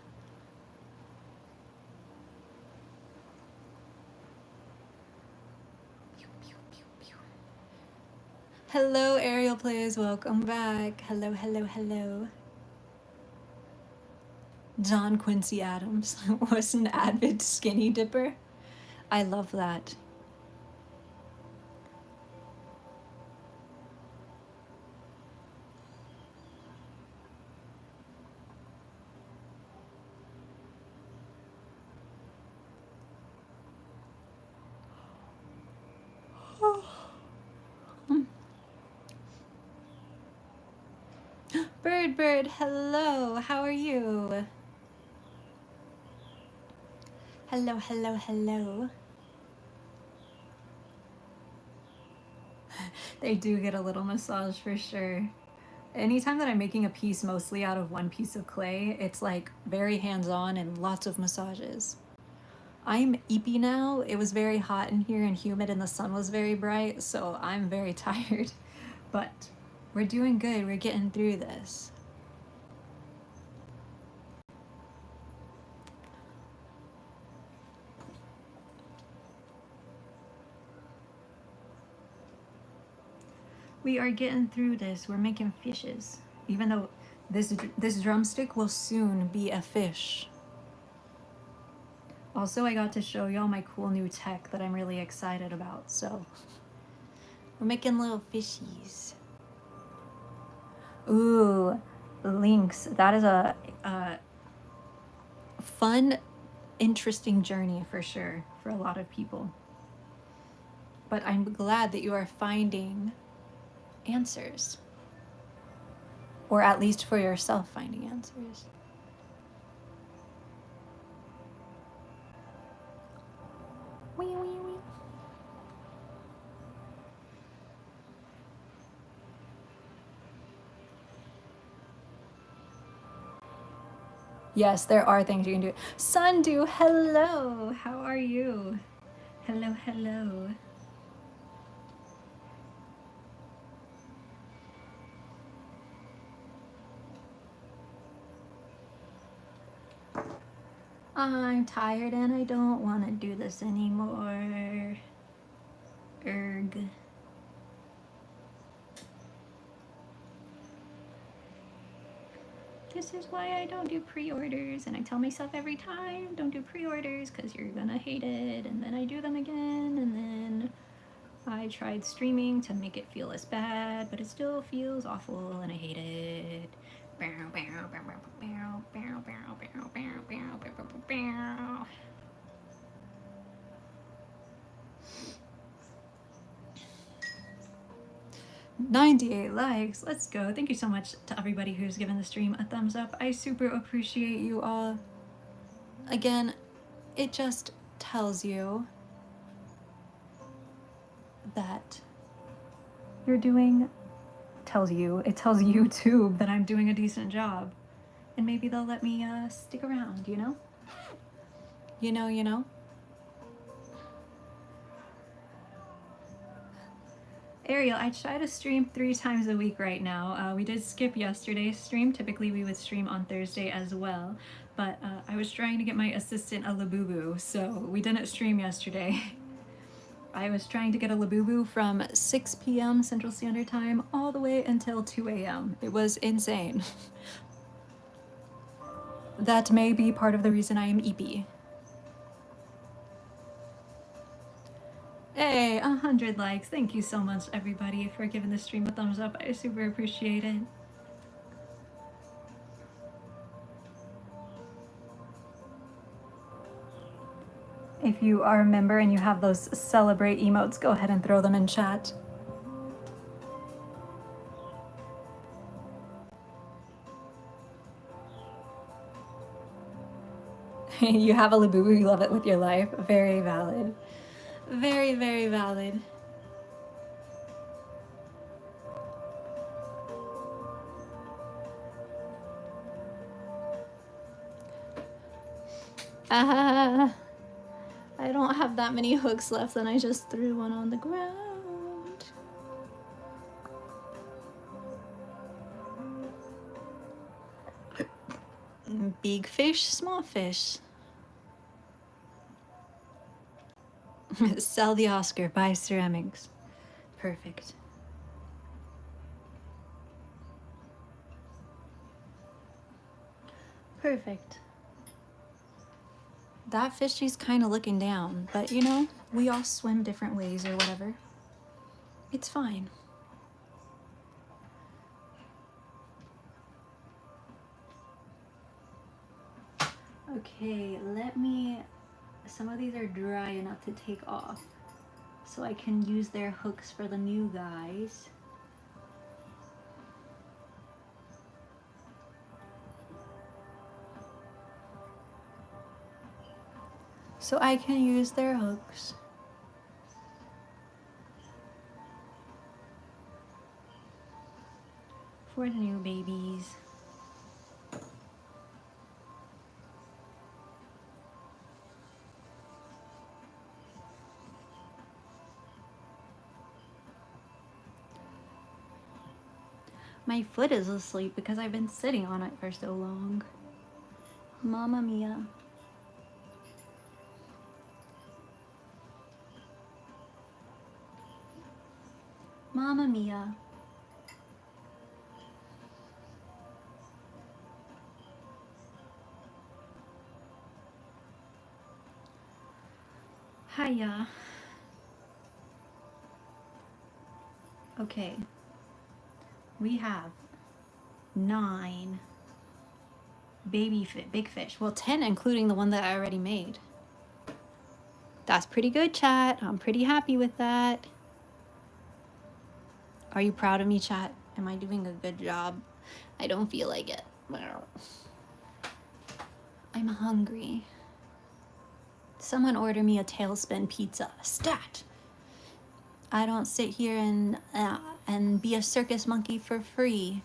Hello, Ariel Plays. Welcome back. Hello, hello, hello. John Quincy Adams was an avid skinny dipper. I love that. Bird, hello. How are you? Hello, hello, hello. They do get a little massage for sure. Anytime that I'm making a piece mostly out of one piece of clay, it's like very hands-on and lots of massages. I'm eepy now. It was very hot in here and humid and the sun was very bright, so I'm very tired. But we're doing good. We're getting through this. We are getting through this. We're making fishes. Even though this drumstick will soon be a fish. Also, I got to show y'all my cool new tech that I'm really excited about, so we're making little fishies. Ooh, Lynx. That is a fun, interesting journey for sure for a lot of people. But I'm glad that you are finding answers. Or at least for yourself finding answers. Wee, wee, wee. Yes, there are things you can do. Sundew, hello. How are you? Hello, hello. I'm tired and I don't want to do this anymore. Erg. this is why I don't do pre-orders, and I tell myself every time, don't do pre-orders because you're gonna hate it, and then I do them again, and then I tried streaming to make it feel less bad, but it still feels awful and I hate it. 98 likes. Let's go. Thank you so much to everybody who's given the stream a thumbs up. I super appreciate you all. Again, it just tells you that you're doing, it tells YouTube that I'm doing a decent job. And maybe they'll let me stick around, you know? You know? Ariel, I try to stream 3 times a week right now. We did skip yesterday's stream. Typically we would stream on Thursday as well. But I was trying to get my assistant a Labubu, so we didn't stream yesterday. I was trying to get a Labubu from 6 p.m. Central Standard Time all the way until 2 a.m. It was insane. That may be part of the reason I am eepy. Hey, 100 likes. Thank you so much, everybody, for giving the stream a thumbs up. I super appreciate it. If you are a member and you have those celebrate emotes, go ahead and throw them in chat. You have a Labubu, you love it with your life. Very valid. Very, very valid. I don't have that many hooks left, and I just threw one on the ground. Big fish, small fish. Sell the Oscar, buy ceramics. Perfect. Perfect. That fish, she's kind of looking down, but you know, we all swim different ways or whatever. It's fine. Okay, some of these are dry enough to take off, so I can use their hooks for the new guys. So I can use their hooks. For the new babies. My foot is asleep because I've been sitting on it for so long. Mamma mia. Mamma mia. Hiya. Okay. We have 9 big fish. Well, 10 including the one that I already made. That's pretty good, chat. I'm pretty happy with that. Are you proud of me, chat? Am I doing a good job? I don't feel like it. I'm hungry. Someone order me a tailspin pizza. Stat! I don't sit here and be a circus monkey for free.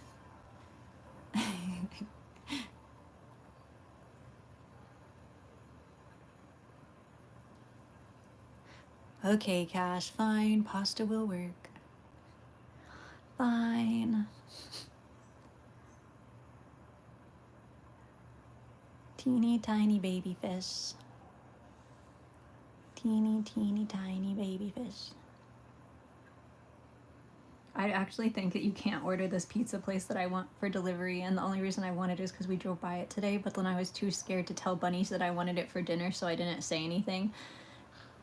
Okay, Cash, fine. Pasta will work. Fine. Teeny tiny baby fish. Teeny tiny baby fish. I actually think that you can't order this pizza place that I want for delivery, and the only reason I want it is because we drove by it today, but then I was too scared to tell Bunnies that I wanted it for dinner, so I didn't say anything.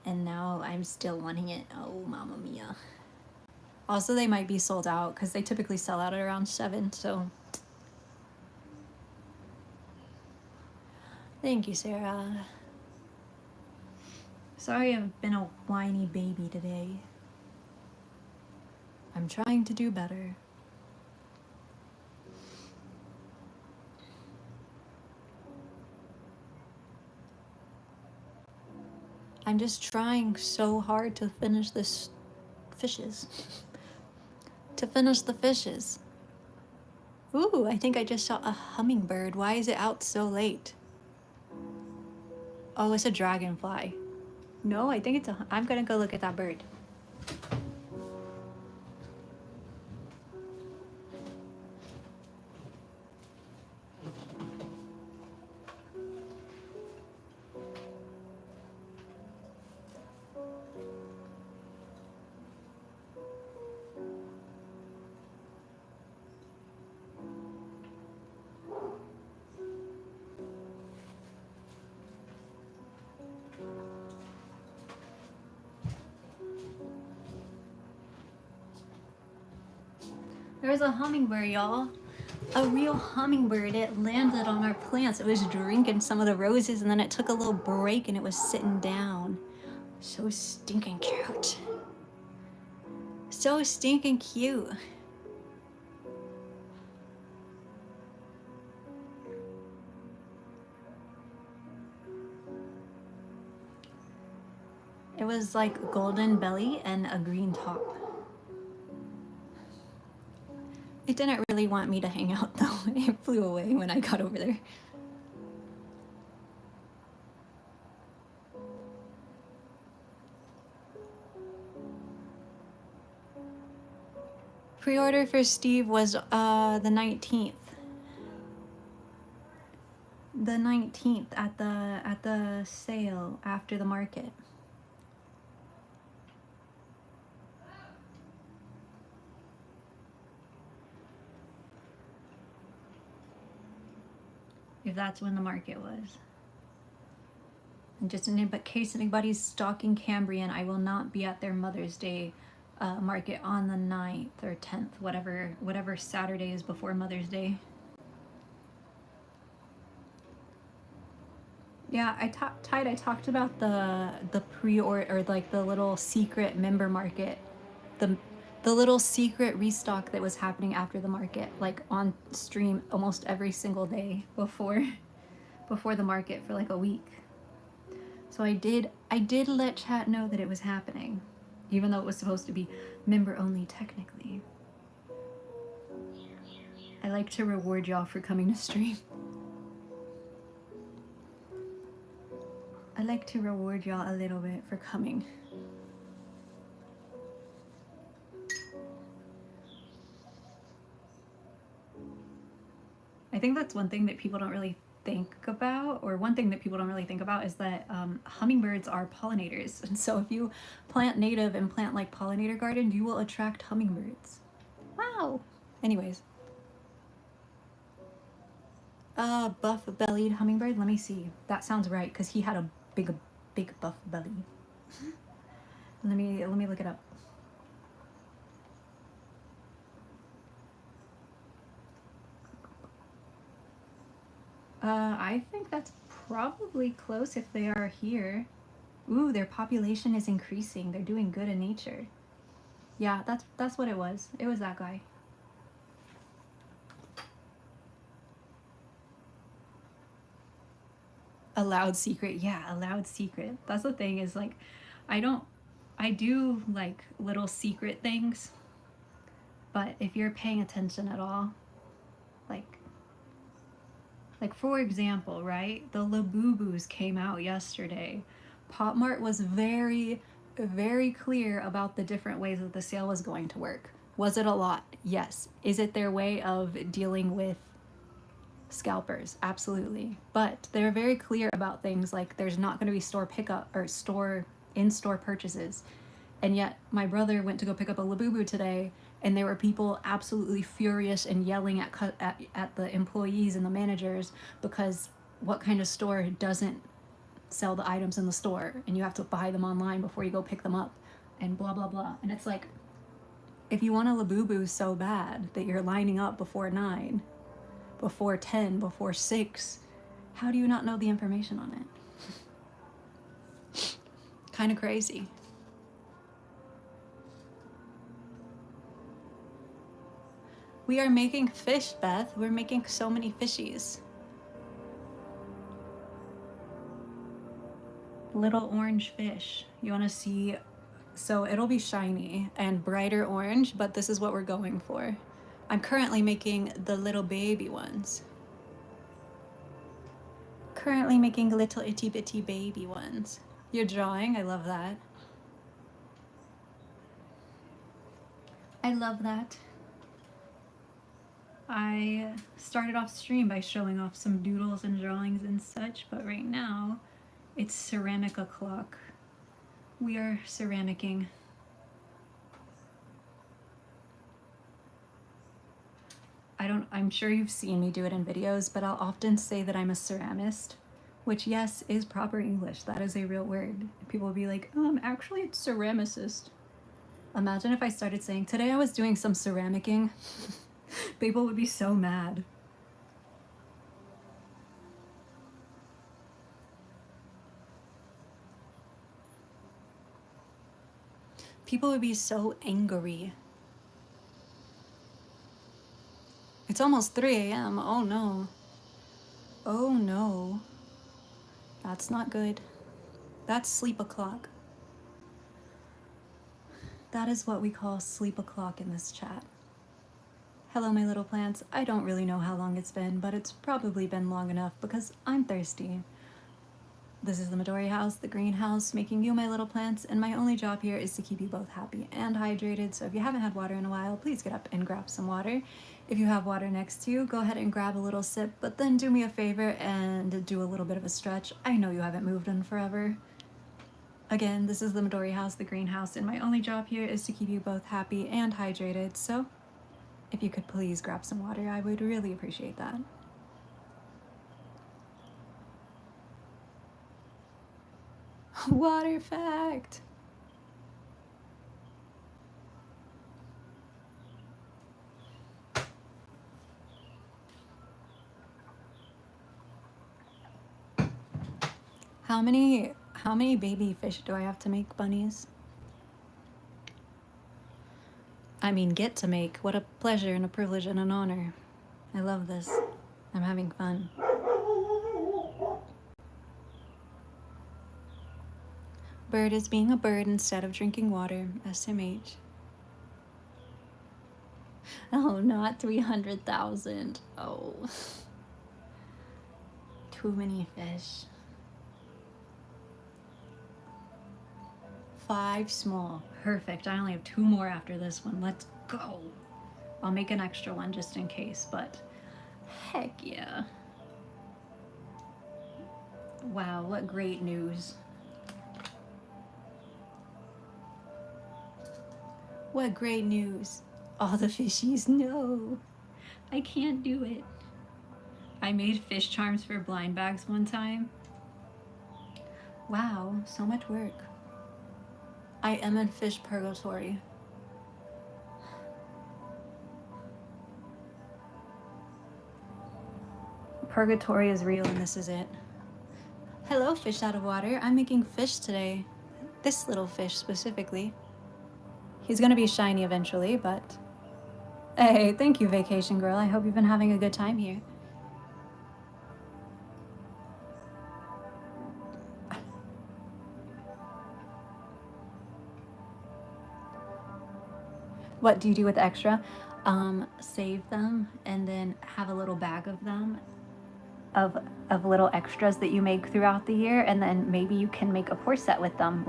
And now I'm still wanting it. Oh, mamma mia. Also, they might be sold out because they typically sell out at around 7, so. Thank you, Sarah. Sorry I've been a whiny baby today. I'm trying to do better. I'm just trying so hard to finish this fishes. To finish the fishes. Ooh, I think I just saw a hummingbird. Why is it out so late? Oh, it's a dragonfly. No, I think it's a... I'm gonna go look at that bird. There's a hummingbird, y'all. A real hummingbird. It landed on our plants. It was drinking some of the roses, and then it took a little break and it was sitting down. So stinking cute. So stinking cute. It was like golden belly and a green top. It didn't really want me to hang out though. It flew away when I got over there. Pre-order for Steve was the 19th. The 19th at the sale after the market. If that's when the market was. And just in case anybody's stalking Cambrian, I will not be at their Mother's Day market on the 9th or 10th, whatever Saturday is before Mother's Day. Yeah, I talked about the pre-order, or like the little secret member market, the little secret restock that was happening after the market, like on stream almost every single day before the market for like a week. So I did let chat know that it was happening, even though it was supposed to be member only technically. I like to reward y'all for coming to stream. I like to reward y'all a little bit for coming. I think that's one thing that people don't really think about, or one thing that people don't really think about is that hummingbirds are pollinators. And so if you plant native and plant like pollinator garden, you will attract hummingbirds. Wow. Anyways. Buff-bellied hummingbird. Let me see. That sounds right, because he had a big buff belly. Let me look it up. I think that's probably close if they are here. Ooh, their population is increasing. They're doing good in nature. Yeah, that's what it was. It was that guy. A loud secret. Yeah, a loud secret. That's the thing, is like, I do like little secret things, but if you're paying attention at all, like for example, right? The Labubus came out yesterday. Pop Mart was very, very clear about the different ways that the sale was going to work. Was it a lot? Yes. Is it their way of dealing with scalpers? Absolutely. But they're very clear about things like there's not going to be store pickup or in-store purchases. And yet my brother went to go pick up a Labubu today, and there were people absolutely furious and yelling at the employees and the managers because what kind of store doesn't sell the items in the store and you have to buy them online before you go pick them up and blah blah blah. And it's like, if you want a Labubu so bad that you're lining up before 9, before 10, before 6, how do you not know the information on it? Kind of crazy. We are making fish, Beth. We're making so many fishies. Little orange fish. You want to see? So it'll be shiny and brighter orange, but this is what we're going for. I'm currently making the little baby ones. Currently making little itty bitty baby ones. You're drawing, I love that. I love that. I started off stream by showing off some doodles and drawings and such, but right now it's ceramic o'clock. We are ceramicking. I'm sure you've seen me do it in videos, but I'll often say that I'm a ceramist, which yes, is proper English. That is a real word. People will be like, actually it's ceramicist. Imagine if I started saying, today I was doing some ceramicing. People would be so mad. People would be so angry. It's almost 3 a.m. Oh no. Oh no. That's not good. That's sleep o'clock. That is what we call sleep o'clock in this chat. Hello, my little plants. I don't really know how long it's been, but it's probably been long enough because I'm thirsty. This is the Midori house, the greenhouse, making you my little plants, and my only job here is to keep you both happy and hydrated. So if you haven't had water in a while, please get up and grab some water. If you have water next to you, go ahead and grab a little sip, but then do me a favor and do a little bit of a stretch. I know you haven't moved in forever. Again, this is the Midori house, the greenhouse, and my only job here is to keep you both happy and hydrated. So if you could please grab some water, I would really appreciate that. Water fact. How many baby fish do I have to make, bunnies? I mean, get to make. What a pleasure and a privilege and an honor. I love this. I'm having fun. Bird is being a bird instead of drinking water. SMH. Oh, not 300,000. Oh. Too many fish. 5 small. Perfect. I only have 2 more after this one. Let's go. I'll make an extra one just in case, but heck yeah. Wow, what great news. What great news. All the fishies, no. I can't do it. I made fish charms for blind bags one time. Wow, so much work. I am in fish purgatory. Purgatory is real and this is it. Hello, fish out of water. I'm making fish today. This little fish specifically. He's gonna be shiny eventually, but... Hey, thank you, Vacation Girl. I hope you've been having a good time here. What do you do with extra? Save them and then have a little bag of them of little extras that you make throughout the year, and then maybe you can make a pour set with them,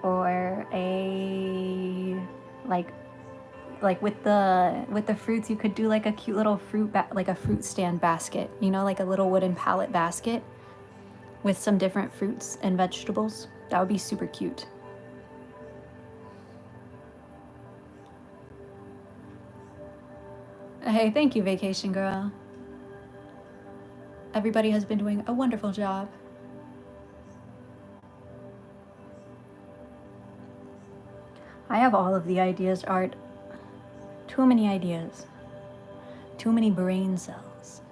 or a like with the fruits you could do like a cute little fruit like a fruit stand basket, you know, like a little wooden pallet basket with some different fruits and vegetables. That would be super cute. Hey, thank you, Vacation Girl. Everybody has been doing a wonderful job. I have all of the ideas, Art. Too many ideas. Too many brain cells.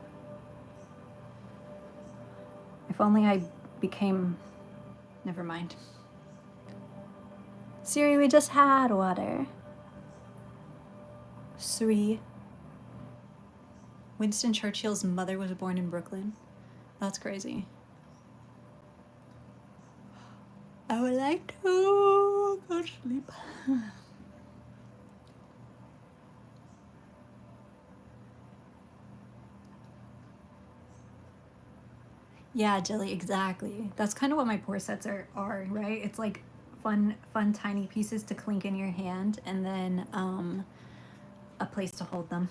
If only I became... Never mind. Siri, we just had water. Sri. Winston Churchill's mother was born in Brooklyn. That's crazy. I would like to go to sleep. Yeah, Jelly, exactly. That's kind of what my pour sets are, right? It's like fun tiny pieces to clink in your hand, and then a place to hold them.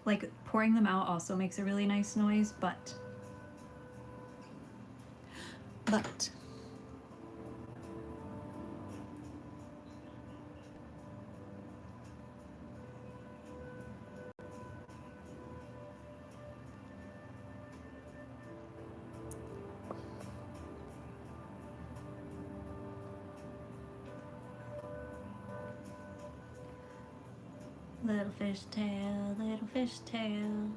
Like pouring them out also makes a really nice noise, but little fish tail,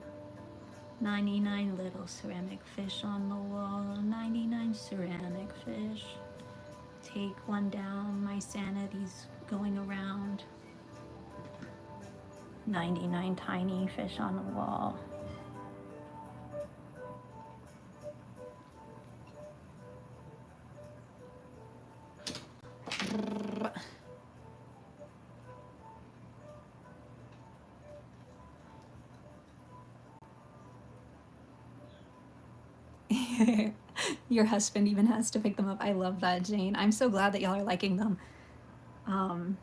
99 little ceramic fish on the wall, 99 ceramic fish. Take one down, my sanity's going around. 99 tiny fish on the wall. Your husband even has to pick them up. I love that, Jane. I'm so glad that y'all are liking them. I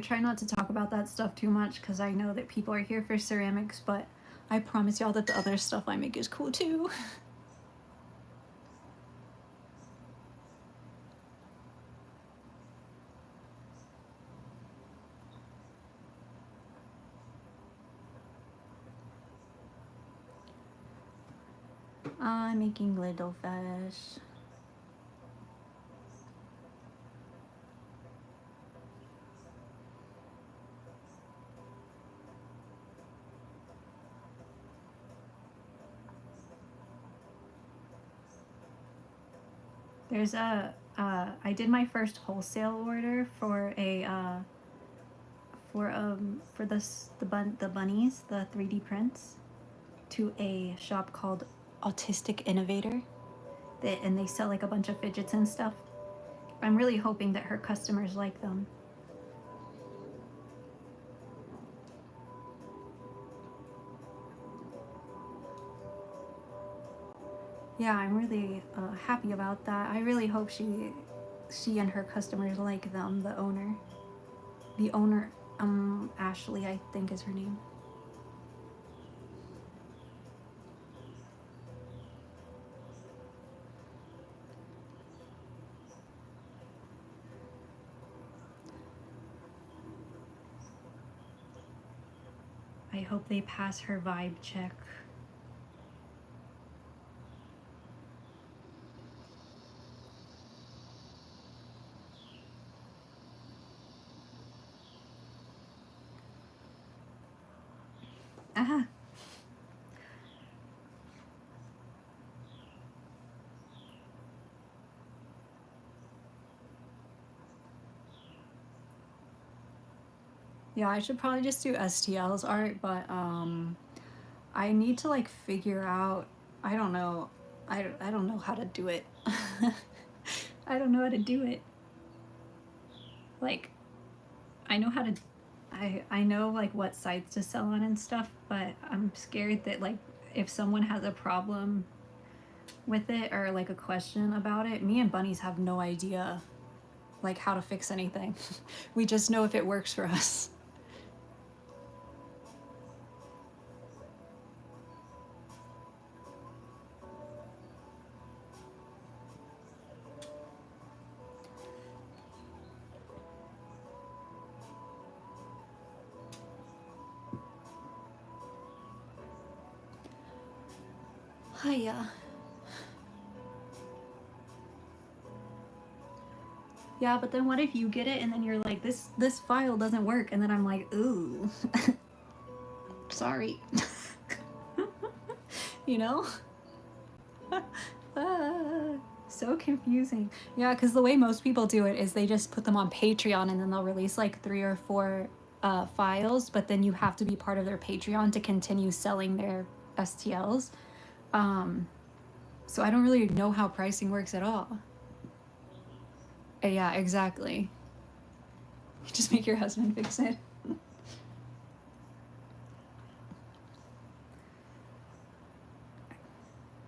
try not to talk about that stuff too much because I know that people are here for ceramics, but I promise y'all that the other stuff I make is cool too. I'm making little fish. There's I did my first wholesale order for the bunnies, the 3D prints, to a shop called Autistic Innovator. And they sell like a bunch of fidgets and stuff. I'm really hoping that her customers like them. Yeah, I'm really happy about that. I really hope she and her customers like them. The owner, Ashley, I think is her name. I hope they pass her vibe check. Ah. Yeah, I should probably just do STL's art, but I need to like figure out, I don't know, I don't know how to do it. I don't know how to do it. Like, I know how to, I know like what sites to sell on and stuff, but I'm scared that like if someone has a problem with it or like a question about it, me and Bunnies have no idea like how to fix anything. We just know if it works for us. Hiya. Yeah, but then what if you get it and then you're like, this file doesn't work, and then I'm like, ooh, sorry. You know? So confusing. Yeah, because the way most people do it is they just put them on Patreon and then they'll release like 3 or 4 files, but then you have to be part of their Patreon to continue selling their STLs. So I don't really know how pricing works at all. Yeah, exactly. Just make your husband fix it.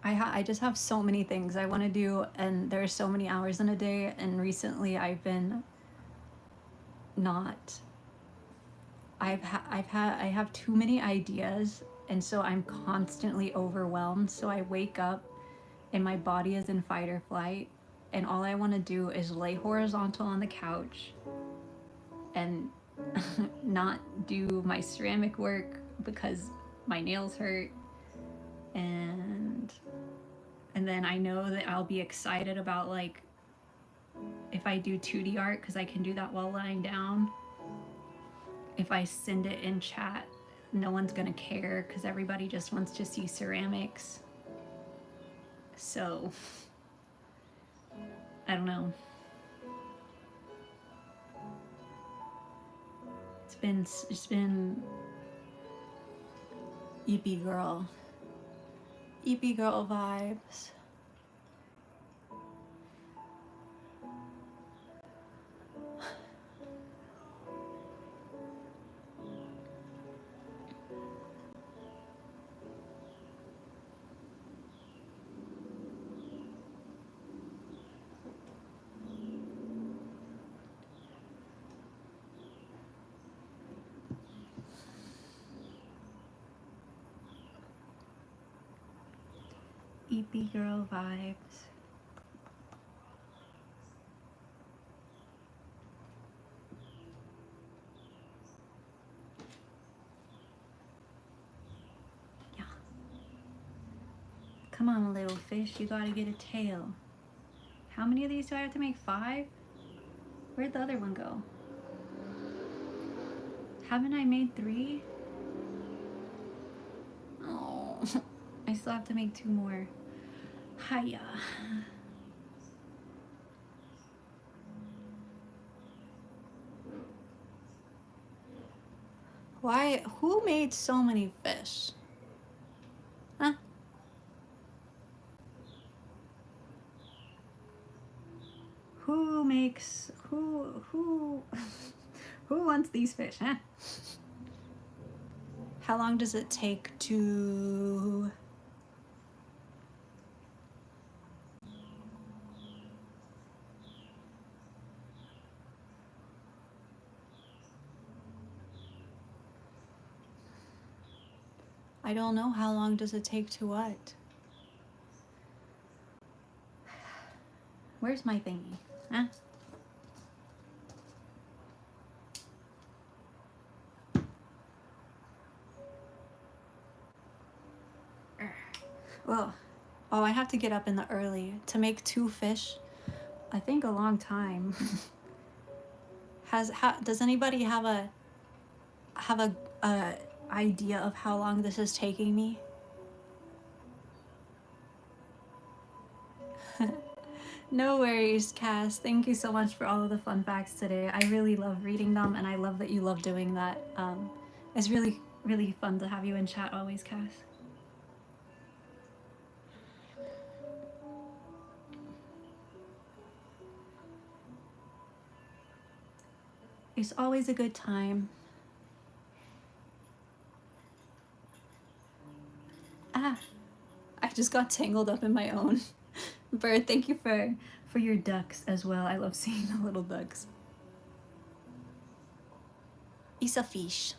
I just have so many things I want to do, and there's so many hours in a day, and recently I've been not. I have too many ideas, and so I'm constantly overwhelmed. So I wake up and my body is in fight or flight, and all I want to do is lay horizontal on the couch and not do my ceramic work because my nails hurt, and then I know that I'll be excited about like if I do 2D art because I can do that while lying down. If I send it in chat, no one's gonna care because everybody just wants to see ceramics. So I don't know. It's been EP girl vibes. EP girl vibes. Yeah. Come on, little fish, you gotta get a tail. How many of these do I have to make? 5? Where'd the other one go? Haven't I made 3? Oh, I still have to make 2 more. Hiya. Why? Who made so many fish? Huh? Who makes who who wants these fish, huh? How long does it take to I don't know. How long does it take to what? Where's my thingy? Huh? Well, oh, I have to get up in the early to make 2 fish. I think a long time. Does anybody have a idea of how long this is taking me? No worries, Cass. Thank you so much for all of the fun facts today. I really love reading them, and I love that you love doing that. It's really, really fun to have you in chat always, Cass. It's always a good time. Ah, I just got tangled up in my own. Bird, thank you for your ducks as well. I love seeing the little ducks. It's a fish.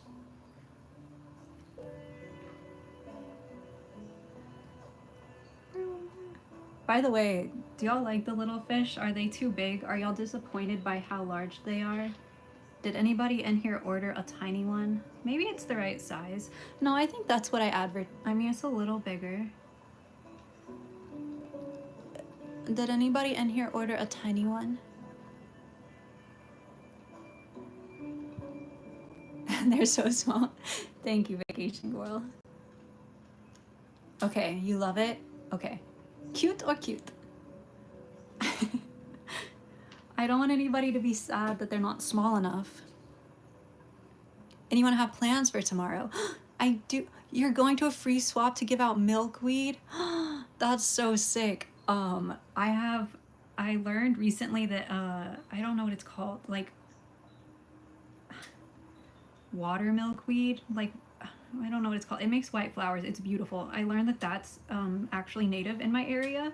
By the way, do y'all like the little fish? Are they too big? Are y'all disappointed by how large they are? Did anybody in here order a tiny one? Maybe it's the right size. No, I think that's what I mean, it's a little bigger. Did anybody in here order a tiny one? They're so small. Thank you, Vacation Girl. Okay, you love it? Okay. Cute or cute? I don't want anybody to be sad that they're not small enough. Anyone have plans for tomorrow? I do. You're going to a free swap to give out milkweed? That's so sick. I learned recently that, I don't know what it's called, like water milkweed, like, I don't know what it's called. It makes white flowers. It's beautiful. I learned that that's actually native in my area.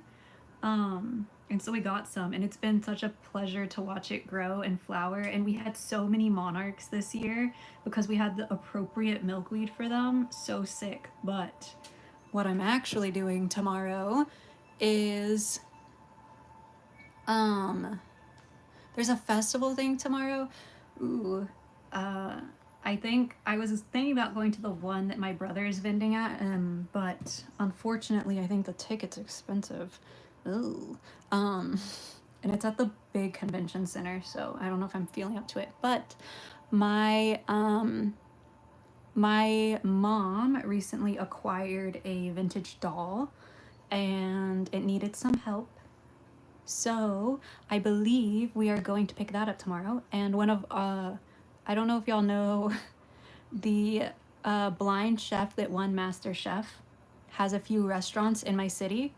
And so we got some, and it's been such a pleasure to watch it grow and flower. And we had so many monarchs this year because we had the appropriate milkweed for them. So sick. But what I'm actually doing tomorrow is, there's a festival thing tomorrow. Ooh, I think I was thinking about going to the one that my brother is vending at, but unfortunately, I think the ticket's expensive. Ooh. And it's at the big convention center, so I don't know if I'm feeling up to it. But my my mom recently acquired a vintage doll, and it needed some help. So I believe we are going to pick that up tomorrow. And one of I don't know if y'all know the blind chef that won Master Chef has a few restaurants in my city,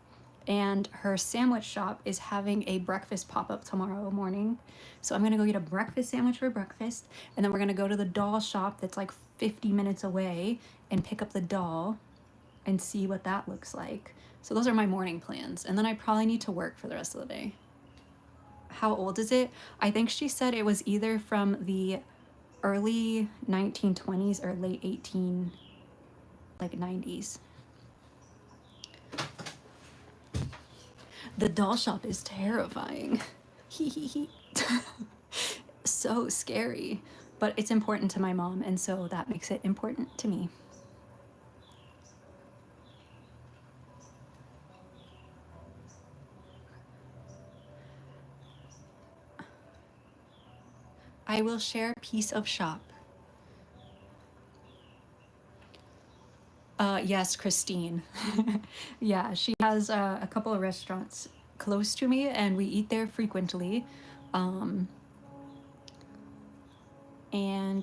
and her sandwich shop is having a breakfast pop-up tomorrow morning. So I'm gonna go get a breakfast sandwich for breakfast, and then we're gonna go to the doll shop that's like 50 minutes away and pick up the doll and see what that looks like. So those are my morning plans, and then I probably need to work for the rest of the day. How old is it? I think she said it was either from the early 1920s or late 90s. The doll shop is terrifying. So scary, but it's important to my mom, and so that makes it important to me. I will share piece of shop. Yes, Christine. Yeah, she has a couple of restaurants close to me, and we eat there frequently. And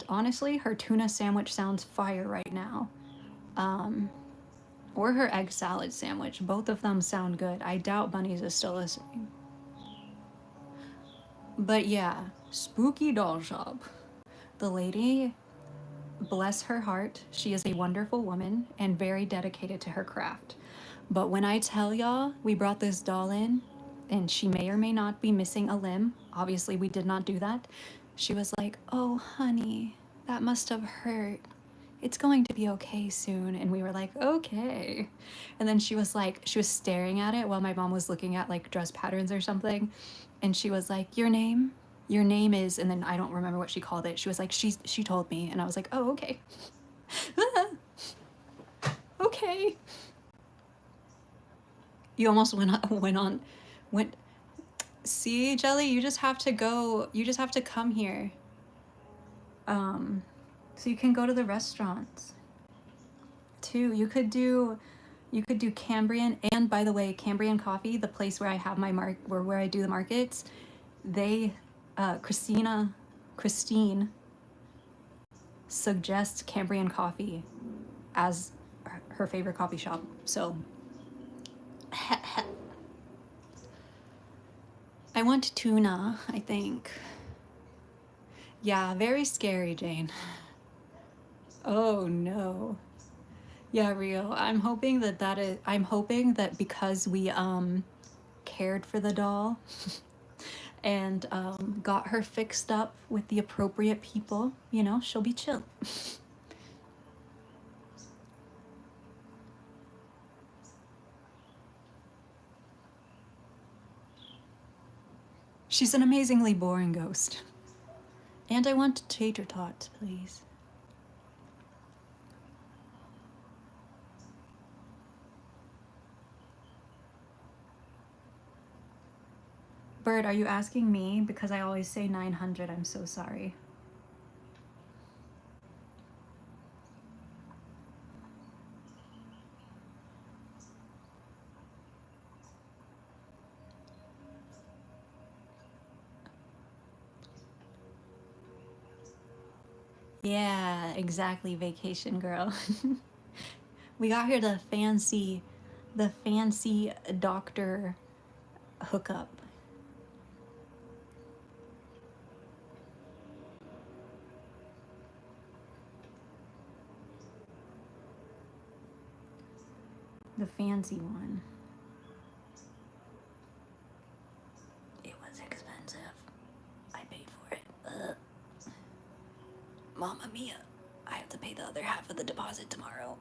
honestly, her tuna sandwich sounds fire right now. Or her egg salad sandwich. Both of them sound good. I doubt Bunnies is still listening. But yeah, spooky doll shop. The lady, bless her heart, she is a wonderful woman and very dedicated to her craft. But when I tell y'all we brought this doll in, and she may or may not be missing a limb, obviously we did not do that, she was like, "Oh, honey, that must have hurt. It's going to be okay soon." And we were like, "Okay." And then she was staring at it while my mom was looking at like dress patterns or something. And she was like, "Your name? Your name is," and then I don't remember what she called it. She was like, she told me. And I was like, "Oh, okay." Okay. You almost went, see, Jelly, you just have to come here. So you can go to the restaurants too. You could do Cambrian, and by the way, Cambrian Coffee, the place where I have my where I do the markets, they Christine suggests Cambrian Coffee as her favorite coffee shop. So I want tuna, I think. Yeah, very scary, Jane. Oh no. Yeah, Rio. I'm hoping that because we cared for the doll and got her fixed up with the appropriate people, she'll be chill. She's an amazingly boring ghost. And I want tater tots, please. Bird, are you asking me? Because I always say 900. I'm so sorry. Yeah, exactly, vacation girl. We got here the fancy doctor hookup. The fancy one. It was expensive. I paid for it. Mamma mia. I have to pay the other half of the deposit tomorrow.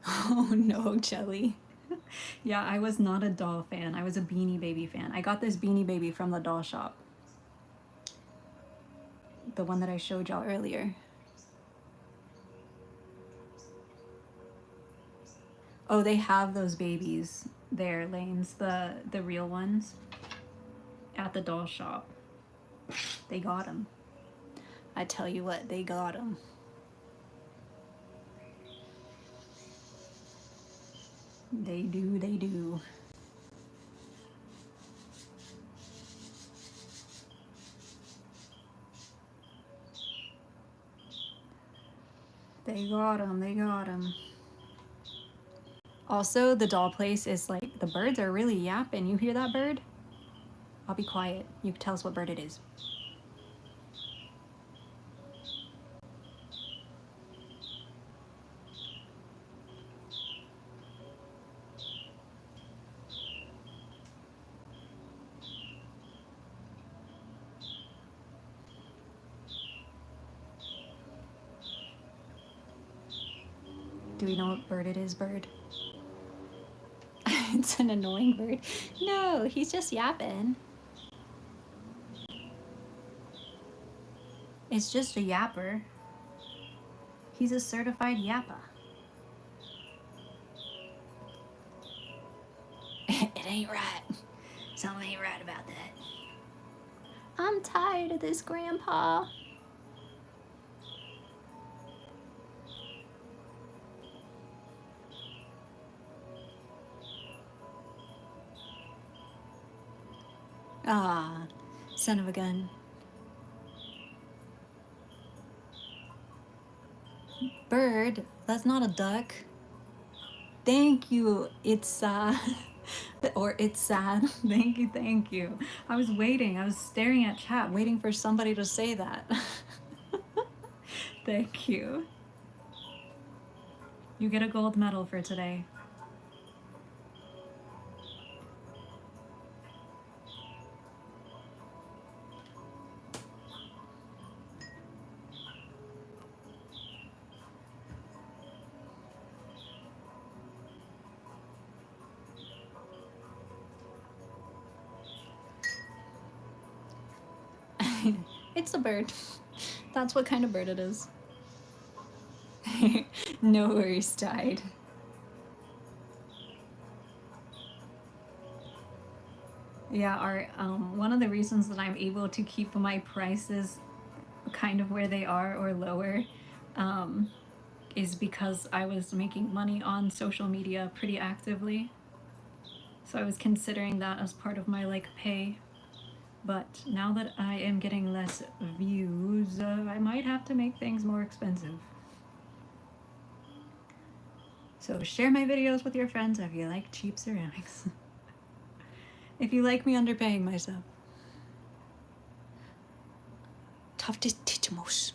Oh no, Jelly. Yeah, I was not a doll fan. I was a Beanie Baby fan. I got this Beanie Baby from the doll shop. The one that I showed y'all earlier. Oh, they have those babies there, Lanes. The real ones. At the doll shop. They got them. I tell you what, they got them. They do, they do. They got them, they got them. Also, the doll place is like, the birds are really yapping. You hear that bird? I'll be quiet. You can tell us what bird it is. Do we know what bird it is, Bird? It's an annoying bird. No, he's just yapping. It's just a yapper. He's a certified yapper. It ain't right. Something ain't right about that. I'm tired of this, Grandpa. Ah, son of a gun. Bird, that's not a duck. Thank you. It's sad. Or it's sad. Thank you, thank you. I was waiting. I was staring at chat, waiting for somebody to say that. Thank you. You get a gold medal for today. It's a bird. That's what kind of bird it is. No worries, Tide. Yeah, one of the reasons that I'm able to keep my prices kind of where they are or lower is because I was making money on social media pretty actively. So I was considering that as part of my like pay. But now that I am getting less views, I might have to make things more expensive. So share my videos with your friends if you like cheap ceramics. If you like me underpaying myself. Toftistichmos.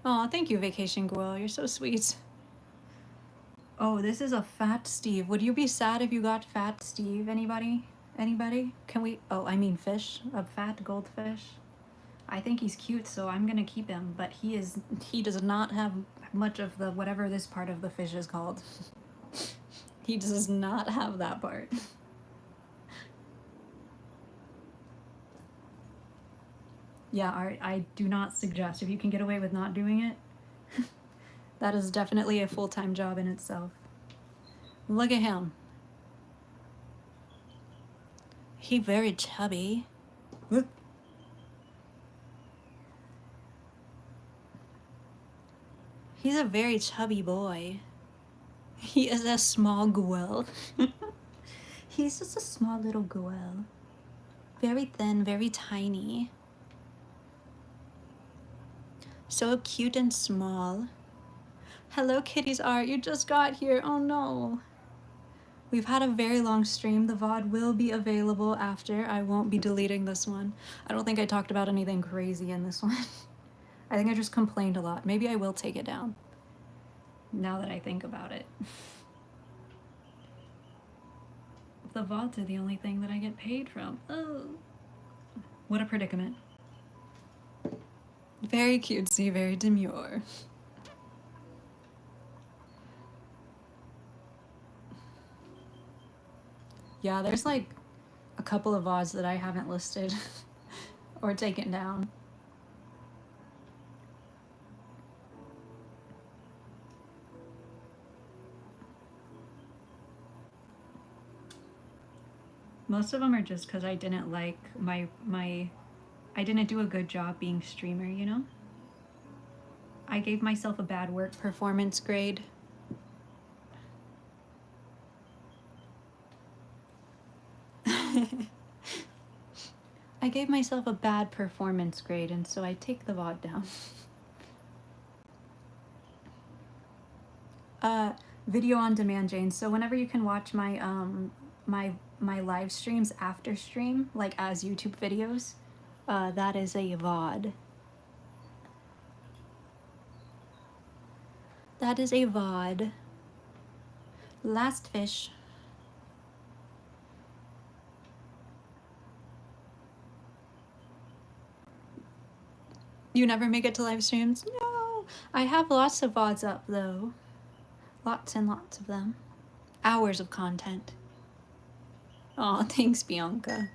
Aw, thank you, Vacation Guel. You're so sweet. Oh, this is a fat Steve. Would you be sad if you got fat Steve? Anybody? Anybody? Can we... Oh, I mean fish. A fat goldfish. I think he's cute, so I'm gonna keep him. But he does not have much of the whatever this part of the fish is called. He does not have that part. Yeah, Art, I do not suggest. If you can get away with not doing it, that is definitely a full-time job in itself. Look at him. He very chubby. Look. He's a very chubby boy. He is a small guel. He's just a small little guel. Very thin, very tiny. So cute and small. Hello, kitties Art. You just got here. Oh no. We've had a very long stream. The VOD will be available after. I won't be deleting this one. I don't think I talked about anything crazy in this one. I think I just complained a lot. Maybe I will take it down, now that I think about it. The VODs are the only thing that I get paid from. Oh, what a predicament. Very cutesy, very demure. Yeah, there's like a couple of VODs that I haven't listed or taken down. Most of them are just because I didn't like I didn't do a good job being streamer, you know? I gave myself a bad work performance grade. I gave myself a bad performance grade, and so I take the VOD down. Video on demand, Jane. So whenever you can watch my my live streams after stream, like as YouTube videos, that is a VOD. That is a VOD. Last fish. You never make it to live streams? No. I have lots of VODs up though. Lots and lots of them. Hours of content. Aw, thanks, Bianca.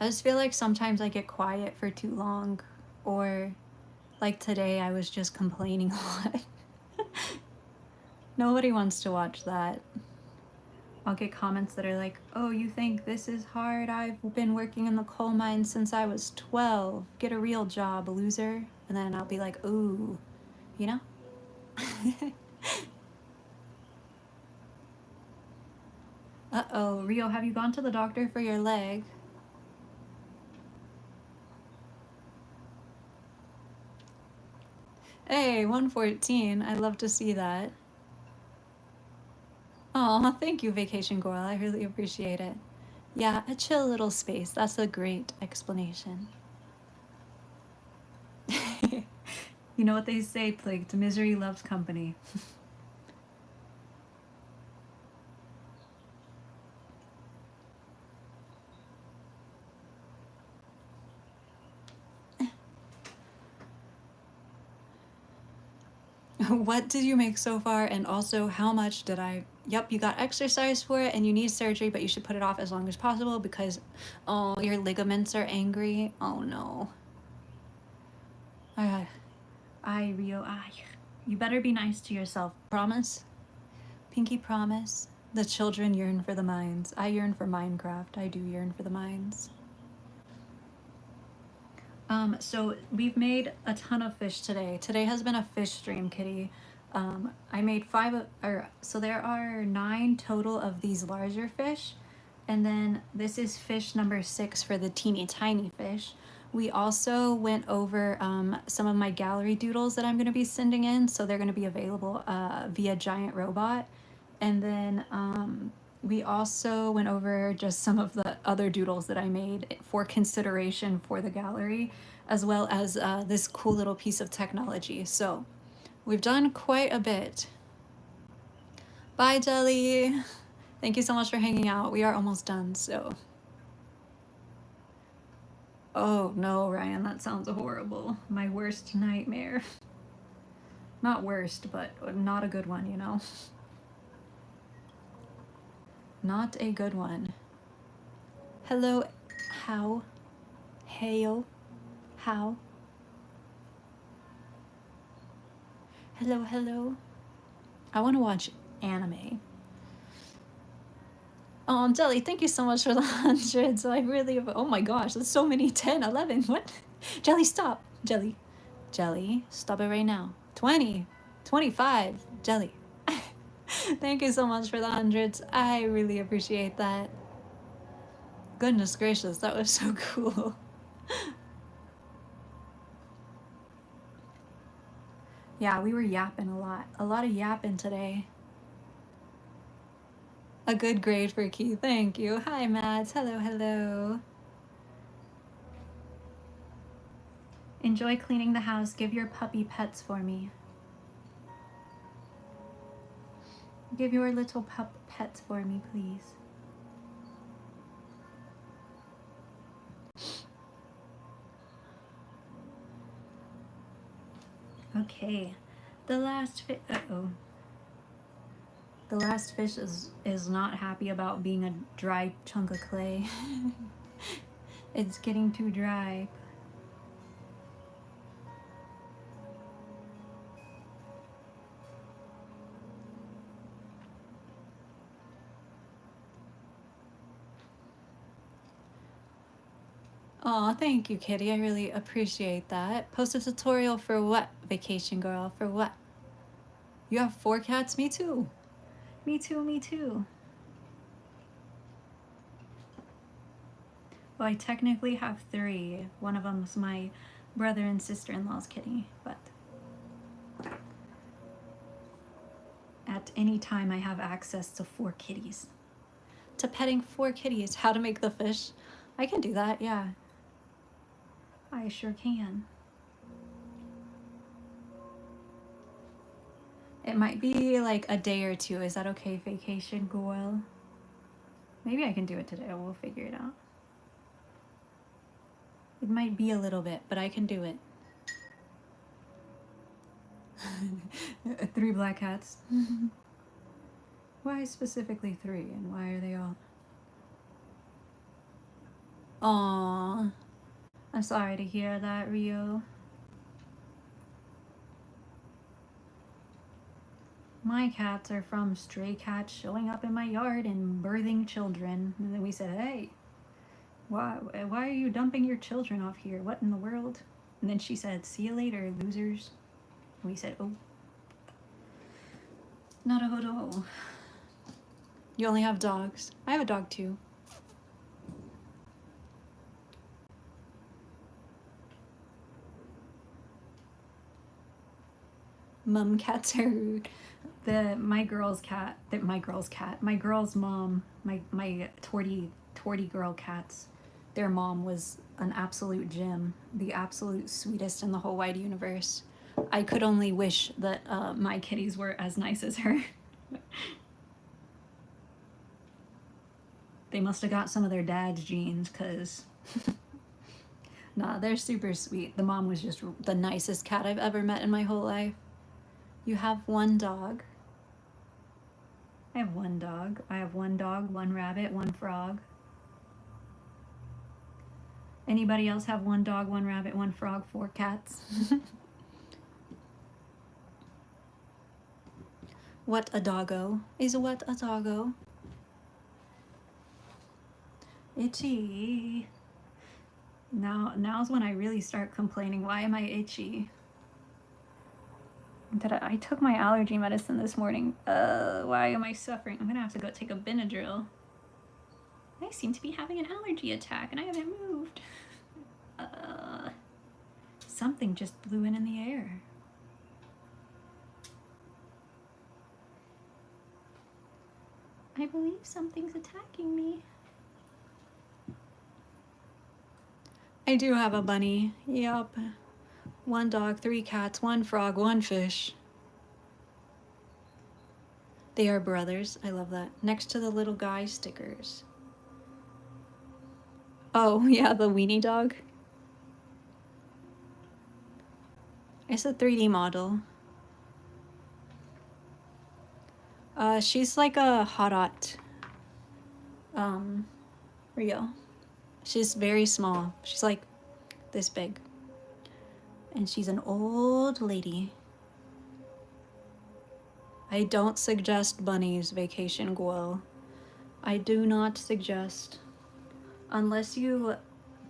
I just feel like sometimes I get quiet for too long, or like today I was just complaining a lot. Nobody wants to watch that. I'll get comments that are like, oh, you think this is hard? I've been working in the coal mine since I was 12. Get a real job, loser. And then I'll be like, ooh, you know? Uh-oh, Rio, have you gone to the doctor for your leg? Hey, 114. I'd love to see that. Oh, thank you, Vacation Girl. I really appreciate it. Yeah, a chill little space. That's a great explanation. You know what they say, Plagued? Misery loves company. What did you make so far, and also how much did I... Yep, you got exercise for it and you need surgery, but you should put it off as long as possible because, oh, your ligaments are angry. Oh no. Rio, you better be nice to yourself. Promise? Pinky promise? The children yearn for the mines. I yearn for Minecraft. I do yearn for the mines. So we've made a ton of fish today. Today has been a fish stream, kitty. I made so there are 9 total of these larger fish, and then this is fish number 6 for the teeny tiny fish. We also went over some of my gallery doodles that I'm going to be sending in, so they're going to be available via Giant Robot. And then we also went over just some of the other doodles that I made for consideration for the gallery, as well as this cool little piece of technology. So we've done quite a bit. Bye, Jelly. Thank you so much for hanging out. We are almost done, so. Oh no, Ryan, that sounds horrible. My worst nightmare. Not worst, but not a good one, you know? Not a good one. Hello, How? Heyo? How? Hello, hello. I want to watch anime. Jelly, thank you so much for the 100. I really, oh my gosh, that's so many. 10, 11, what? Jelly, stop. Jelly. Jelly, stop it right now. 20, 25, Jelly. Thank you so much for the 100s. I really appreciate that. Goodness gracious, that was so cool. Yeah, we were yapping a lot. A lot of yapping today. A good grade for Key. Thank you. Hi, Mads. Hello, hello. Enjoy cleaning the house. Give your puppy pets for me. Give your little pup pets for me, please. Okay. The last fish. Uh-oh. The last fish is not happy about being a dry chunk of clay. It's getting too dry. Aw, thank you, Kitty. I really appreciate that. Post a tutorial for what, vacation girl? For what? You have 4 cats? Me too. Me too, me too. Well, I technically have 3. One of them's my brother and sister-in-law's kitty, but at any time I have access to 4 kitties. To petting 4 kitties. How to make the fish? I can do that, yeah. I sure can. It might be like a day or 2. Is that okay, vacation girl? Maybe I can do it today. We'll figure it out. It might be a little bit, but I can do it. 3 black cats. Why specifically 3, and why are they all... Aww. I'm sorry to hear that, Rio. My cats are from stray cats showing up in my yard and birthing children. And then we said, hey, why are you dumping your children off here? What in the world? And then she said, see you later, losers. And we said, oh. Not a hodo. You only have dogs. I have a dog too. Mum cats are rude. My girl's mom, my torty girl cats, their mom was an absolute gem, the absolute sweetest in the whole wide universe. I could only wish that my kitties were as nice as her. They must have got some of their dad's genes, cause nah, they're super sweet. The mom was just the nicest cat I've ever met in my whole life. You have 1 dog. I have 1 dog. I have 1 dog, 1 rabbit, 1 frog. Anybody else have 1 dog, 1 rabbit, 1 frog, 4 cats? What a doggo is what a doggo. Itchy. Now's when I really start complaining. Why am I itchy? I took my allergy medicine this morning. Why am I suffering? I'm gonna have to go take a Benadryl. I seem to be having an allergy attack and I haven't moved. Something just blew in the air. I believe something's attacking me. I do have a bunny. Yup. 1 dog, 3 cats, 1 frog, 1 fish. They are brothers. I love that. Next to the little guy stickers. Oh, yeah, the weenie dog. It's a 3D model. She's like a hotdot. Rio. She's very small. She's like this big. And she's an old lady. I don't suggest bunnies vacation Guo. I do not suggest, unless you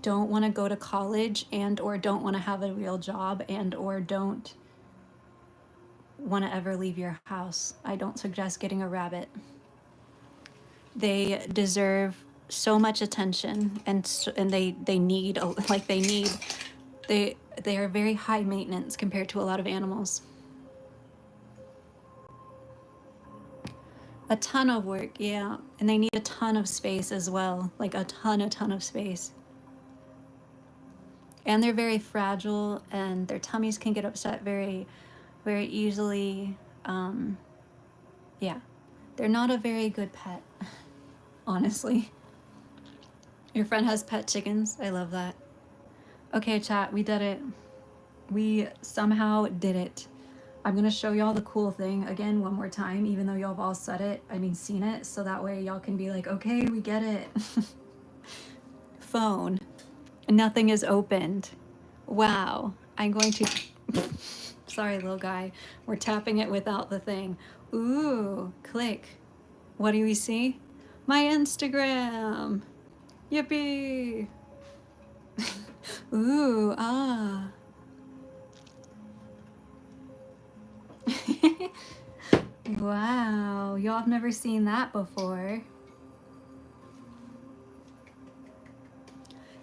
don't want to go to college and or don't want to have a real job and or don't want to ever leave your house. I don't suggest getting a rabbit. They deserve so much attention, and they need they are very high maintenance compared to a lot of animals. A ton of work, yeah, and they need a ton of space as well, like a ton of space. And they're very fragile, and their tummies can get upset very easily. Yeah, they're not a very good pet, honestly. Your friend has pet chickens. I love that. Okay, chat, we did it. We somehow did it. I'm gonna show y'all the cool thing again one more time, even though y'all have all said it, seen it, so that way y'all can be like, okay, we get it. Phone. Nothing is opened. Wow. I'm going to... Sorry, little guy. We're tapping it without the thing. Ooh, click. What do we see? My Instagram. Yippee. Ooh, ah. Wow, y'all have never seen that before.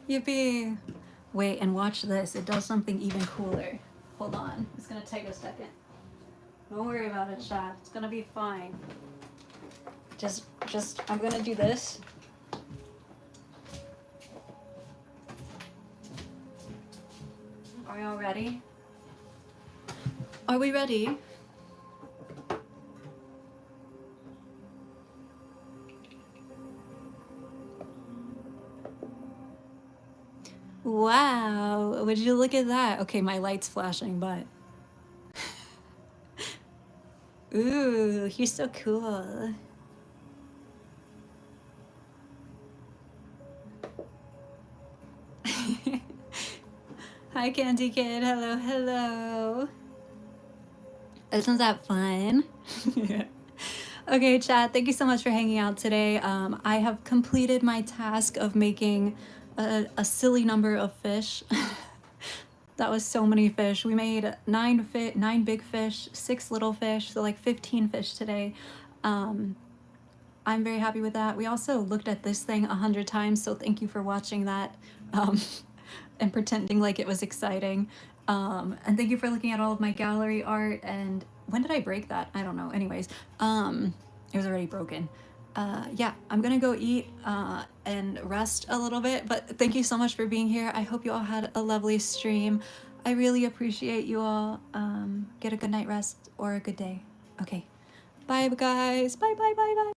Yippee. Wait, and watch this. It does something even cooler. Hold on. It's gonna take a second. Don't worry about it, chat. It's gonna be fine. Just, I'm gonna do this. Are y'all ready? Are we ready? Wow, would you look at that? Okay, my light's flashing, but... Ooh, you're so cool. Hi, Candy Kid. Hello, hello. Isn't that fun? Okay, chat, thank you so much for hanging out today. I have completed my task of making a silly number of fish. That was so many fish. We made 9 big fish, 6 little fish, so like 15 fish today. I'm very happy with that. We also looked at this thing 100 times, so thank you for watching that and pretending like it was exciting. And thank you for looking at all of my gallery art. And when did I break that? I don't know. Anyways, it was already broken. Yeah, I'm gonna go eat and rest a little bit, but thank you so much for being here. I hope you all had a lovely stream. I really appreciate you all. Get a good night rest or a good day. Okay, bye guys. Bye.